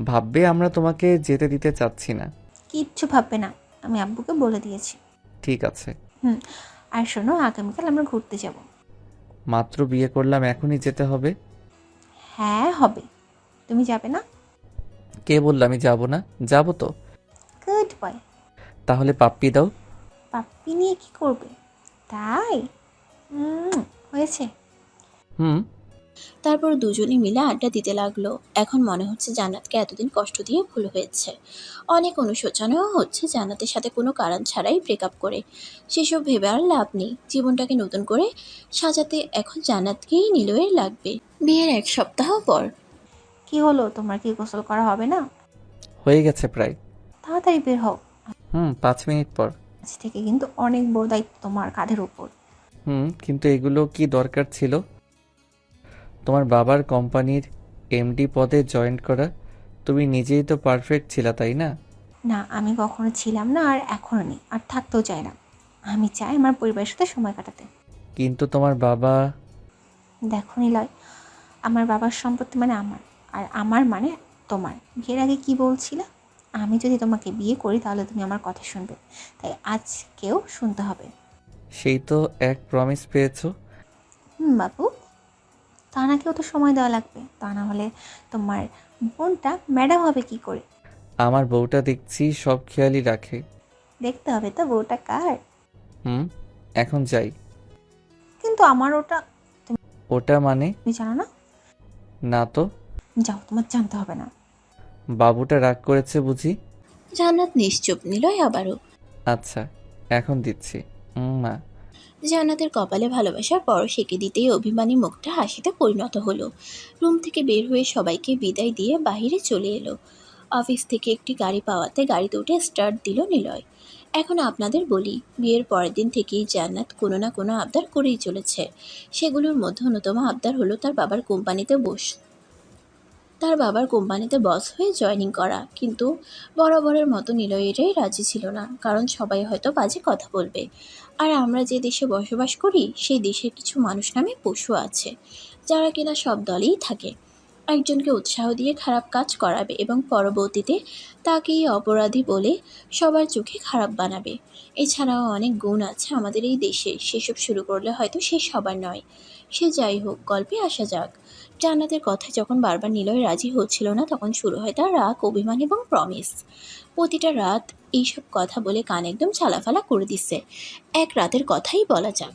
ভাববে আমরা তোমাকে যেতে দিতে চাচ্ছি না। কিচ্ছু ভাববে না, আমি আব্বুকে বলে দিয়েছি। ঠিক আছে। আর শোনো, আগামীকাল আমরা ঘুরতে যাব। মাত্র বিয়ে করলাম, এখনই যেতে হবে? হ্যাঁ হবে। তুমি যাবে না? কে বললো আমি যাব না? যাব তো। Good boy. তাহলে পাপ্পি দাও। পাপ্পি নিয়ে কি করবে? তাই হয়েছে। তারপর দুজনে মিলে আড্ডা দিতে লাগলো। এখন মনে হচ্ছে জান্নাতকে এতদিন কষ্ট দিয়ে ভুল হয়েছে। অনেক অনুশোচনাও হচ্ছে জান্নাতের সাথে কোনো কারণ ছাড়াই ব্রেকআপ করে। সেসব ভেবে আর লাভ নেই। জীবনটাকে নতুন করে সাজাতে এখন জান্নাতকেই নিলয়ের লাগবে। বিয়ের 1 সপ্তাহ পর। কি হলো, তোমার কি গোসল করা হবে না? হয়ে গেছে প্রায়। তাড়াতাড়ি বের হও। 5 মিনিট পর। আজ থেকে কিন্তু অনেক বড় দায়িত্ব তোমার কাঁধের উপর। কিন্তু এগুলো কি দরকার ছিল? তোমার বাবার কোম্পানির এমডি পদে জয়েন করা? তুমি নিজেই তো পারফেক্ট ছিলা, তাই না? না, আমি কখনো ছিলাম না, আর এখনো নেই, আর থাকতেও চাই না। আমি চাই আমার পরিবারের সাথে সময় কাটাতে। কিন্তু তোমার বাবা। দেখো নিলয়, আমার বাবার সম্পত্তি মানে আমার, আর আমার মানে তোমার। বিয়ের আগে কি বলছিলে? আমি যদি তোমাকে বিয়ে করি তাহলে তুমি আমার কথা শুনবে, তাই আজকেও শুনতে হবে। সেই তো এক প্রমিস পেয়েছো। বাবু, তানাকেও তো সময় দেওয়া লাগবে, তা না হলে তোমার বোনটা ম্যাডাম হবে কি করে? আমার বউটা দেখছি সব খেয়ালই রাখে। দেখতে হবে তো বউটা কার। হুম, এখন যাই। কিন্তু আমার ওটা ওটা মানে? তুমি জানো না? না তো। যাও, তোমার জানতে হবে না। বাবুটা রাগ করেছে বুঝি? জান্নাত নিশ্চুপ, নিলয় আবারও। আচ্ছা, এখন দিচ্ছি। মা। জান্নাতের কপালে ভালোবাসার পরশ এঁকে দিতেই অভিমানী মুখটা হাসিতে পরিণত হলো। রুম থেকে বের হয়ে সবাইকে বিদায় দিয়ে বাইরে চলে এলো। অফিস থেকে একটি গাড়ি পাওয়াতে গাড়িতে উঠে স্টার্ট দিল নিলয়। এখন আপনাদের বলি, বিয়ের পরের দিন থেকেই জান্নাত কোনো না কোনো আবদার করেই চলেছে। সেগুলোর মধ্যে অন্যতম আবদার হলো তার বাবার কোম্পানিতে বস হয়ে জয়েনিং করা। কিন্তু বরাবরের মতো নিলয় এটাই রাজি ছিল না, কারণ সবাই হয়তো বাজে কথা বলবে। আর আমরা যে দেশে বসবাস করি সেই দেশের কিছু মানুষ নামে পশু আছে, যারা কিনা সব দলেই থাকে। একজনকে উৎসাহ দিয়ে খারাপ কাজ করাবে এবং পরবর্তীতে তাকেই অপরাধী বলে সবার চোখে খারাপ বানাবে। এছাড়াও অনেক গুণ আছে আমাদের এই দেশে, সেসব শুরু করলে হয়তো সে সবার নয়। সে যাই হোক, গল্পে আসা যাক। জান্নাতের কথায় যখন বারবার নিলয় রাজি হচ্ছিল না, তখন শুরু হয় তার রাগ, অভিমান এবং প্রমিস। প্রতিটা রাত এইসব কথা বলে কান একদম চালাফালা করে দিচ্ছে। এক রাতের কথাই বলা যাক।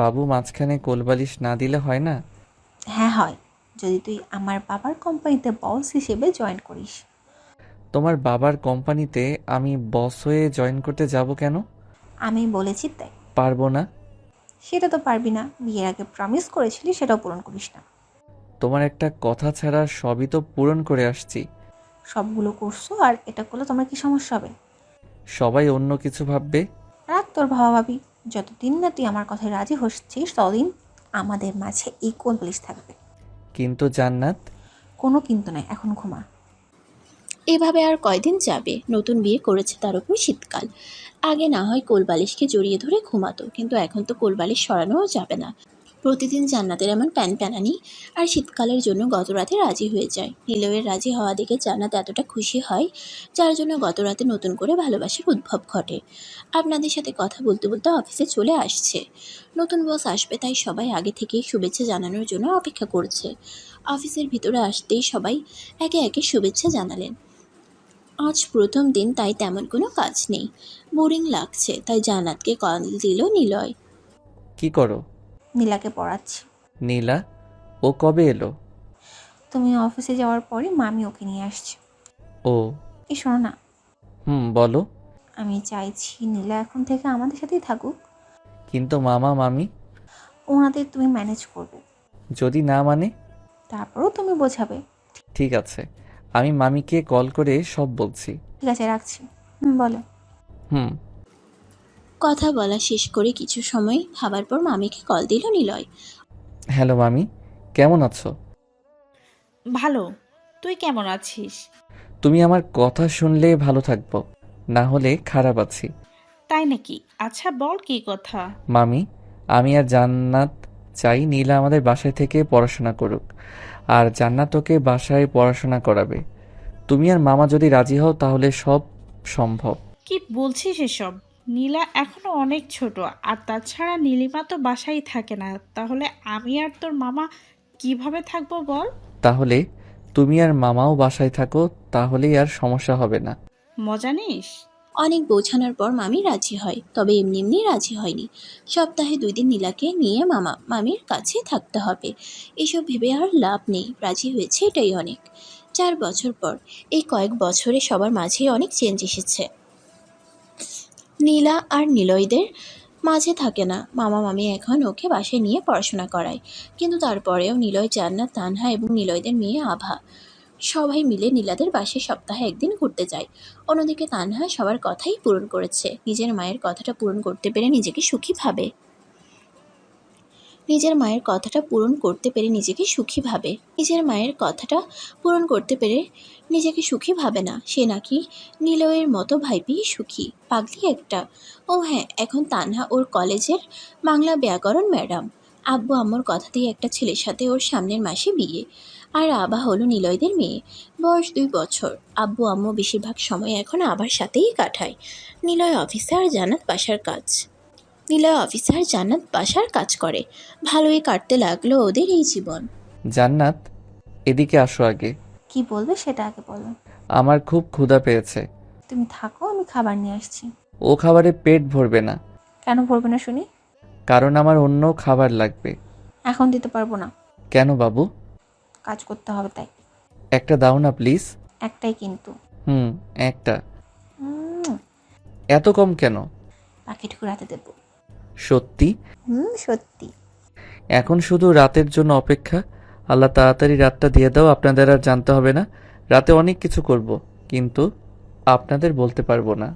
বাবু মাঝখানে কোলবালিশ না দিলে হয় না? হ্যাঁ হয়, যদি তুই আমার বাবার কোম্পানিতে বস হিসেবে জয়েন করিস। তোমার বাবার কোম্পানিতে আমি বস হয়ে জয়েন করতে যাব কেন? আমি বলেছি তাই। পারবো না। সেটা তো পারবি না, বিয়ের আগে প্রমিস করেছিলি সেটাও পূরণ করিস না। তোমার একটা কথা ছাড়া সবই তো পূরণ করে আসছি। সবগুলো করছো আর এটা করলে তোমার কি সমস্যা হবে? সবাই অন্য কিছু ভাববে। রাখ তোর ভাবাভাবি, যতদিন না তুই আমার কথায় রাজি হচ্ছিস ততদিন আমাদের মাঝে এই কোলবালিশ থাকবে। কিন্তু জান্নাত। কোনো কিন্তু নাই, এখন ঘুমা। এভাবে আর কয়দিন যাবে? নতুন বিয়ে করেছে, তার উপর শীতকাল। আগে না হয় কোলবালিশকে জড়িয়ে ধরে ঘুমাতো, কিন্তু এখন তো কোলবালিশ সরানোও যাবে না। প্রতিদিন জান্নাতের এমন প্যানপ্যানানি, আর শীতকালের জন্য গত রাতে রাজি হয়ে যায়। নিলয়ের রাজি হওয়া দেখে জান্নাত এতটা খুশি হয়, যার জন্য গত রাতে নতুন করে ভালোবাসার উদ্ভব ঘটে। আপনাদের সাথে কথা বলতে বলতে অফিসে চলে আসছে। নতুন বস আসবে, তাই সবাই আগে থেকেই শুভেচ্ছা জানানোর জন্য অপেক্ষা করছে। অফিসের ভিতরে আসতেই সবাই একে একে শুভেচ্ছা জানালেন। আজ প্রথম দিন, তাই তেমন কোনো কাজ নেই। বোরিং লাগছে, তাই জান্নাতকে কল দিল নিলয়। কি করো? নীলাকে পড়াচ্ছি। নীলা? ও কবে এলো? তুমি অফিসে যাওয়ার পরে মামি ওকে নিয়ে আসছে। ও। এই শোনো না, বলো। আমি চাইছি নীলা এখন থেকে আমাদের সাথেই থাকুক। কিন্তু মামা মামি? ওনাদের তুমি ম্যানেজ করবে, যদি না মানে? তারপরেও তুমি বোঝাবে। ঠিক আছে, আমি মামিকে কল করে সব বলছি। ঠিক আছে, রাখছি। বলো। হুম। কথা বলা শেষ করে কিছু সময় ভাবার পর মামিকে কল দিল নিলয়। হ্যালো মামি, কেমন আছো? ভালো। তুই কেমন আছিস? তুমি আমার কথা শুনলে ভালো থাকবো, না হলে খারাপ আছি। তাই নাকি? আচ্ছা বল কি কথা। মামি, আমি আর জান্নাত চাই নীলা আমাদের বাসায় থেকে পড়াশোনা করুক, আর জান্নাত ওকে বাসায় পড়াশোনা করাবে। তুমি আর মামা যদি রাজি হও তাহলে সব সম্ভব। কি বলছিস এসব? নীলা এখনো অনেক ছোট, আর তাছাড়া নীলিমা তো বাসায় থাকে না। তাহলে আমি আর তোর মামা কিভাবে থাকবো বল? তাহলে তুমি আর মামাও বাসায় থাকো, তাহলেই আর সমস্যা হবে না। মজা নিস। অনেক বোঝানোর পর মামি রাজি হয়, তবে এমনি এমনি রাজি হয়নি। সপ্তাহে 2 দিন নীলাকে নিয়ে মামির কাছে থাকতে হবে। এসব ভেবে আর লাভ নেই, রাজি হয়েছে এটাই অনেক। 4 বছর পর, এই কয়েক বছরে সবার মাঝেই অনেক চেঞ্জ এসেছে। নীলা আর নিলয়দের মাঝে থাকে না। মামা মামি এখন ওকে বাসায় নিয়ে পড়াশোনা করায়। কিন্তু তারপরেও নিলয়, জান্নাত, তানহা এবং নিলয়দের মেয়ে আভা সবাই মিলে নীলাদের বাসায় সপ্তাহে 1 দিন ঘুরতে যায়। অন্যদিকে তানহা সবার কথাই পূরণ করেছে। নিজের মায়ের কথাটা পূরণ করতে পেরে নিজেকে সুখী ভাবে। নিজের মায়ের কথাটা পূরণ করতে পেরে নিজেকে সুখী ভাবে। নিজের মায়ের কথাটা পূরণ করতে পেরে নিজেকে সুখী ভাবে না। সে নাকি নিলয়ের মতো ভাইপেই সুখী। পাগলি একটা। ও হ্যাঁ, এখন তানহা ওর কলেজের বাংলা ব্যাকরণ ম্যাডাম। আব্বু আম্মুর কথা দিয়ে একটা ছেলের সাথে ওর সামনের মাসে বিয়ে। আর আবা হলো নিলয়দের মেয়ে, বয়স 2 বছর। আব্বু আম্মু বেশিরভাগ সময় এখন আবার সাথেই কাটায়। নিলয় অফিসার, জান্নাত বাসার কাজ করে। ভালোই কাটতে লাগলো ওদের এই জীবন। জান্নাত, এদিকে আসো আগে। কি বলবে সেটা আগে বলো। আমার খুব ক্ষুধা পেয়েছে। তুমি থাকো, আমি খাবার নিয়ে আসছি। ও খাবারে পেট ভরবে না, কেন ভরবে না শুনি? কারণ আমার অন্য খাবার লাগবে। এখন দিতে পারবো না, কেন বাবু? কাজ করতে হবে তাই। একটা দাও না প্লিজ। একটাই কিন্তু। একটা। উম, এত কম কেন? বাকিটুকু রাতে দেবো। সত্যি? সত্যি। এখন শুধু রাতের জন্য অপেক্ষা। আল্লাহ তাড়াতাড়ি রাতটা দিয়ে দাও, আপনাদের আর জানতে হবে না। রাতে অনেক কিছু করব, কিন্তু আপনাদের বলতে পারবো না।